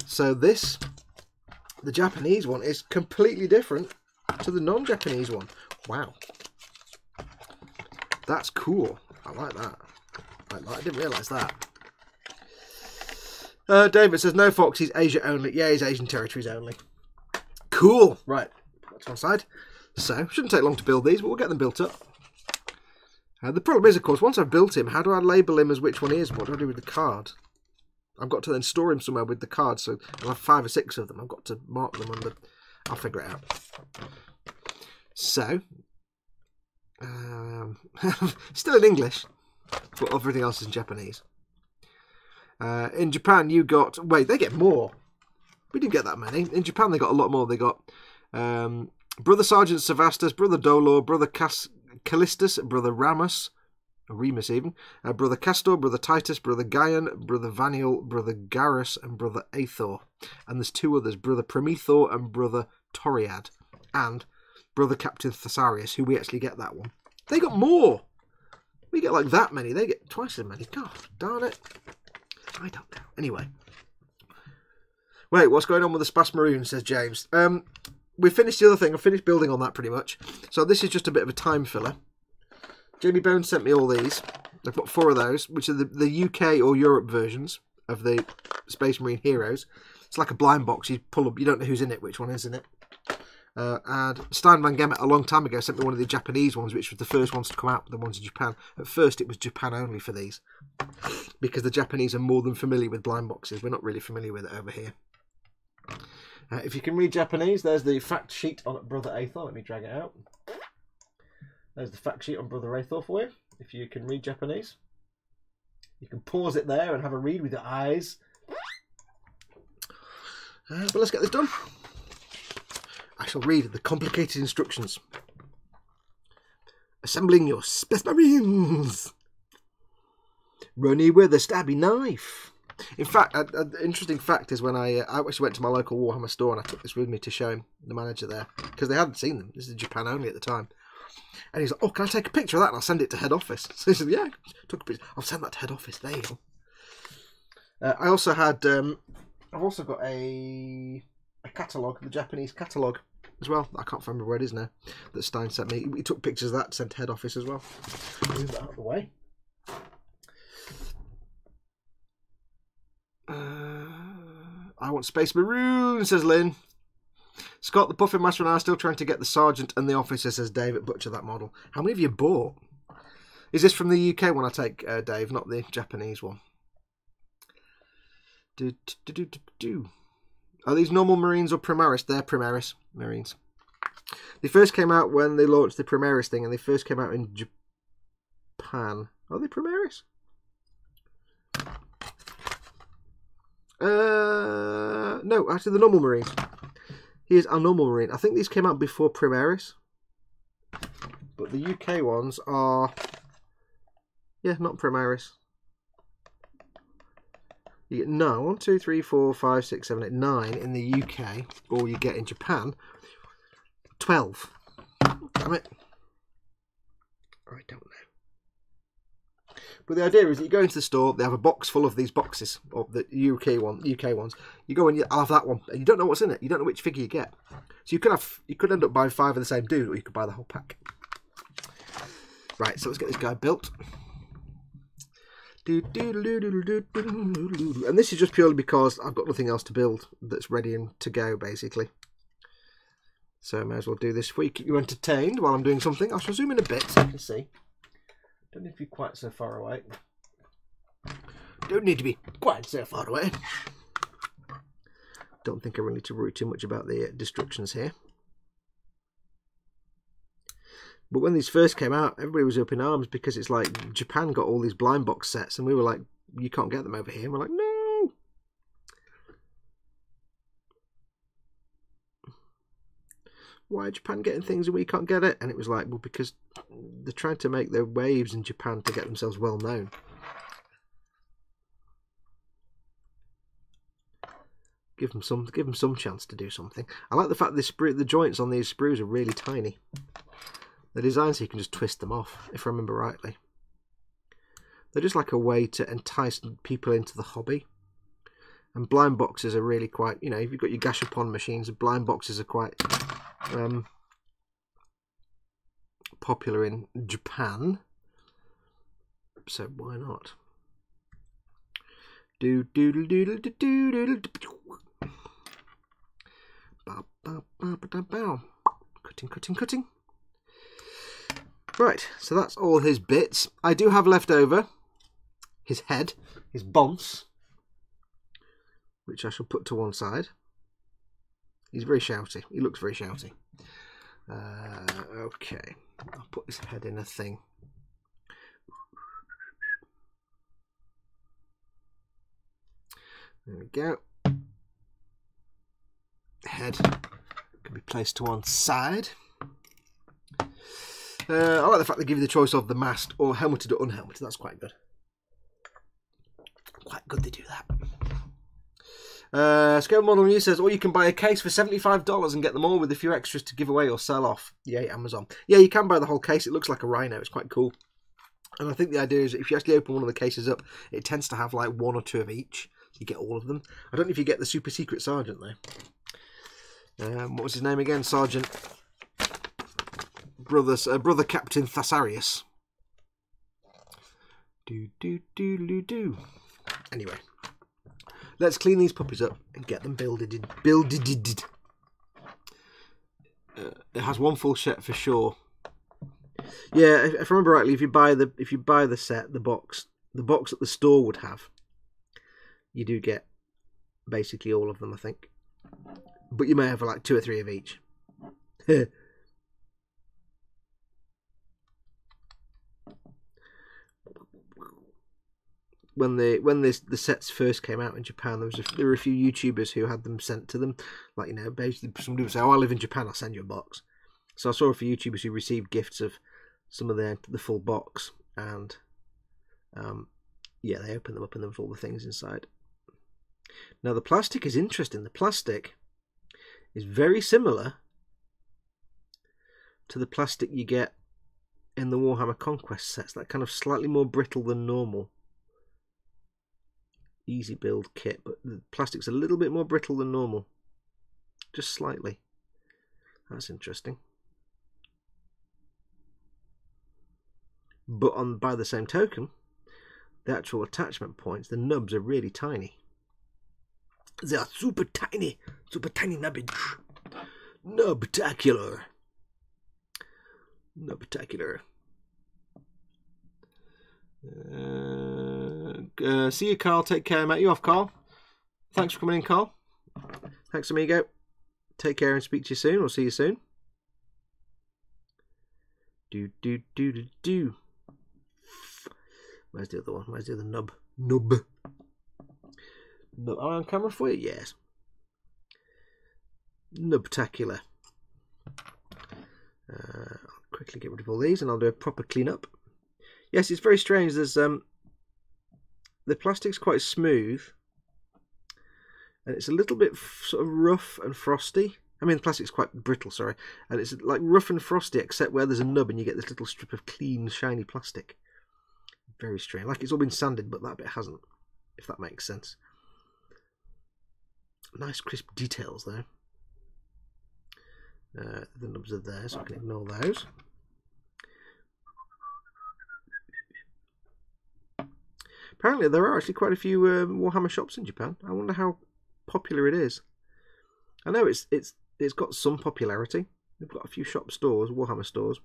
So this, the Japanese one, is completely different to the non-Japanese one. Wow. That's cool. I like that. I didn't realise that. David says, no, Fox, he's Asia only. Yeah, he's Asian territories only. Cool. Right, put that to one side. So, shouldn't take long to build these, but we'll get them built up. The problem is, of course, once I've built him, how do I label him as which one he is? What do I do with the card? I've got to then store him somewhere with the card, so I'll have 5 or 6 of them. I've got to mark them under... I'll figure it out. So, still in English, but everything else is in Japanese. In Japan, you got... Wait, they get more. We didn't get that many. In Japan, they got a lot more. They got Brother Sergeant Sevastus, Brother Dolor, Brother Callistus, Brother Remus even, Brother Castor, Brother Titus, Brother Gaian, Brother Vaniel, Brother Garrus, and Brother Aethor. And there's 2 others, Brother Promethor and Brother Toriad. And Brother Captain Thessarius, who we actually get that one. They got more! We get like that many. They get twice as many. God darn it. I don't know. Anyway. Wait, what's going on with the Spas Maroon, says James. We finished the other thing. I finished building on that pretty much. So this is just a bit of a time filler. Jamie Bones sent me all these. I've got 4 of those, which are the UK or Europe versions of the Space Marine Heroes. It's like a blind box. You pull up, you don't know who's in it, which one is in it. And Stein Van Gemmet a long time ago sent me one of the Japanese ones, which was the first ones to come out, the ones in Japan. At first it was Japan only for these, because the Japanese are more than familiar with blind boxes. We're not really familiar with it over here. If you can read Japanese, there's the fact sheet on Brother Aethor. Let me drag it out. There's the fact sheet on Brother Aethor for you. If you can read Japanese, you can pause it there and have a read with your eyes. But let's get this done. I shall read the complicated instructions. Assembling your Space Marines. Running with a stabby knife. In fact, an interesting fact is when I actually went to my local Warhammer store and I took this with me to show him, the manager there, because they hadn't seen them. This is Japan only at the time. And he's like, oh, can I take a picture of that and I'll send it to head office? So he said, yeah, took a picture. I'll send that to head office. There you go. I also had, I've also got a catalogue, the Japanese catalogue as well. I can't remember where it is now, that Stein sent me. He took pictures of that, sent to head office as well. Move that out of the way. I want Space Maroon, says Lynn. Scott, the Puffin Master and I are still trying to get the Sergeant and the Officer, says Dave. Butcher that model. How many have you bought? Is this from the UK one I take, Dave, not the Japanese one? Are these normal Marines or Primaris? They're Primaris Marines. They first came out when they launched the Primaris thing, and they first came out in Japan. Are they Primaris? No, actually the normal Marines. He is a normal Marine. I think these came out before Primaris. But the UK ones are... Yeah, not Primaris. You get 1, 2, 3, 4, 5, 6, 7, 8, 9 in the UK. Or you get in Japan 12. Damn it. I don't know. But the idea is that you go into the store, they have a box full of these boxes, of the UK ones. You go and I'll have that one, and you don't know what's in it. You don't know which figure you get. So you could end up buying 5 of the same dude, or you could buy the whole pack. Right, so let's get this guy built. And this is just purely because I've got nothing else to build that's ready and to go, basically. So I may as well do this for you, keep you entertained while I'm doing something. I shall zoom in a bit so you can see. Don't need to be quite so far away. Don't need to be quite so far away. Don't think I really need to worry too much about the destructions here. But when these first came out, everybody was up in arms because it's like Japan got all these blind box sets and we were like, you can't get them over here. And we're like, no. Why are Japan getting things and we can't get it? And it was like, well, because they're trying to make their waves in Japan to get themselves well known. Give them some chance to do something. I like the fact the joints on these sprues are really tiny. They're designed so you can just twist them off, if I remember rightly. They're just like a way to entice people into the hobby. And blind boxes are really quite, you know, if you've got your gashapon machines, blind boxes are quite popular in Japan. So why not? Do doodle doodle doodle doodle. Bow bow bow bow bow. Cutting, cutting, cutting. Right, so that's all his bits. I do have left over his head, his bonce, which I shall put to one side. He's very shouty. He looks very shouty. Okay, I'll put his head in a thing. There we go. Head can be placed to one side. I like the fact they give you the choice of the masked or helmeted or unhelmeted. That's quite good. Quite good they do that. Scale Model News says, or you can buy a case for $75 and get them all with a few extras to give away or sell off. Yay, Amazon. Yeah, you can buy the whole case. It looks like a rhino. It's quite cool. And I think the idea is that if you actually open one of the cases up, it tends to have like one or two of each. So you get all of them. I don't know if you get the super secret sergeant though. What was his name again? Sergeant... Brother Captain Thasarius. Do. Anyway, let's clean these puppies up and get them builded. It has one full set for sure. Yeah, if I remember rightly, if you buy the set, the box that the store would have, you do get basically all of them, I think. But you may have like 2 or 3 of each. When the sets first came out in Japan, there were a few YouTubers who had them sent to them. Like, you know, basically somebody would say, "Oh, I live in Japan. I'll send you a box." So I saw a few YouTubers who received gifts of some of the full box, and yeah, they opened them up and there was all the things inside. Now the plastic is interesting. The plastic is very similar to the plastic you get in the Warhammer Conquest sets. That kind of slightly more brittle than normal. Easy build kit, but the plastic's a little bit more brittle than normal, just slightly. That's interesting. But by the same token, the actual attachment points, the nubs are really tiny. They are super tiny nubbage. Nubtacular. See you, Carl. Take care, mate. You off, Carl? Thanks for coming in, Carl. Thanks, amigo. Take care and speak to you soon. We'll see you soon. Do. Where's the other one? Where's the other nub? Nub. Am I on camera for you? Yes. Nubtacular. I'll quickly get rid of all these and I'll do a proper clean up. Yes, it's very strange. There's the plastic's quite smooth, and it's a little bit sort of rough and frosty. I mean, the plastic's quite brittle, sorry, and it's like rough and frosty, except where there's a nub and you get this little strip of clean, shiny plastic. Very strange. Like it's all been sanded, but that bit hasn't, if that makes sense. Nice crisp details there. The nubs are there, so I can ignore those. Apparently there are actually quite a few Warhammer shops in Japan. I wonder how popular it is. I know it's got some popularity. They've got a few shop stores, Warhammer stores.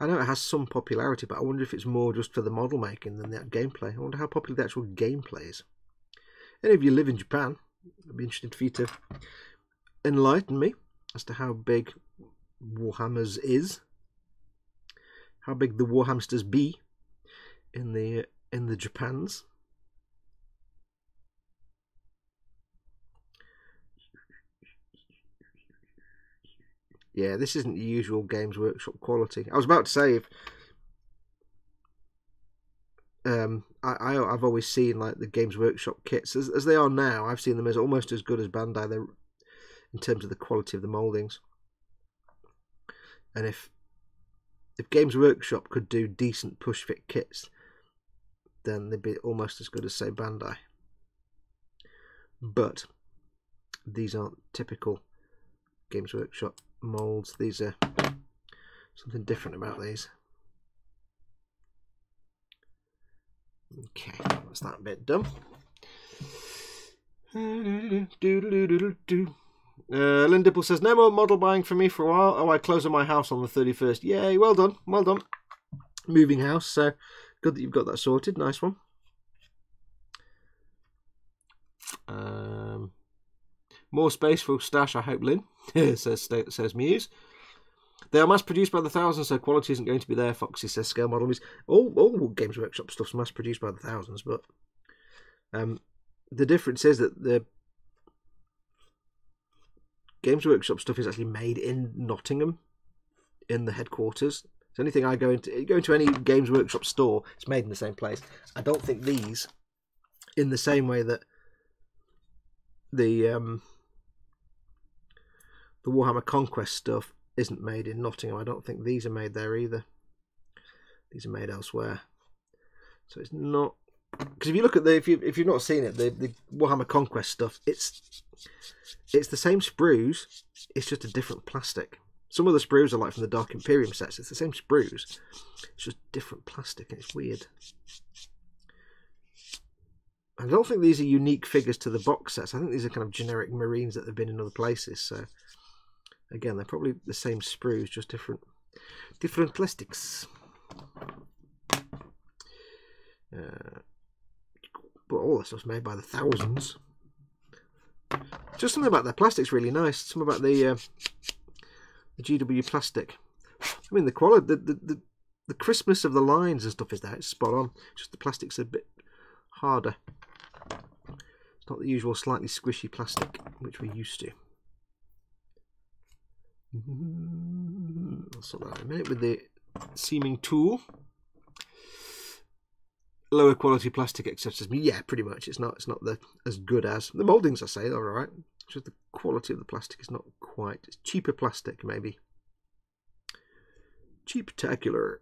I know it has some popularity, but I wonder if it's more just for the model making than the gameplay. I wonder how popular the actual gameplay is. Any of you live in Japan, it'd be interesting for you to enlighten me as to how big Warhammers is, how big the Warhamsters be in the Japans. Yeah, this isn't the usual Games Workshop quality. I was about to say, if I've always seen like the Games Workshop kits as they are now. I've seen them as almost as good as Bandai. They're in terms of the quality of the mouldings. And if Games Workshop could do decent push fit kits, then they'd be almost as good as, say, Bandai. But these aren't typical Games Workshop moulds. These are something different about these. Okay, that's that bit done. Lynn Dipple says, no more model buying for me for a while. Oh, I close on my house on the 31st. Yay, well done, well done. Moving house, so good that you've got that sorted. Nice one. More space for stash, I hope, Lynn. says Muse. They are mass produced by the thousands, so quality isn't going to be there. Foxy says scale model movies. All Games Workshop stuff's mass produced by the thousands, but the difference is that the Games Workshop stuff is actually made in Nottingham, in the headquarters. So anything I go into any Games Workshop store, it's made in the same place. I don't think these, in the same way that the Warhammer Conquest stuff isn't made in Nottingham, I don't think these are made there either. These are made elsewhere. So it's not, because if you look at if you've not seen it, the Warhammer Conquest stuff, it's the same sprues, it's just a different plastic. Some of the sprues are like from the Dark Imperium sets. It's the same sprues, it's just different plastic, and it's weird. I don't think these are unique figures to the box sets. I think these are kind of generic Marines that have been in other places. So again, they're probably the same sprues, just different plastics. But all this stuff's made by the thousands. Just something about their plastic's really nice. Something about the GW plastic. I mean, the quality, the crispness of the lines and stuff is there. It's spot on. Just the plastic's a bit harder. It's not the usual slightly squishy plastic which we're used to. I'll sort that out in a minute with the seaming tool. Lower quality plastic accepts me. Yeah, pretty much. It's not as good as the mouldings. I say they're all right. It's just the quality of the plastic is not quite. It's cheaper plastic, maybe. Cheap-tacular.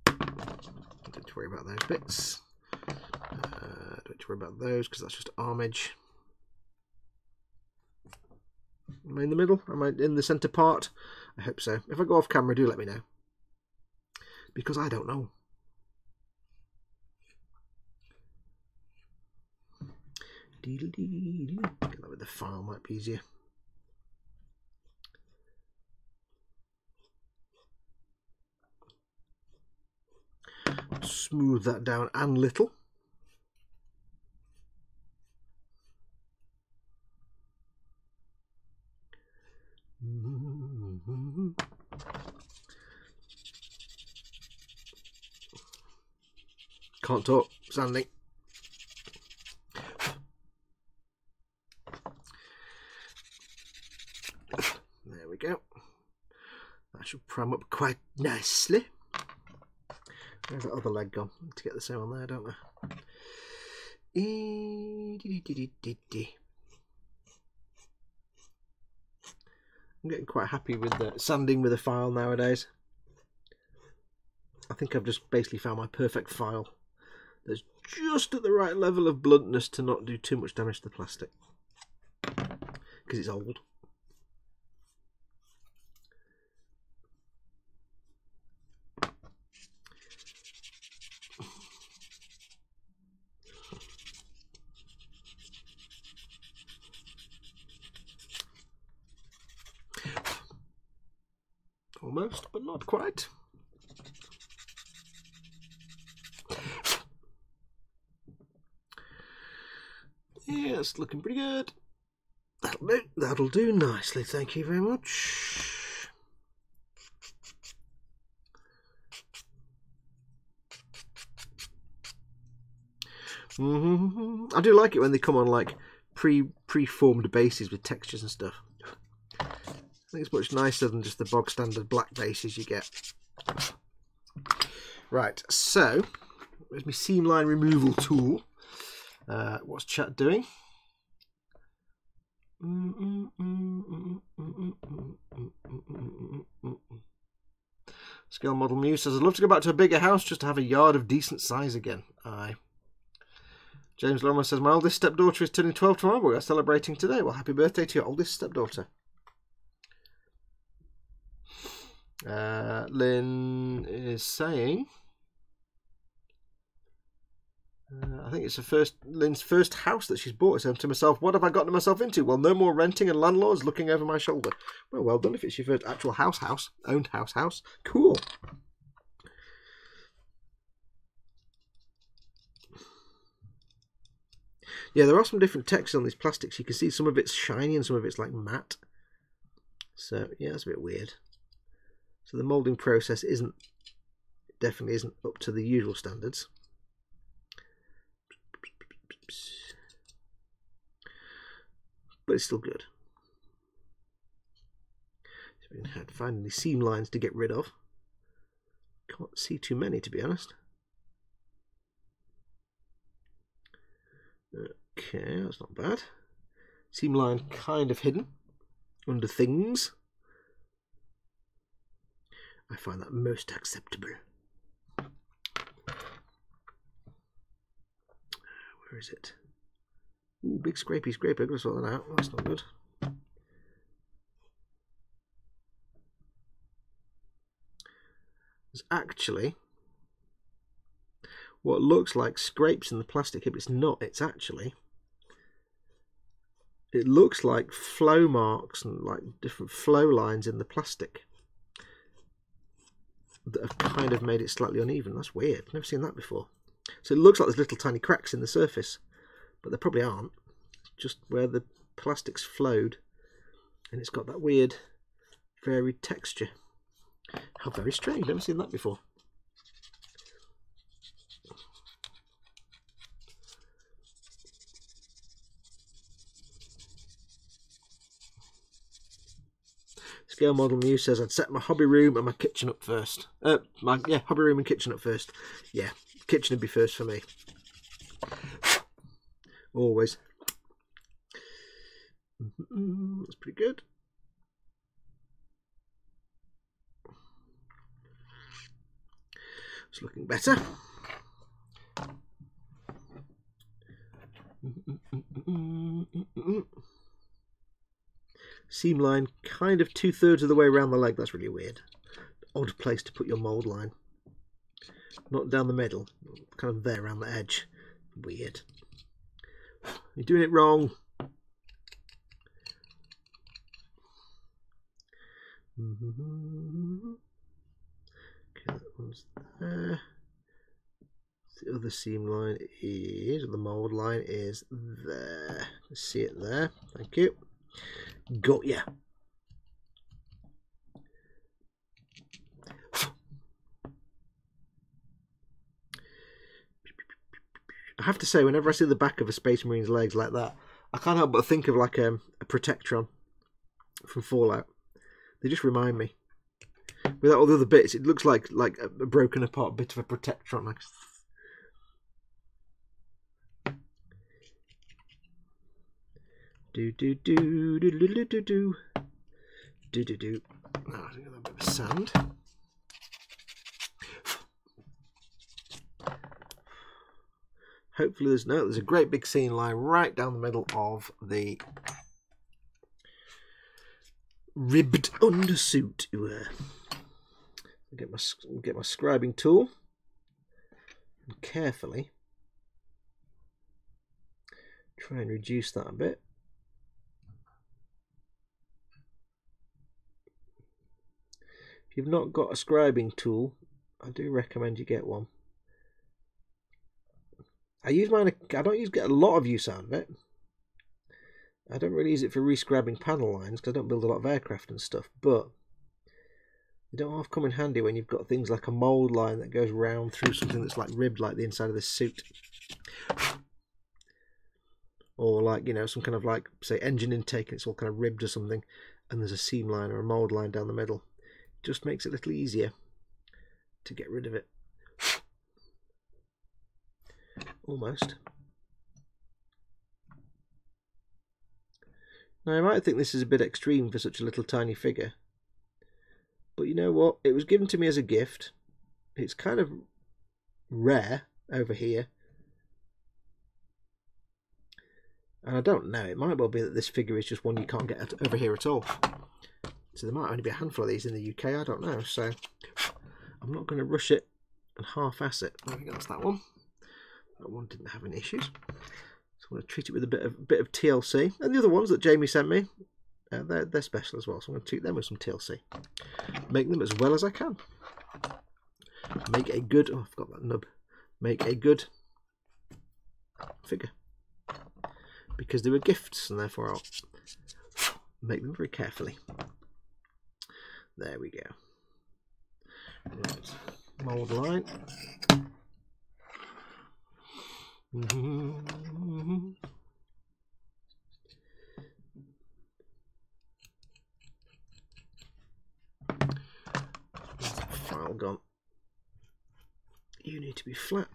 Don't have to worry about those bits. Don't have to worry about those because that's just armage. Am I in the middle? Am I in the centre part? I hope so. If I go off camera, do let me know, because I don't know. Get that with the file, might be easier. Smooth that down and little. Can't talk, standing. There we go. That should pram up quite nicely. Where's that other leg gone? To get the same on there, don't I? I'm getting quite happy with the sanding with a file nowadays. I think I've just basically found my perfect file. There's just at the right level of bluntness to not do too much damage to the plastic, because it's old. Almost, but not quite. Yeah, it's looking pretty good. That'll do nicely, thank you very much. I do like it when they come on like pre-formed bases with textures and stuff. I think it's much nicer than just the bog standard black bases you get. Right, so there's my seam line removal tool. What's chat doing? Scale Model Muse says, I'd love to go back to a bigger house just to have a yard of decent size again. Aye. James Lorimer says, my oldest stepdaughter is turning 12 tomorrow. We're celebrating today. Well, happy birthday to your oldest stepdaughter. Lynn is saying, I think it's Lynn's first house that she's bought. So to myself, what have I gotten myself into? Well, no more renting and landlords looking over my shoulder. Well done if it's your first actual house, owned house. Cool. Yeah, there are some different textures on these plastics. You can see some of it's shiny and some of it's like matte. So yeah, that's a bit weird. So the moulding process definitely isn't up to the usual standards. But it's still good. So we can find any seam lines to get rid of. Can't see too many, to be honest. Okay, that's not bad. Seam line kind of hidden under things. I find that most acceptable. Where is it? Ooh, big scrapey scraper. I'm going to sort that out. That's not good. There's actually what looks like scrapes in the plastic, but it's not. It's actually, it looks like flow marks and like different flow lines in the plastic that have kind of made it slightly uneven. That's weird. I've never seen that before. So it looks like there's little tiny cracks in the surface, but there probably aren't. It's just where the plastic's flowed and it's got that weird varied texture. How very strange. Never seen that before. Scale Model Muse says, I'd set my hobby room and my kitchen up first. Hobby room and kitchen up first. Yeah, kitchen would be first for me. Always. That's pretty good. It's looking better. Seam line kind of 2/3 of the way around the leg. That's really weird. Odd place to put your mould line. Not down the middle, kind of there around the edge. Weird. You're doing it wrong. Okay, that one's there. The other seam line is, or the mould line is there. Let's see it there. Thank you. Got ya. I have to say, whenever I see the back of a Space Marine's legs like that, I can't help but think of like a Protectron from Fallout. They just remind me. Without all the other bits, it looks like a broken apart bit of a Protectron. Like, do do do do do do do do do do do. Oh, I think a bit of sand. Hopefully there's a great big seam line right down the middle of the ribbed undersuit. Get my scribing tool and carefully try and reduce that a bit. If you've not got a scribing tool, I do recommend you get one. I use mine. I don't get a lot of use out of it. I don't really use it for rescribing panel lines because I don't build a lot of aircraft and stuff, but they don't half come in handy when you've got things like a mould line that goes round through something that's like ribbed like the inside of this suit. Or like, you know, some kind of like, say, engine intake and it's all kind of ribbed or something and there's a seam line or a mould line down the middle. It just makes it a little easier to get rid of it. Almost. Now, I might think this is a bit extreme for such a little tiny figure. But you know what? It was given to me as a gift. It's kind of rare over here. And I don't know. It might well be that this figure is just one you can't get over here at all. So there might only be a handful of these in the UK. I don't know. So I'm not going to rush it and half-ass it. I think that's that one. That one didn't have any issues. So I'm going to treat it with a bit of TLC. And the other ones that Jamie sent me, they're special as well. So I'm going to treat them with some TLC. Make them as well as I can. Make a good... Oh, I've got that nub. Make a good figure. Because they were gifts, and therefore I'll make them very carefully. There we go. Right. Mould line. File gone. You need to be flat.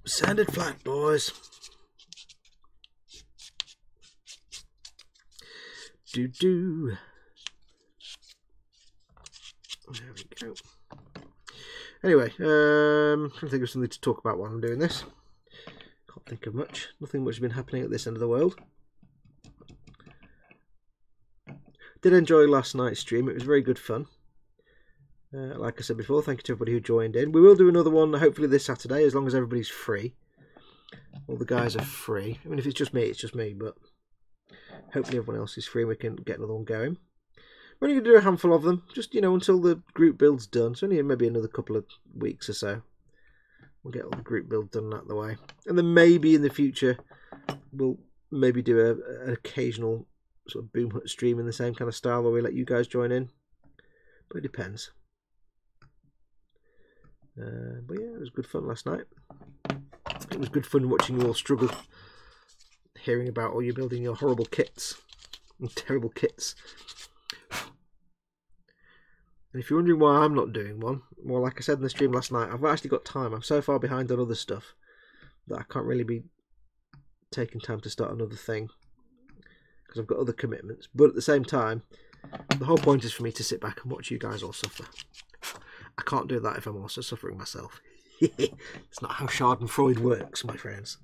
Sanded flat, boys. Do. There we go. Anyway, I'm trying to think of something to talk about while I'm doing this. Can't think of much. Nothing much has been happening at this end of the world. Did enjoy last night's stream. It was very good fun. Like I said before, thank you to everybody who joined in. We will do another one hopefully this Saturday, as long as everybody's free. All the guys are free. I mean, if it's just me, it's just me, but hopefully everyone else is free and we can get another one going. We're only going to do a handful of them, just, you know, until the group build's done. So only maybe another couple of weeks or so. We'll get all the group build done out of the way. And then maybe in the future, we'll maybe do an occasional sort of Boom Hut stream in the same kind of style where we let you guys join in. But it depends. But yeah, it was good fun last night. It was good fun watching you all struggle, hearing about all you building your horrible kits and terrible kits. And if you're wondering why I'm not doing one, well, like I said in the stream last night, I've actually got time. I'm so far behind on other stuff that I can't really be taking time to start another thing because I've got other commitments. But at the same time, the whole point is for me to sit back and watch you guys all suffer. I can't do that if I'm also suffering myself. It's not how Schadenfreude works, my friends.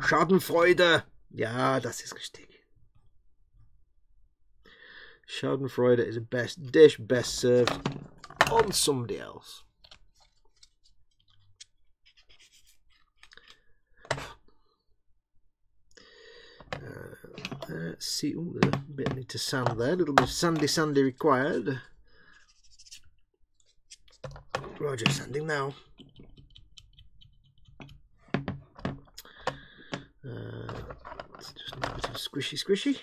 Schadenfreude! Ja, das ist richtig. Schadenfreude is a best dish, best served on somebody else. Let's see. Ooh, there's a bit need to sand there. A little bit of sandy required. Roger, sanding now. Let's just need a bit of squishy.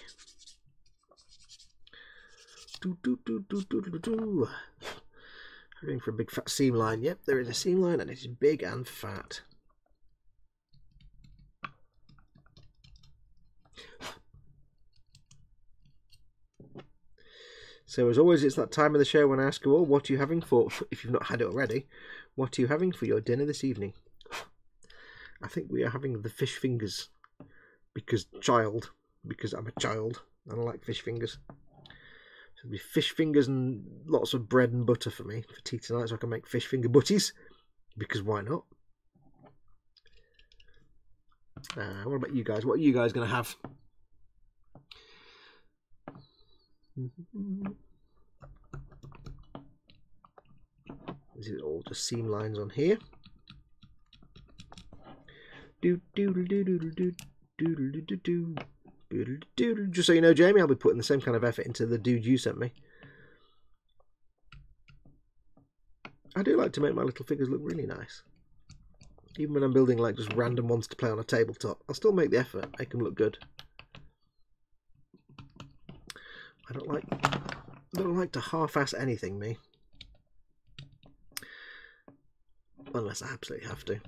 Hoping for a big fat seam line. Yep, there is a seam line and it is big and fat. So as always, it's that time of the show when I ask you all, what are you having for, if you've not had it already, what are you having for your dinner this evening? I think we are having the fish fingers, because I'm a child and I like fish fingers. So it'll be fish fingers and lots of bread and butter for me for tea tonight, so I can make fish finger butties, because why not? What about you guys? What are you guys going to have? Is it all just seam lines on here? Just so you know, Jamie, I'll be putting the same kind of effort into the dude you sent me. I do like to make my little figures look really nice. Even when I'm building like just random ones to play on a tabletop, I'll still make the effort, make them look good. I don't like to half-ass anything, me. Unless I absolutely have to.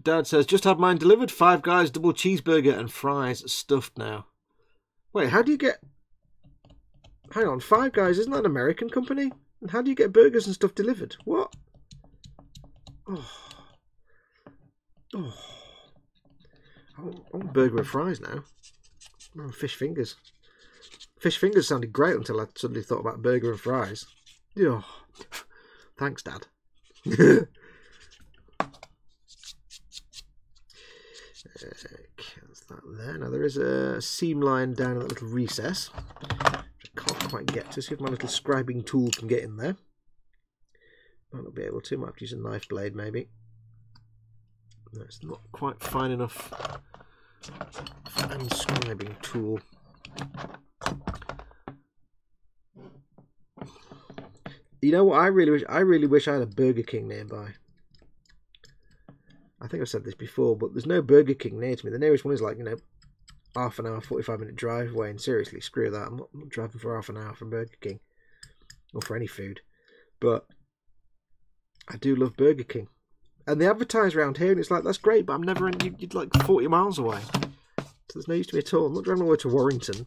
Dad says, just had mine delivered. 5 Guys, double cheeseburger and fries stuffed now. Wait, how do you get... Hang on, 5 Guys, isn't that an American company? And how do you get burgers and stuff delivered? What? Oh. I want a burger and fries now. Oh, fish fingers. Fish fingers sounded great until I suddenly thought about burger and fries. Oh. Thanks, Dad. That's that there. Now there is a seam line down in that little recess, which I can't quite get to. See if my little scribing tool can get in there. Might not be able to. Might have to use a knife blade maybe. No, it's not quite fine enough for an scribing tool. You know what I really wish? I really wish I had a Burger King nearby. I think I've said this before, but there's no Burger King near to me. The nearest one is like, you know, half an hour, 45-minute drive away. And seriously, screw that. I'm not driving for half an hour from Burger King. Or for any food. But I do love Burger King. And they advertise around here, and it's like, that's great, but I'm never in, you're like 40 miles away. So there's no use to me at all. I'm not driving all the way to Warrington.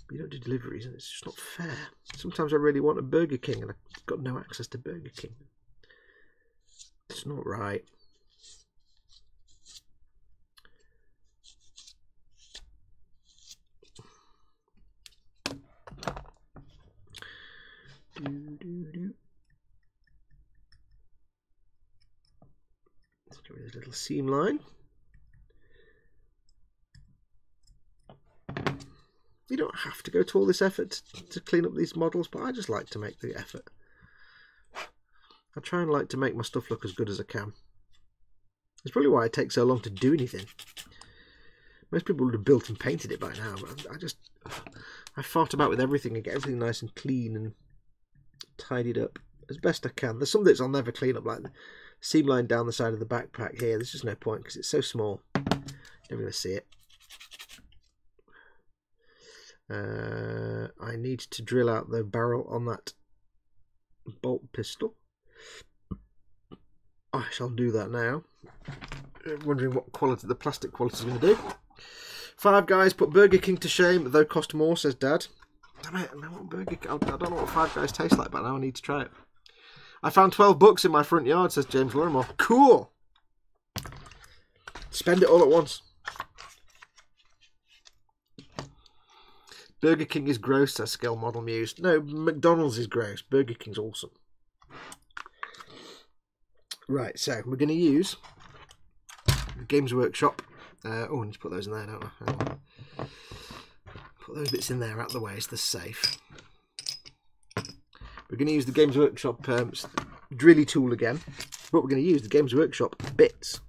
But you don't do deliveries, and it's just not fair. Sometimes I really want a Burger King, and I've got no access to Burger King. It's not right. Let's get rid of this little seam line. You don't have to go to all this effort to clean up these models, but I just like to make the effort. I try and like to make my stuff look as good as I can. It's probably why it takes so long to do anything. Most people would have built and painted it by now, but I fart about with everything and get everything nice and clean and tidied up as best I can. There's some bits I'll never clean up, like the seam line down the side of the backpack here. There's just no point because it's so small. You're never going to see it. I need to drill out the barrel on that bolt pistol. I shall do that now. Wondering what quality the plastic quality is going to do. 5 Guys put Burger King to shame, though cost more, says Dad. Damn it, I want Burger King. I don't know what 5 Guys taste like, but now I need to try it. I found 12 bucks in my front yard, says James Lorimer. Cool! Spend it all at once. Burger King is gross, says Scale Model Muse. No, McDonald's is gross. Burger King's awesome. Right, so we're going to use the Games Workshop. Oh, I need to put those in there, don't I? Put those bits in there out of the way, so they're safe. We're going to use the Games Workshop drilly tool again, but we're going to use the Games Workshop bits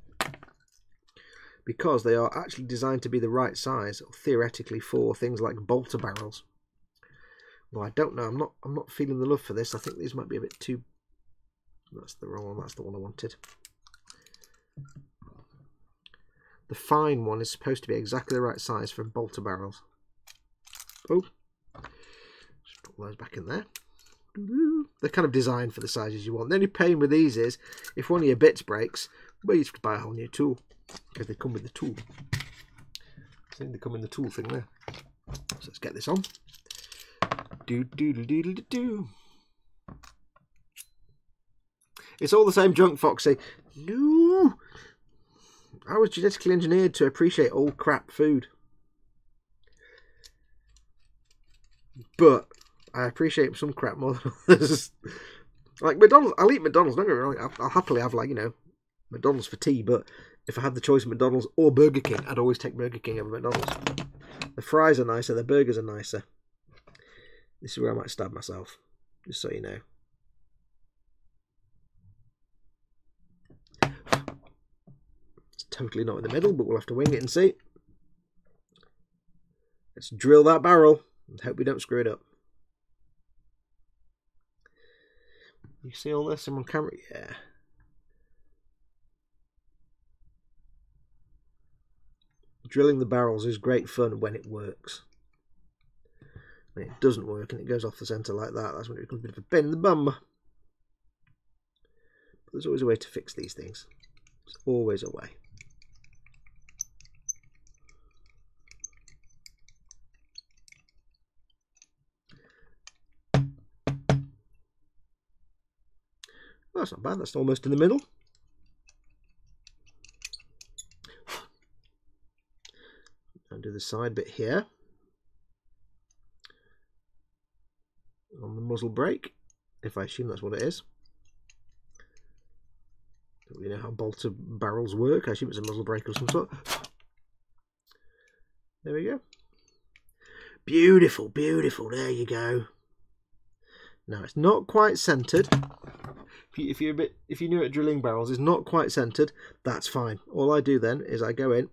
because they are actually designed to be the right size, theoretically, for things like bolter barrels. Well, I don't know. I'm not feeling the love for this. I think these might be a bit too. That's the wrong one. That's the one I wanted. The fine one is supposed to be exactly the right size for bolter barrels. Oh, just put those back in there. They're kind of designed for the sizes you want. The only pain with these is if one of your bits breaks, well, you have to buy a whole new tool because they come with the tool. I think they come in the tool thing there. So let's get this on. Do. It's all the same junk, Foxy. No! I was genetically engineered to appreciate old crap food. But I appreciate some crap more than others. Like McDonald's, I'll eat McDonald's, don't get me wrong. I'll happily have, like, you know, McDonald's for tea, but if I had the choice of McDonald's or Burger King, I'd always take Burger King over McDonald's. The fries are nicer, the burgers are nicer. This is where I might stab myself, just so you know. It's totally not in the middle, but we'll have to wing it and see. Let's drill that barrel and hope we don't screw it up. You see all this on camera? Yeah. Drilling the barrels is great fun when it works. When it doesn't work and it goes off the centre like that, that's when it becomes a bit of a pain in the bum. But there's always a way to fix these things. There's always a way. Well, that's not bad, that's almost in the middle. And do the side bit here. On the muzzle brake, if I assume that's what it is. Don't really know how bolter barrels work. I assume it's a muzzle brake of some sort. There we go. Beautiful, beautiful. There you go. Now it's not quite centered. If you're new at drilling barrels, it's not quite centered. That's fine. All I do then is I go in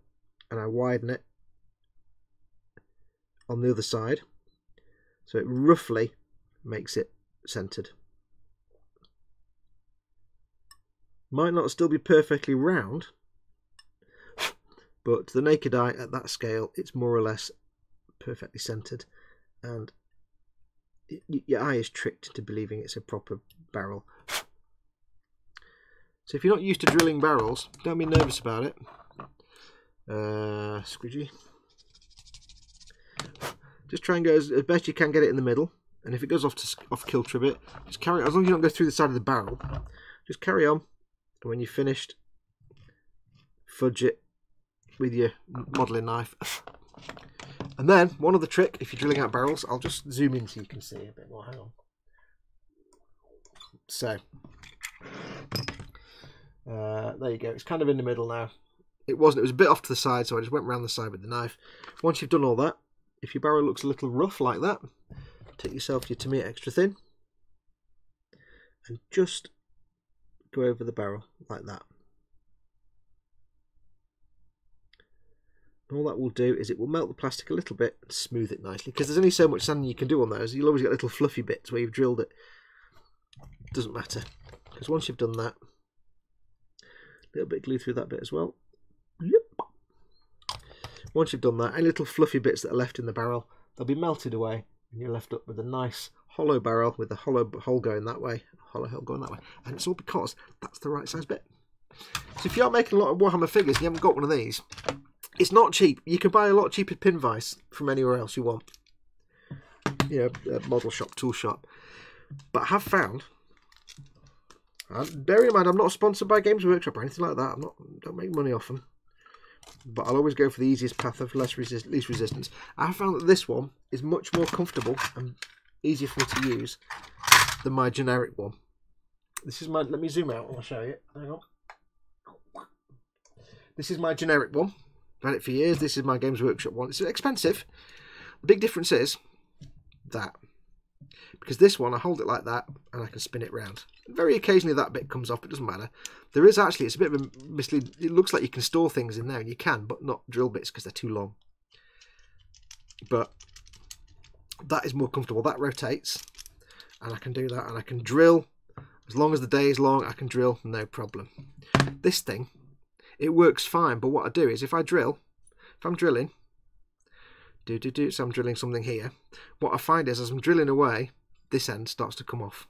and I widen it on the other side, so it roughly makes it centered. Might not still be perfectly round, but to the naked eye at that scale it's more or less perfectly centered, and your eye is tricked into believing it's a proper barrel. So if you're not used to drilling barrels, don't be nervous about it. Squidgy. Just try and go as best you can, get it in the middle. And if it goes off kilter a bit, just carry on. As long as you don't go through the side of the barrel, just carry on. And when you're finished, fudge it with your modelling knife. And then, one other trick, if you're drilling out barrels, I'll just zoom in so you can see a bit more. Hang on. So, there you go. It's kind of in the middle now. It wasn't. It was a bit off to the side, so I just went around the side with the knife. Once you've done all that, if your barrel looks a little rough like that, take yourself your tomato extra thin and just go over the barrel like that. And all that will do is it will melt the plastic a little bit and smooth it nicely, because there's only so much sanding you can do on those. You'll always get little fluffy bits where you've drilled it. Doesn't matter, because once you've done that, a little bit of glue through that bit as well. Yep. Once you've done that, any little fluffy bits that are left in the barrel, they'll be melted away, and you're left up with a nice hollow barrel with a hollow hole going that way, hollow hole going that way, and it's all because that's the right size bit. So if you are making a lot of Warhammer figures and you haven't got one of these, it's not cheap. You can buy a lot cheaper pin vise from anywhere else you want, you know, model shop, tool shop. But I have found, bearing in mind I'm not sponsored by Games Workshop or anything like that, don't make money off them, but I'll always go for the easiest path of least resistance. I have found that this one is much more comfortable and easier for me to use than my generic one. This is my, let me zoom out and I'll show you. Hang on. This is my generic one. I've had it for years. This is my Games Workshop one. It's expensive. The big difference is that, because this one I hold it like that and I can spin it round. Very occasionally that bit comes off, but it doesn't matter. There is actually, it's a bit of a mislead. It looks like you can store things in there, and you can, but not drill bits because they're too long. But that is more comfortable. That rotates, and I can do that, and I can drill. As long as the day is long, I can drill, no problem. This thing, it works fine, but what I do is if I'm drilling, so I'm drilling something here, what I find is as I'm drilling away, this end starts to come off.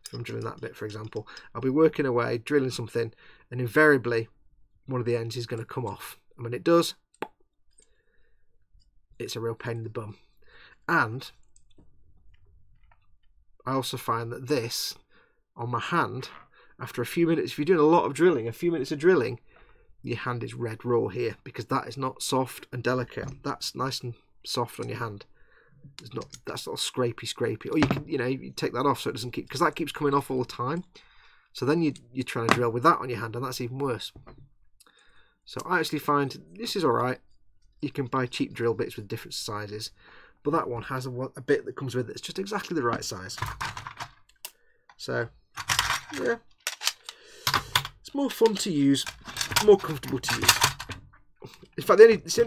So I'm drilling that bit, for example, I'll be working away, drilling something, and invariably one of the ends is going to come off. And when it does, it's a real pain in the bum. And I also find that this, on my hand, after a few minutes, if you're doing a lot of drilling, a few minutes of drilling, your hand is red raw here, because that is not soft and delicate. That's nice and soft on your hand. It's not, that's not scrapey. Or you can, you take that off so it doesn't keep, because that keeps coming off all the time. So then you're trying to drill with that on your hand, and that's even worse. So I actually find this is alright. You can buy cheap drill bits with different sizes. but that one has a bit that comes with it. It's just exactly the right size. So, yeah, it's more fun to use, more comfortable to use. In fact,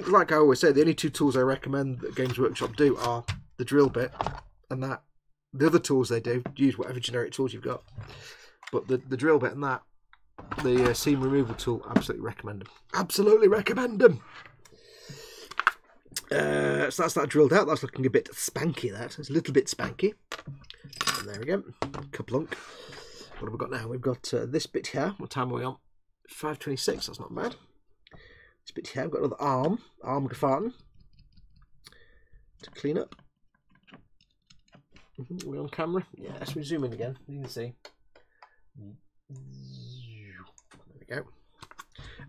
like I always say, the only two tools I recommend that Games Workshop do are the drill bit and that. The other tools they do, use whatever generic tools you've got. But the drill bit and that, the seam removal tool, absolutely recommend them. Absolutely recommend them. So that's that drilled out. That's looking a bit spanky there. So it's a little bit spanky. And there we go. Kaplunk. What have we got now? We've got this bit here. What time are we on? 5:26. That's not bad. This bit here. We've got another arm gefahren to clean up. Are we on camera? Yes, we zoom in again. You can see. There we go.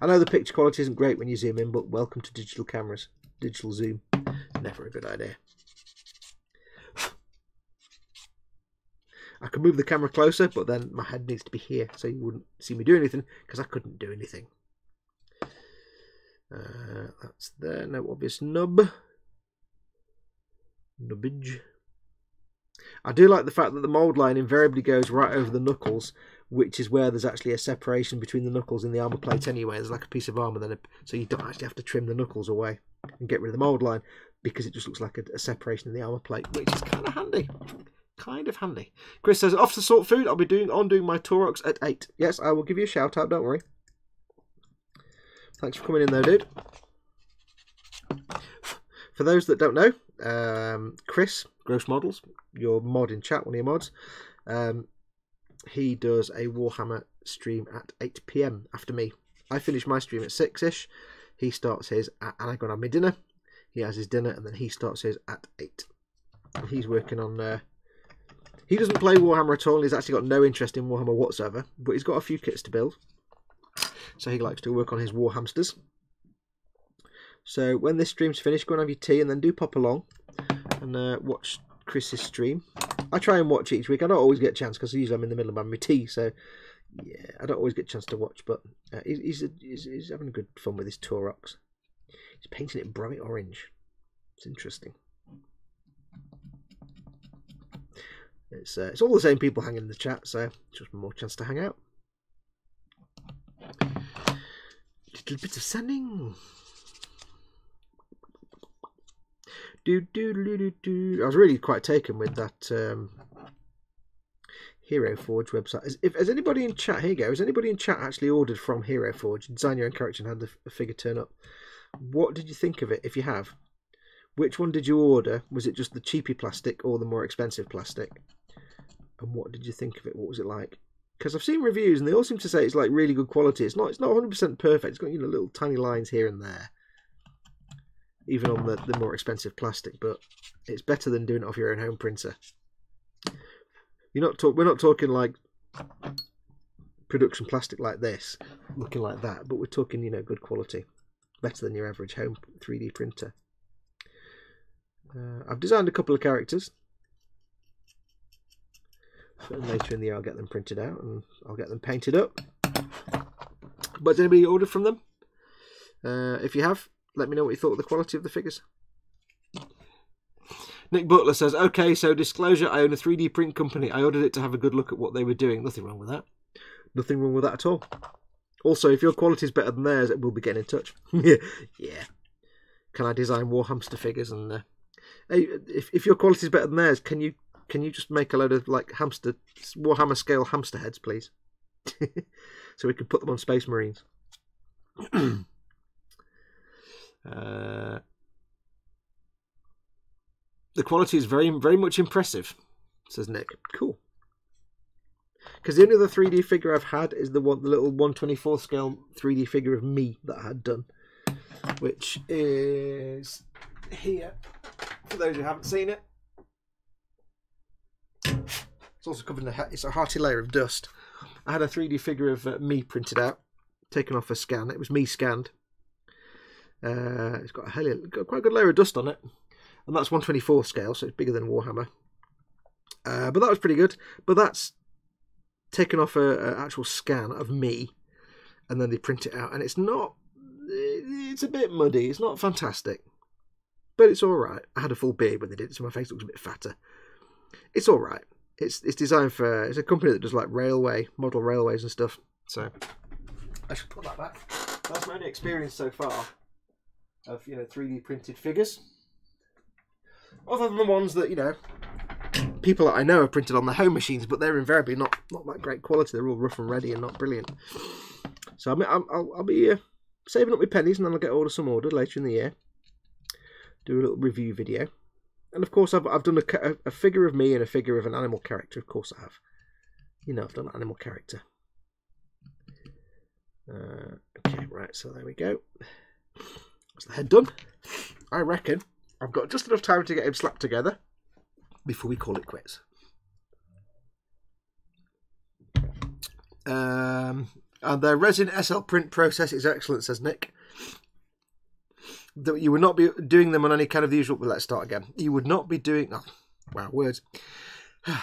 I know the picture quality isn't great when you zoom in, but welcome to digital cameras. Digital zoom. Never a good idea. I can move the camera closer, but then my head needs to be here, so you wouldn't see me do anything, because I couldn't do anything. That's there. No obvious nubbage. I do like the fact that the mould line invariably goes right over the knuckles, which is where there's actually a separation between the knuckles and the armour plate anyway. There's like a piece of armour, so you don't actually have to trim the knuckles away and get rid of the mould line, because it just looks like a separation in the armour plate, which is kind of handy. Kind of handy. Chris says, off to sort food. I'll be doing my Taurox at 8. Yes, I will give you a shout out, don't worry. Thanks for coming in though, dude. For those that don't know, Chris, Gross Models, your mod in chat, one of your mods, he does a Warhammer stream at 8 PM after me. I finish my stream at 6ish. He starts his and I go and have my dinner. He has his dinner and then he starts his at 8. And he's working on... he doesn't play Warhammer at all. He's actually got no interest in Warhammer whatsoever, but he's got a few kits to build. So he likes to work on his war hamsters. So when this stream's finished, go and have your tea and then do pop along and watch Chris's stream. I try and watch each week. I don't always get a chance because usually I'm in the middle of having my tea. So yeah, I don't always get a chance to watch, but he's having good fun with his Taurox. He's painting it bright orange. It's interesting. It's all the same people hanging in the chat, so just more chance to hang out. Little bit of sanding. I was really quite taken with that Hero Forge website. Has anybody in chat, here you go, has anybody in chat actually ordered from Hero Forge, design your own character and had the figure turn up? What did you think of it, if you have? Which one did you order? Was it just the cheapy plastic or the more expensive plastic? And what did you think of it? What was it like? Because I've seen reviews and they all seem to say it's like really good quality. It's not 100% perfect. It's got, you know, little tiny lines here and there, even on the more expensive plastic, but it's better than doing it off your own home printer. We're not talking like production plastic like this, looking like that, but we're talking, you know, good quality, better than your average home 3D printer. I've designed a couple of characters. And later in the year I'll get them printed out and I'll get them painted up. But has anybody ordered from them? If you have, let me know what you thought of the quality of the figures. Nick Butler says, okay, so disclosure, I own a 3D print company. I ordered it to have a good look at what they were doing. Nothing wrong with that. Nothing wrong with that at all. Also, if your quality is better than theirs, we'll be getting in touch. Yeah. Can I design war hamster figures? And hey, if your quality is better than theirs, can you just make a load of like Warhammer scale hamster heads, please? So we can put them on Space Marines. The quality is very, very much impressive, says Nick. Cool. Because the only other 3D figure I've had is the little 1/24 scale 3D figure of me that I had done, which is here. For those who haven't seen it, it's also covered in it's a hearty layer of dust. I had a 3D figure of me printed out, taken off a scan. It was me scanned. It's got quite a good layer of dust on it, and that's 1/24 scale, so it's bigger than Warhammer. But that was pretty good. But that's taken off an actual scan of me, and then they print it out, and it's not. It's a bit muddy. It's not fantastic. but it's all right. I had a full beard when they did it, so my face looks a bit fatter. It's all right. It's designed for, it's a company that does like model railways and stuff. So I should put that back. That's my only experience so far of 3D printed figures. Other than the ones that people that I know have printed on their home machines, but they're invariably not that great quality. They're all rough and ready and not brilliant. So I'll be saving up my pennies, and then I'll get some ordered later in the year. Do a little review video. And of course, I've done a figure of me and a figure of an animal character. Of course, I have. I've done an animal character. Okay, right. So there we go. That's the head done. I reckon I've got just enough time to get him slapped together before we call it quits. And the resin SL print process is excellent, says Nick. That you would not be doing them on any kind of the usual. Well, let's start again. You would not be doing. Oh, wow, words.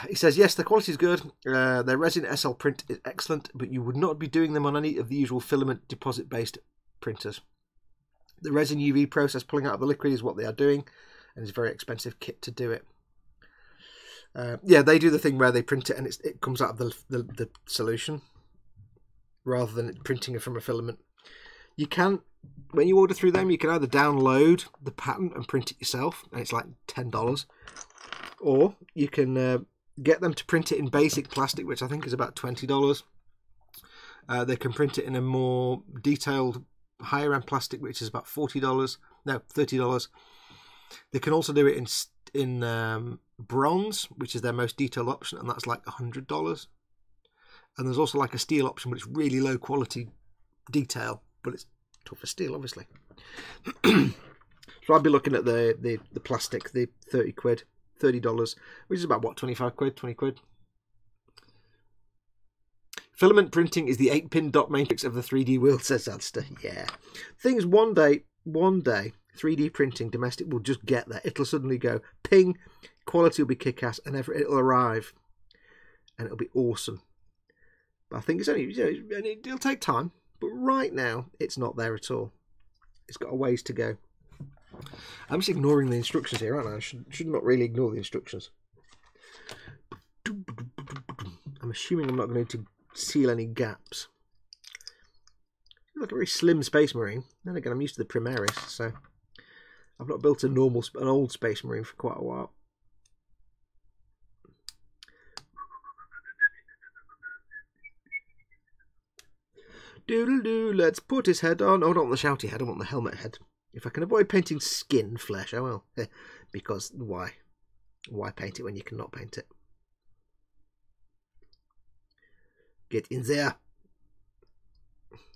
He says yes, the quality is good. Their resin SL print is excellent, but you would not be doing them on any of the usual filament deposit based printers. The resin UV process pulling out of the liquid is what they are doing, and it's a very expensive kit to do it. Yeah, they do the thing where they print it and it comes out of the solution rather than printing it from a filament. You can, when you order through them, you can either download the pattern and print it yourself, and it's like $10, or you can get them to print it in basic plastic, which I think is about $20. They can print it in a more detailed, higher end plastic, which is about $30. They can also do it in bronze, which is their most detailed option, and that's like $100. And there's also like a steel option, but it's really low quality detail, but it's tougher steel, obviously. So I'd be looking at the plastic, the £30, which is about what, 25 quid, 20 quid. Filament printing is the 8-pin dot matrix of the 3D world, says Adster. Yeah. Things one day, 3D printing domestic will just get there. It'll suddenly go ping, quality will be kick-ass, and it'll arrive, and it'll be awesome. But I think it's only, it'll take time. But right now, it's not there at all. It's got a ways to go. I'm just ignoring the instructions here, aren't I? I should not really ignore the instructions. I'm assuming I'm not going to seal any gaps. Like a very slim Space Marine. Then again, I'm used to the Primaris, so I've not built an old Space Marine for quite a while. Doodle-doo, let's put his head on. Oh, I don't want the shouty head, I want the helmet head. If I can avoid painting skin flesh, I will. Because why? Why paint it when you cannot paint it? Get in there.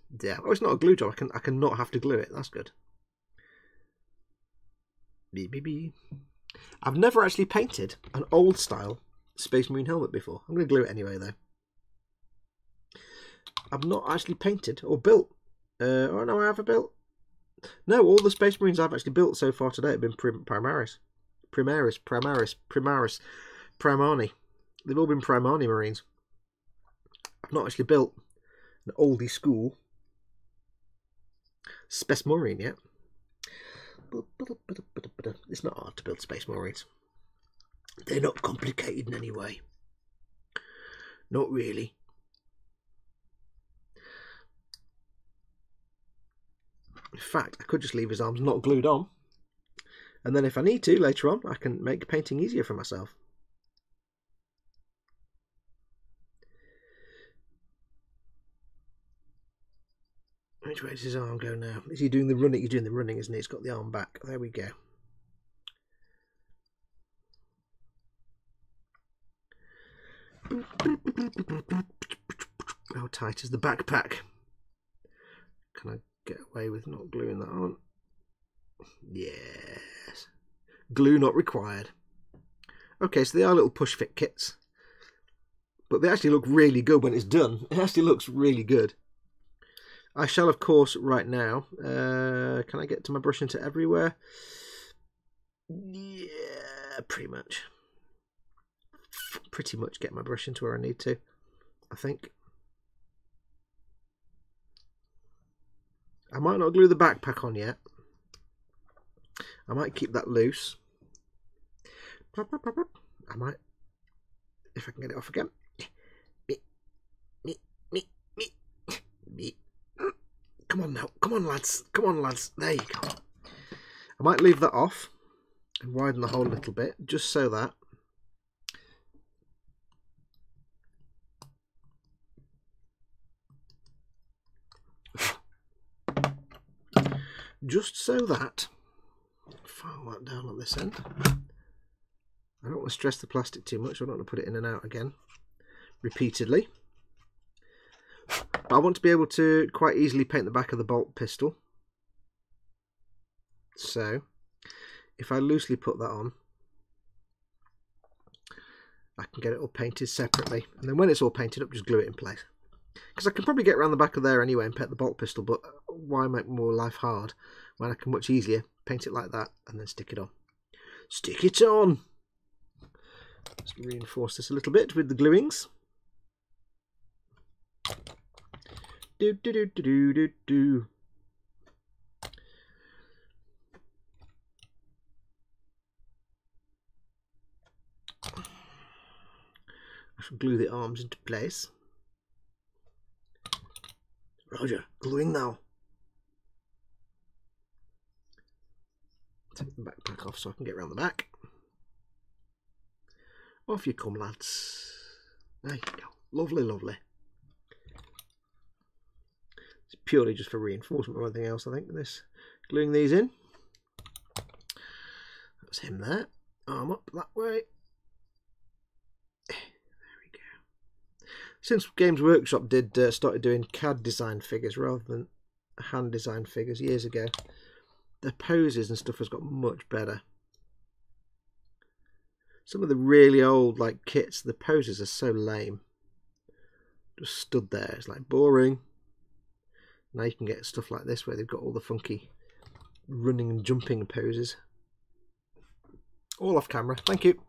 There. Oh, it's not a glue job. I can not have to glue it. That's good. I've never actually painted an old style Space Marine helmet before. I'm going to glue it anyway, though. I've not actually painted or built. Oh no, I have built. No, all the Space Marines I've actually built so far today have been Primaris, Primani. They've all been Primani Marines. I've not actually built an oldie school Space Marine yet. It's not hard to build Space Marines. They're not complicated in any way. Not really. In fact, I could just leave his arms not glued on, and then if I need to later on, I can make painting easier for myself. Which way does his arm go now? Is he doing the running? He's doing the running, isn't he? He's got the arm back. There we go. How tight is the backpack? Can I get away with not gluing that on? Yes. Glue not required. Okay, so they are little push fit kits, but they actually look really good when it's done. It actually looks really good. I shall, of course, right now. Can I get to my brush into everywhere? Yeah, pretty much. Pretty much get my brush into where I need to, I think. I might not glue the backpack on yet. I might keep that loose. I might, if I can get it off again. Come on now. Come on, lads. Come on, lads. There you go. I might leave that off and widen the hole a little bit, just so that file that down on this end. I don't want to stress the plastic too much. I don't want to put it in and out again repeatedly. But I want to be able to quite easily paint the back of the bolt pistol. So if I loosely put that on, I can get it all painted separately, and then when it's all painted up, just glue it in place. Because I can probably get around the back of there anyway and paint the bolt pistol, but why make more life hard when I can much easier paint it like that and then stick it on. Stick it on! Let's reinforce this a little bit with the gluings. Do do do do do do do. I shall glue the arms into place. Roger, gluing now. Take the backpack off so I can get around the back. Off you come, lads. There you go. Lovely, lovely. It's purely just for reinforcement or anything else, I think, this. Gluing these in. That's him there. Arm up that way. Since Games Workshop started doing CAD designed figures rather than hand designed figures years ago, the poses and stuff has got much better. Some of the really old kits, the poses are so lame. Just stood there, it's like boring. Now you can get stuff like this where they've got all the funky running and jumping poses. All off camera, thank you.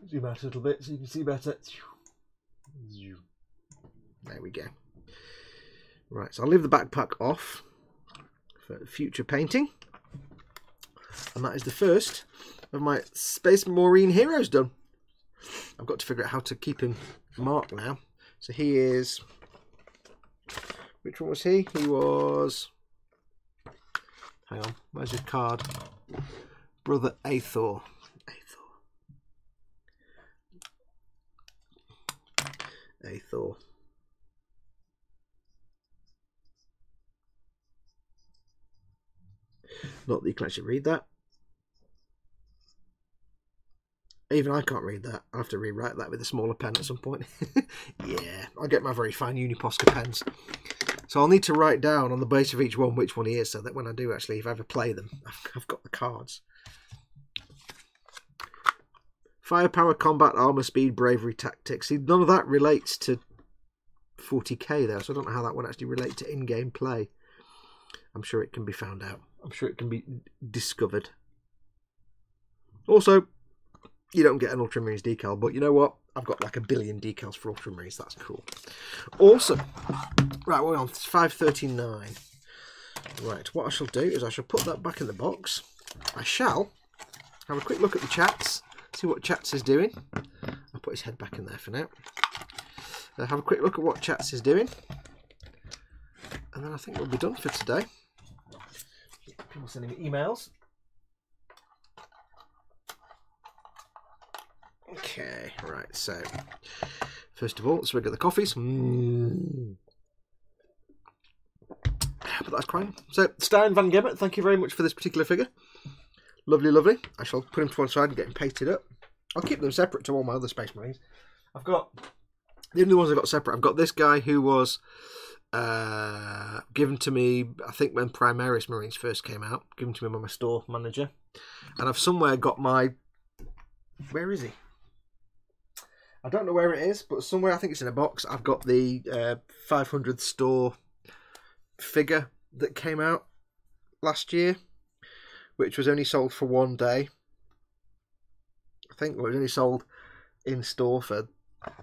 Zoom out a little bit so you can see better. There we go. Right, so I'll leave the backpack off for future painting. And that is the first of my Space Marine heroes done. I've got to figure out how to keep him marked now. So he is... Which one was he? He was... Hang on, where's his card? Brother Athor. Athor. Not that you can actually read that. Even I can't read that. I have to rewrite that with a smaller pen at some point. Yeah, I'll get my very fine Uniposca pens. So I'll need to write down on the base of each one which one he is, so that when I do actually, if I ever play them, I've got the cards. Firepower, combat, armor, speed, bravery, tactics. See, none of that relates to 40k though, so I don't know how that would actually relate to in-game play. I'm sure it can be found out. I'm sure it can be discovered. Also, you don't get an Ultramarines decal, but you know what? I've got like a billion decals for Ultramarines. That's cool. Awesome. Right, we're on 539. Right, what I shall do is I shall put that back in the box. I shall have a quick look at the chats. See what Chats is doing. I'll put his head back in there for now. Have a quick look at what Chats is doing. And then I think we'll be done for today. People sending me emails. Okay, right, so first of all, let's rig at the coffees. But that's crying. So, Stein Van Gebbert, thank you very much for this particular figure. Lovely, lovely. I shall put him to one side and get him pasted up. I'll keep them separate to all my other Space Marines. I've got, the only ones I've got separate, I've got this guy who was given to me, I think when Primaris Marines first came out, given to me by my store manager. And I've somewhere got my, where is he? I don't know where it is, but somewhere, I think it's in a box, I've got the 500 store figure that came out last year, which was only sold for one day. I think it was only sold in store for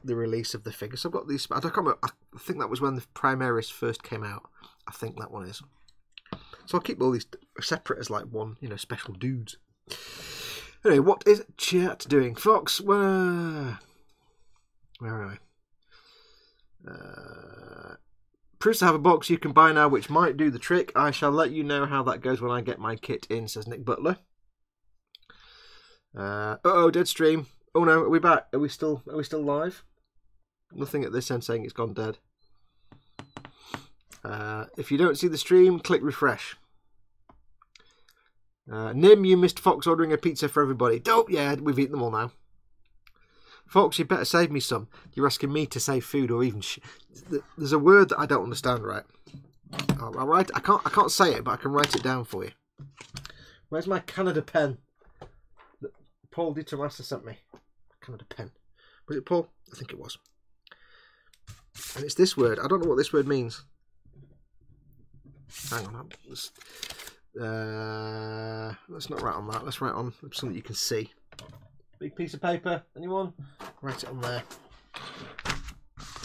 the release of the figure. So I've got these. I can't remember. I think that was when the Primaris first came out. I think that one is. So I'll keep all these separate as like one, you know, special dudes. Anyway, what is chat doing? Fox, where are I? Proves to have a box you can buy now, which might do the trick. I shall let you know how that goes when I get my kit in, says Nick Butler. Uh-oh, dead stream. Oh no, are we back? Are we still live? Nothing at this end saying it's gone dead. If you don't see the stream, click refresh. Nim, you missed Fox ordering a pizza for everybody. Dope, yeah, we've eaten them all now. Fox, you better save me some. You're asking me to save food or even there's a word that I don't understand, right? I'll write. I can't say it, but I can write it down for you. Where's my Canada pen that Paul Di Tommaso sent me? Canada pen. Was it Paul? I think it was. And it's this word. I don't know what this word means. Hang on. Let's not write on that. Let's write on something you can see. Big piece of paper. Anyone? Write it on there.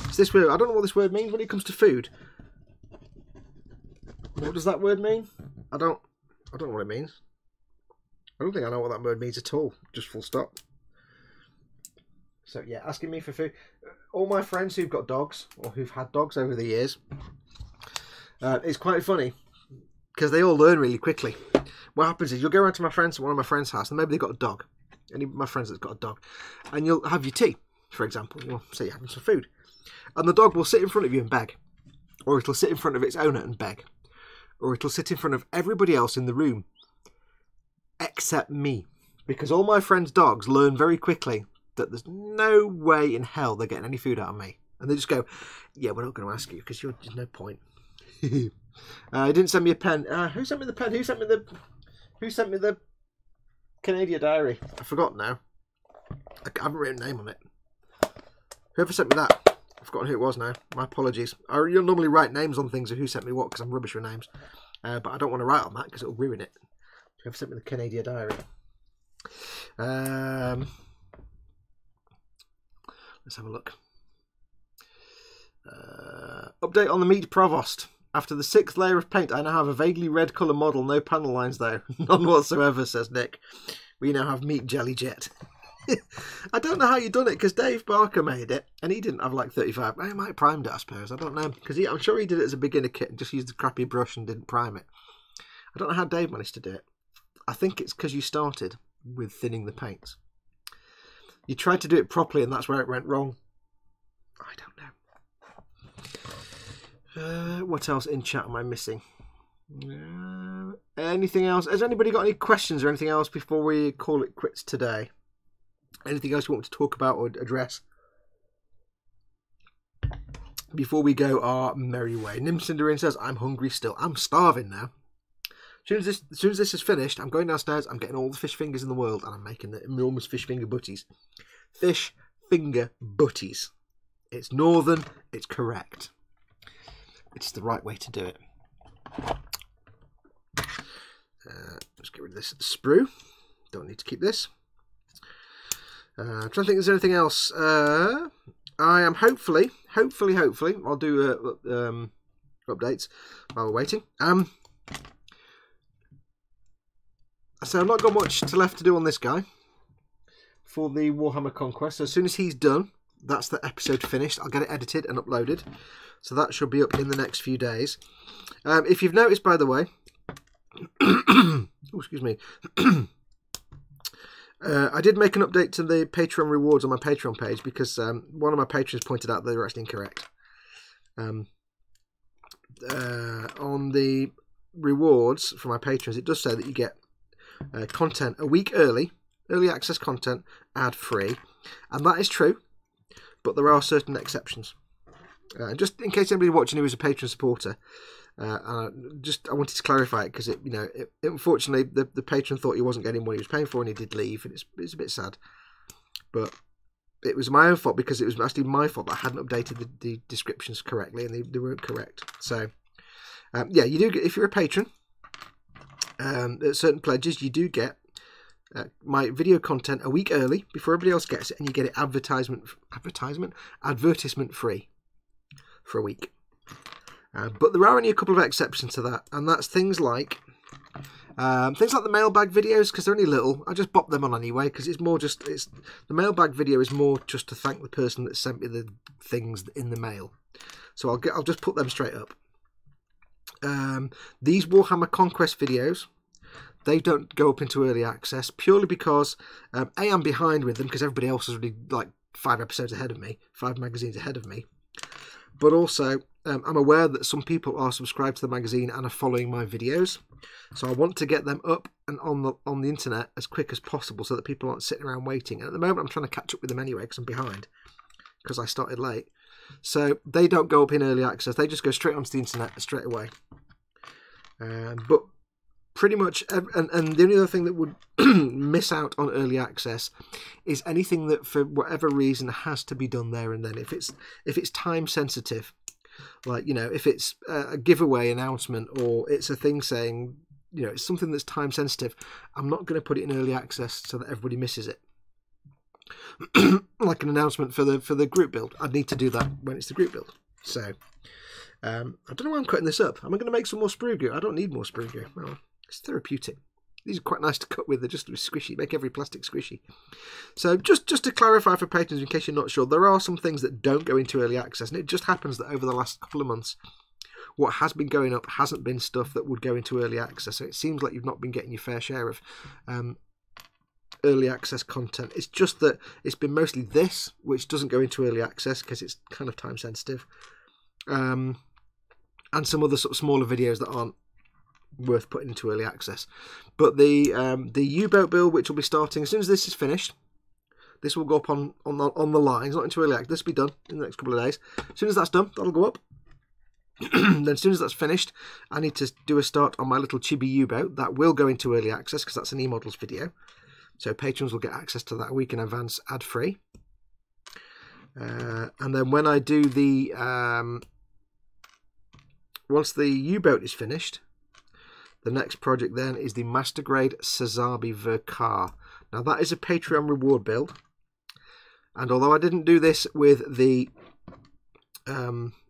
It's this word. I don't know what this word means when it comes to food. What does that word mean? I don't know what it means. I don't think I know what that word means at all. Just full stop. So yeah, asking me for food. All my friends who've got dogs or who've had dogs over the years, it's quite funny because they all learn really quickly. What happens is you'll go around to one of my friends' house, and maybe they've got a dog. Any of my friends that's got a dog, and you'll have your tea, for example. You'll say you're having some food, and the dog will sit in front of you and beg, or it'll sit in front of its owner and beg, or it'll sit in front of everybody else in the room except me, because all my friends' dogs learn very quickly that there's no way in hell they're getting any food out of me, and they just go, "Yeah, we're not going to ask you because there's no point." He didn't send me a pen. Who sent me the pen? Who sent me the Canadian diary? I forgot now. I haven't written a name on it. Whoever sent me that, I've forgotten who it was now. My apologies. You'll normally write names on things of who sent me what because I'm rubbish with names. But I don't want to write on that because it'll ruin it. Whoever sent me the Canadian diary. Let's have a look. Update on the meat provost. After the 6th layer of paint, I now have a vaguely red colour model. No panel lines though. None whatsoever, says Nick. We now have meat jelly jet. I don't know how you done it because Dave Barker made it and he didn't have like 35. I might have primed it, I suppose. I don't know because I'm sure he did it as a beginner kit and just used the crappy brush and didn't prime it. I don't know how Dave managed to do it. I think it's because you started with thinning the paints. You tried to do it properly and that's where it went wrong. I don't know. What else in chat am I missing? Anything else? Has anybody got any questions or anything else before we call it quits today? Anything else you want to talk about or address before we go our merry way? Nim Cinderin says, I'm hungry still. I'm starving now. As soon as this is finished, I'm going downstairs, I'm getting all the fish fingers in the world, and I'm making the enormous fish finger butties. Fish finger butties. It's northern, it's correct. It's the right way to do it. Let's get rid of this sprue. Don't need to keep this. I'm trying to think if there's anything else. I am hopefully, I'll do updates while we're waiting. So I've not got much left to do on this guy for the Warhammer Conquest. So as soon as he's done, that's the episode finished. I'll get it edited and uploaded. So that should be up in the next few days. If you've noticed, by the way, oh, excuse me, I did make an update to the Patreon rewards on my Patreon page because one of my patrons pointed out they were actually incorrect. On the rewards for my patrons, it does say that you get content a week early access content, ad-free, and that is true, but there are certain exceptions. Just in case anybody watching who is a patron supporter, I wanted to clarify it because unfortunately the patron thought he wasn't getting what he was paying for and he did leave, and it's a bit sad. But it was my own fault because it was actually my fault that I hadn't updated the descriptions correctly and they weren't correct. So yeah, you do get, if you're a patron, at certain pledges, you do get my video content a week early before everybody else gets it, and you get it advertisement free for a week. But there are only a couple of exceptions to that, and that's things like Things like the mailbag videos, because they're only little, I just bop them on anyway, because it's more just, the mailbag video is more just to thank the person that sent me the things in the mail. So I'll just put them straight up. These Warhammer Conquest videos, they don't go up into early access, purely because, A, I'm behind with them, because everybody else is already like 5 episodes ahead of me, 5 magazines ahead of me. But also, I'm aware that some people are subscribed to the magazine and are following my videos. So I want to get them up and on the internet as quick as possible so that people aren't sitting around waiting. And at the moment, I'm trying to catch up with them anyway because I'm behind, because I started late. So they don't go up in early access. They just go straight onto the internet straight away. But pretty much, and the only other thing that would miss out on early access is anything that, for whatever reason, has to be done there and then. If it's time sensitive, like, you know, if it's a giveaway announcement or it's a thing saying, you know, it's something that's time sensitive, I'm not going to put it in early access so that everybody misses it. Like an announcement for the group build, I'd need to do that when it's the group build. So I don't know why I'm cutting this up. Am I going to make some more sprue goo? I don't need more sprue goo. Well, it's therapeutic. These are quite nice to cut with. They're just squishy. Make every plastic squishy. So just to clarify for patrons, in case you're not sure, there are some things that don't go into early access, and it just happens that over the last couple of months, what has been going up hasn't been stuff that would go into early access. So it seems like you've not been getting your fair share of early access content. It's just that it's been mostly this, which doesn't go into early access because it's kind of time sensitive, and some other sort of smaller videos that aren't worth putting into early access. But the U-boat build, which will be starting as soon as this is finished, this will go up on the lines, not into early access. This will be done in the next couple of days. As soon as that's done, that'll go up. Then as soon as that's finished, I need to do a start on my little chibi U-boat. That will go into early access because that's an e-models video. So patrons will get access to that a week in advance, ad-free. And then when I do the... once the U-boat is finished, the next project then is the Master Grade Sazabi Verkar. Now that is a Patreon reward build. And although I didn't do this with the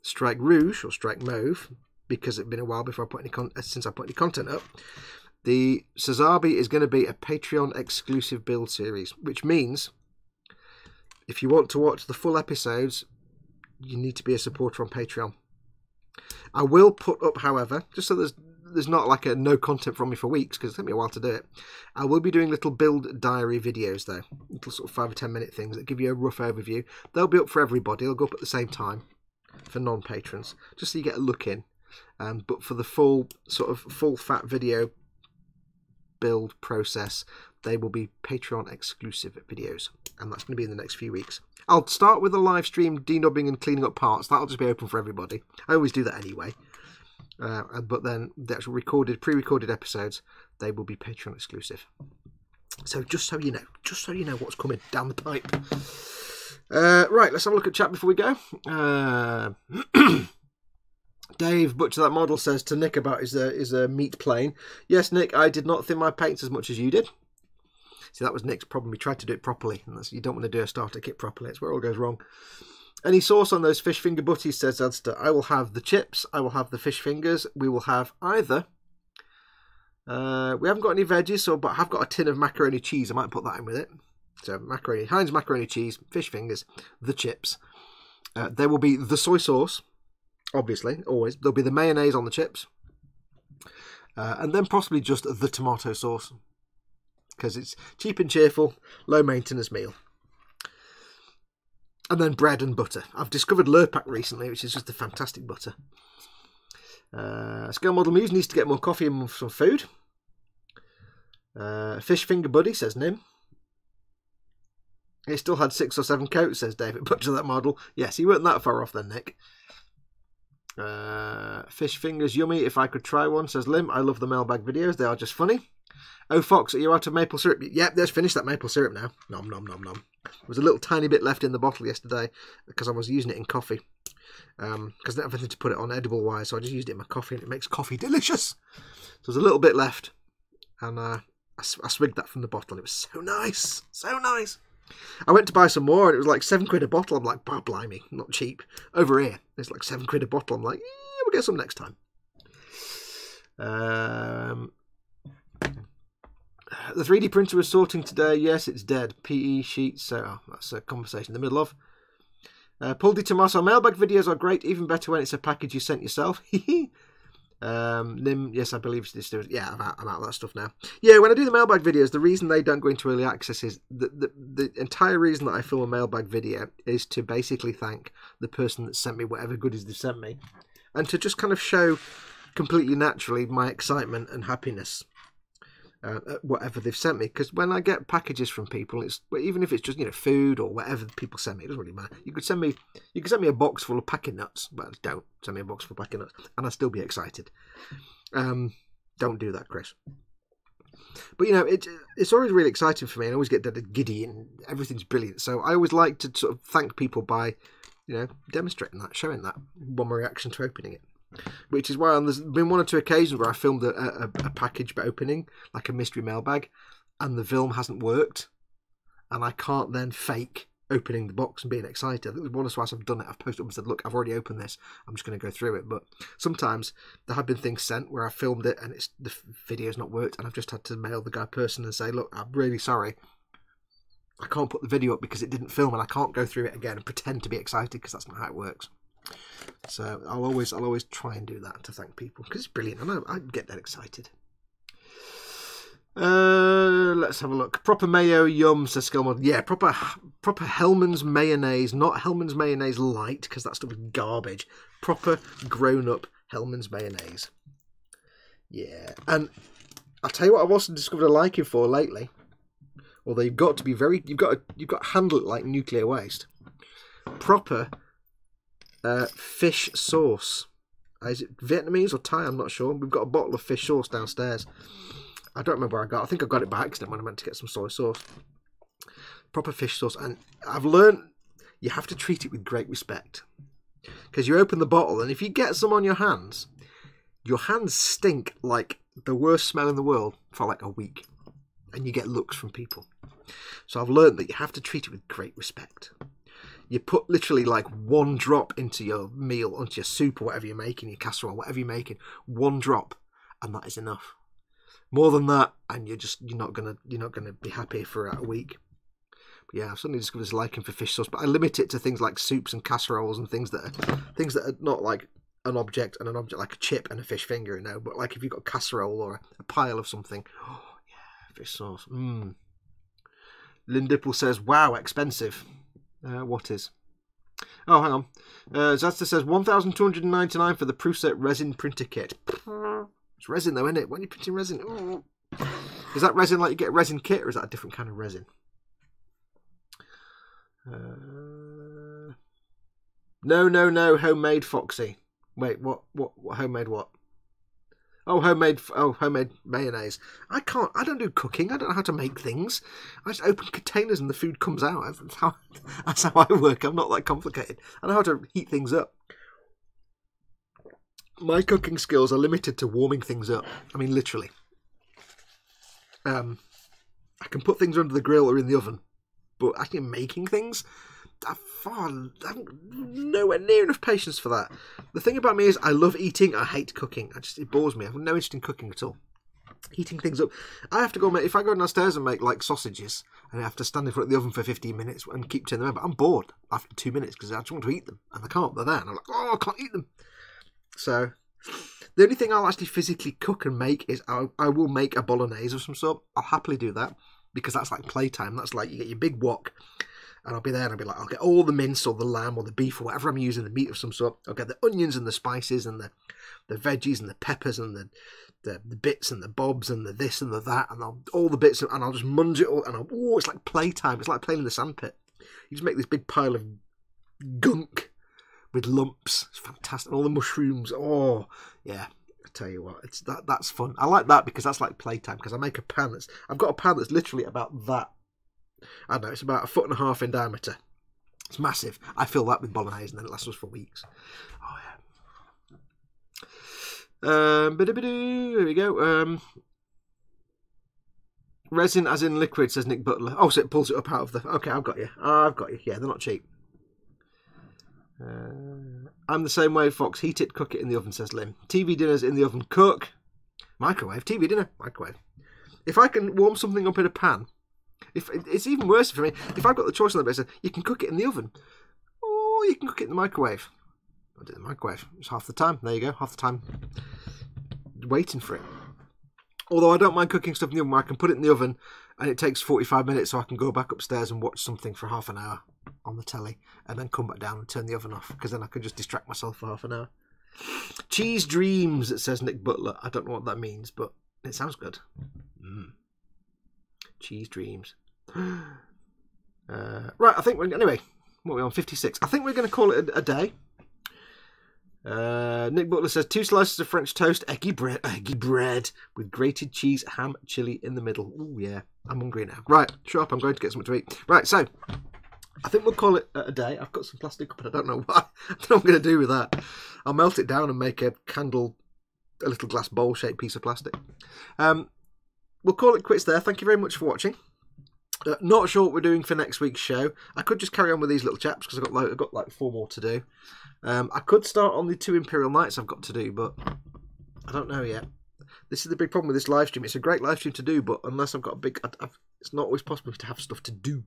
Strike Rouge or Strike Mauve, because it's been a while before I put since I put any content up, the Sazabi is going to be a Patreon exclusive build series, which means if you want to watch the full episodes, you need to be a supporter on Patreon. I will put up, however, just so there's not like a no content from me for weeks, because it took me a while to do it, I will be doing little build diary videos though, little sort of 5 or 10 minute things that give you a rough overview. They'll be up for everybody. They'll go up at the same time for non-patrons, just so you get a look in. But for the full fat video build process, they will be Patreon exclusive videos, and that's going to be in the next few weeks. I'll start with a live stream denubbing and cleaning up parts. That'll just be open for everybody. I always do that anyway. But then the actual pre-recorded episodes, they will be Patreon exclusive. So just so you know what's coming down the pipe. Right, let's have a look at chat before we go. Dave, Butcher That Model, says to Nick about his meat plane. Yes, Nick, I did not thin my paints as much as you did. See, that was Nick's problem. He tried to do it properly. And you don't want to do a starter kit properly. It's where it all goes wrong. Any sauce on those fish finger butties, says Adster. I will have the chips. I will have the fish fingers. We will have either. We haven't got any veggies, but I have got a tin of macaroni cheese. I might put that in with it. So macaroni, Heinz macaroni cheese, fish fingers, the chips. There will be the soy sauce, obviously, always. There'll be the mayonnaise on the chips. And then possibly just the tomato sauce, because it's cheap and cheerful, low maintenance meal. And then bread and butter. I've discovered Lurpak recently, which is just a fantastic butter. Scale Model Muse needs to get more coffee and some food. Fish finger buddy, says Nim. He still had 6 or 7 coats, says David Butcher That Model. Yes, he weren't that far off then, Nick. Fish fingers yummy. If I could try one, says Lim. I love the mailbag videos. They are just funny. Oh, Fox, are you out of maple syrup? Yep, let's finish that maple syrup now. Nom, nom, nom, nom. There was a little tiny bit left in the bottle yesterday because I was using it in coffee. Because I didn't have anything to put it on edible-wise, so I just used it in my coffee, and it makes coffee delicious. So there's a little bit left, and I swigged that from the bottle, and it was so nice. So nice. I went to buy some more, and it was like £7 a bottle. I'm like, bah, blimey, not cheap. Over here, it's like £7 a bottle. I'm like, yeah, we'll get some next time. The 3D printer was sorting today. Yes, it's dead. PE sheets. So that's a conversation in the middle of. Paul Di Tommaso, mailbag videos are great. Even better when it's a package you sent yourself. Nim, yes, I believe this. Yeah, I'm out of that stuff now. Yeah, when I do the mailbag videos, the reason they don't go into early access is the entire reason that I film a mailbag video is to basically thank the person that sent me whatever goodies they've sent me, and to just kind of show completely naturally my excitement and happiness at whatever they've sent me. Because when I get packages from people, it's even if it's just food or whatever people send me, it doesn't really matter. You could send me a box full of packing nuts, but don't send me a box full of packing nuts, and I'll still be excited. Don't do that, Chris. But it's always really exciting for me, and I always get giddy, and everything's brilliant. So I always like to sort of thank people by demonstrating that, showing that, my reaction to opening it. Which is why there's been one or two occasions where I filmed a package opening, like a mystery mailbag, and the film hasn't worked, and I can't then fake opening the box and being excited. I think there's one or twice I've done it. I've posted up and said, look, I've already opened this. I'm just going to go through it. But sometimes there have been things sent where I filmed it and the video's not worked, and I've just had to mail the guy person and say, look, I'm really sorry. I can't put the video up because it didn't film, and I can't go through it again and pretend to be excited, because that's not how it works. So I'll always try and do that to thank people, because it's brilliant. I know I get that excited. Let's have a look. Proper mayo yum, says Skillmod. Yeah, proper Hellman's mayonnaise, not Hellman's mayonnaise light, because that stuff is garbage. Proper grown-up Hellman's mayonnaise. Yeah, and I'll tell you what I've also discovered a liking for lately. Although you've got to handle it like nuclear waste. Proper fish sauce. Is it Vietnamese or Thai? I'm not sure. We've got a bottle of fish sauce downstairs. I don't remember where I got it. I think I got it by accident when I meant to get some soy sauce. Proper fish sauce. And I've learned you have to treat it with great respect. Because you open the bottle, and if you get some on your hands stink like the worst smell in the world for like a week. And you get looks from people. So I've learned that you have to treat it with great respect. You put literally like one drop into your meal, onto your soup or whatever you're making, your casserole, whatever you're making, one drop, and that is enough. More than that, and you're not gonna be happy for a week. But yeah, I've suddenly discovered this liking for fish sauce, but I limit it to things like soups and casseroles and things that are not like an object like a chip and a fish finger, but like if you've got a casserole or a pile of something. Oh yeah, fish sauce. Lynn Dipple says, wow, expensive. What is? Oh, hang on. Zasta says 1,299 for the Prusa resin printer kit. It's resin though, isn't it? When you're printing resin, oh. Is that resin like you get a resin kit, or is that a different kind of resin? No, homemade Foxy. Wait, what homemade what? Oh, homemade mayonnaise. I don't do cooking. I don't know how to make things. I just open containers and the food comes out. That's how I work. I'm not that complicated. I know how to heat things up. My cooking skills are limited to warming things up. I mean, literally. I can put things under the grill or in the oven, but actually making things, I haven't nowhere near enough patience for that. The thing about me is I love eating, I hate cooking. It bores me. I have no interest in cooking at all. Heating things up. I have to go, if I go downstairs and make like sausages, and I have to stand in front of the oven for 15 minutes and keep turning them over, I'm bored after 2 minutes because I just want to eat them, and I can't. They're there, and I'm like, oh, I can't eat them. So the only thing I'll actually physically cook and make is I will make a bolognese of some sort. I'll happily do that because that's like playtime. That's like you get your big wok, and I'll be there and I'll be like, I'll get all the mince or the lamb or the beef or whatever I'm using, the meat of some sort. I'll get the onions and the spices and the veggies and the peppers and the bits and the bobs and the this and the that and all the bits, and I'll just munge it all, and it's like playtime. It's like playing in the sandpit. You just make this big pile of gunk with lumps. It's fantastic. And all the mushrooms. Oh, yeah. I tell you what, that's fun. I like that because that's like playtime, because I make a pan I've got a pan that's literally about that. I don't know, it's about 1.5 foot in diameter. It's massive. I fill that with bolognese and then it lasts us for weeks. Oh, yeah. Here we go. Resin as in liquid, says Nick Butler. Oh, so it pulls it up out of the... Okay, I've got you. Yeah, they're not cheap. I'm the same way, Fox. Heat it, cook it in the oven, says Lim. TV dinners in the oven, cook. Microwave. TV dinner, microwave. If I can warm something up in a pan, if it's even worse for me, if I've got the choice on the basis, you can cook it in the oven, or you can cook it in the microwave. I do it in the microwave. It's half the time. There you go. Half the time waiting for it. Although I don't mind cooking stuff in the oven where I can put it in the oven and it takes 45 minutes, so I can go back upstairs and watch something for half an hour on the telly and then come back down and turn the oven off, because then I can just distract myself for half an hour. Cheese dreams, it says Nick Butler. I don't know what that means, but it sounds good. Cheese dreams. Right, I think we're... Anyway, what are we on? 56. I think we're going to call it a day. Nick Butler says 2 slices of French toast, eggy bread with grated cheese, ham, chilli in the middle. Oh yeah, I'm hungry now. Right, shut up, I'm going to get something to eat. Right, so I think we'll call it a day. I've got some plastic, but I don't know why. I don't know what I'm going to do with that. I'll melt it down and make a candle, a little glass bowl shaped piece of plastic. We'll call it quits there. Thank you very much for watching. Not sure what we're doing for next week's show. I could just carry on with these little chaps because I've got like 4 more to do. I could start on the 2 Imperial Knights I've got to do, but I don't know yet. This is the big problem with this live stream. It's a great live stream to do, but unless I've got a big... it's not always possible to have stuff to do.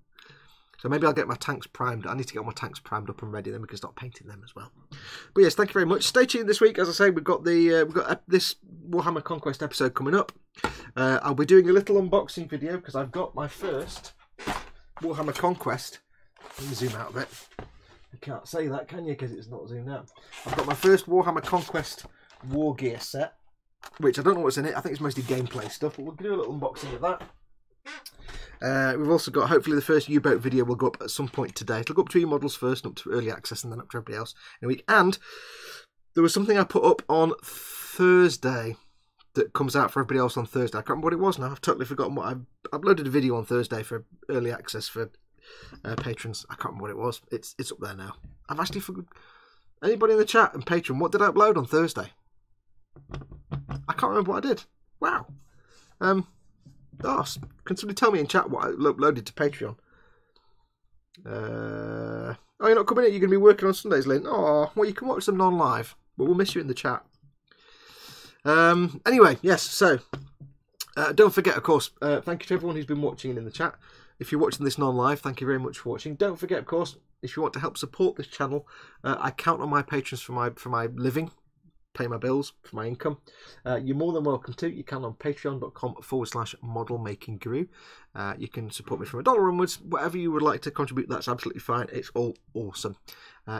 So maybe I'll get my tanks primed. I need to get all my tanks primed up and ready, then we can start painting them as well. But yes, thank you very much. Stay tuned this week. As I say, we've got this Warhammer Conquest episode coming up. I'll be doing a little unboxing video because I've got my first Warhammer Conquest. Let me zoom out a bit. You can't say that, can you? Because it's not zoomed out. I've got my first Warhammer Conquest War Gear set, which I don't know what's in it. I think it's mostly gameplay stuff, but we'll do a little unboxing of that. We've also got, hopefully the first U-boat video will go up at some point today. It'll go up to e-models first, up to early access, and then up to everybody else in a week. And there was something I put up on Thursday that comes out for everybody else on Thursday. I can't remember what it was now. I've totally forgotten what I uploaded a video on Thursday for early access for patrons. I can't remember what it was. It's up there now. I've actually forgotten. Anybody in the chat and Patreon, what did I upload on Thursday? I can't remember what I did. Wow. Can somebody tell me in chat what I uploaded to Patreon? Oh, you're not coming in? You're going to be working on Sundays, Lynn? Oh, well, you can watch them non-live, but we'll miss you in the chat. Anyway, yes, so don't forget, of course, thank you to everyone who's been watching in the chat. If you're watching this non-live, thank you very much for watching. Don't forget, of course, if you want to help support this channel, I count on my patrons for my living, pay my bills, for my income. You're more than welcome to. You can on patreon.com/modelmakingguru. You can support me from $1 onwards. Whatever you would like to contribute, that's absolutely fine. It's all awesome.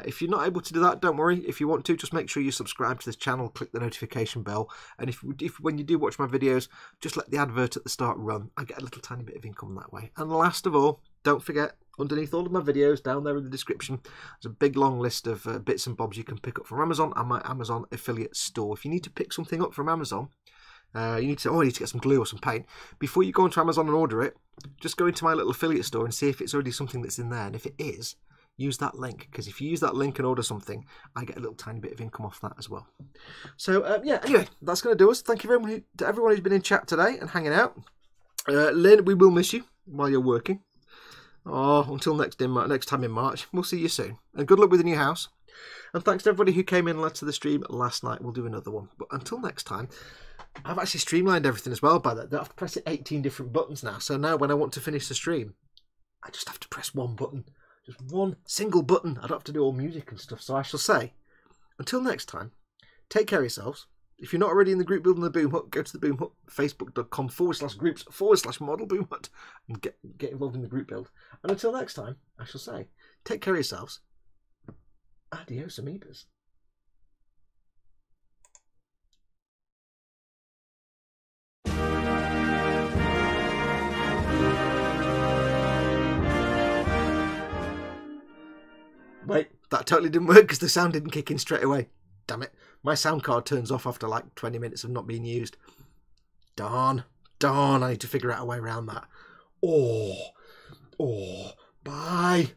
If you're not able to do that, don't worry. If you want to, just make sure you subscribe to this channel, click the notification bell, and if when you do watch my videos, just let the advert at the start run. I get a little tiny bit of income that way. And last of all, don't forget, underneath all of my videos, down there in the description, there's a big long list of bits and bobs you can pick up from Amazon and my Amazon affiliate store. If you need to pick something up from Amazon, I need to get some glue or some paint. Before you go onto Amazon and order it, just go into my little affiliate store and see if it's already something that's in there. And if it is, use that link, because if you use that link and order something, I get a little tiny bit of income off that as well. So yeah, anyway, that's going to do us. Thank you very much to everyone who's been in chat today and hanging out. Lynn, we will miss you while you're working. Oh, until next time in March. We'll see you soon. And good luck with the new house. And thanks to everybody who came in to the stream last night. We'll do another one. But until next time, I've actually streamlined everything as well by that. I have to press 18 different buttons now. So now when I want to finish the stream, I just have to press one button. Just one single button. I don't have to do all music and stuff. So I shall say, until next time, take care of yourselves. If you're not already in the group building the Boom Hut, go to the Boom Hut, facebook.com/groups/model Boom Hut, and get involved in the group build. And until next time, I shall say, take care of yourselves. Adios, amoebas. Wait, that totally didn't work because the sound didn't kick in straight away. Damn it. My sound card turns off after like 20 minutes of not being used. Darn. I need to figure out a way around that. Oh, bye.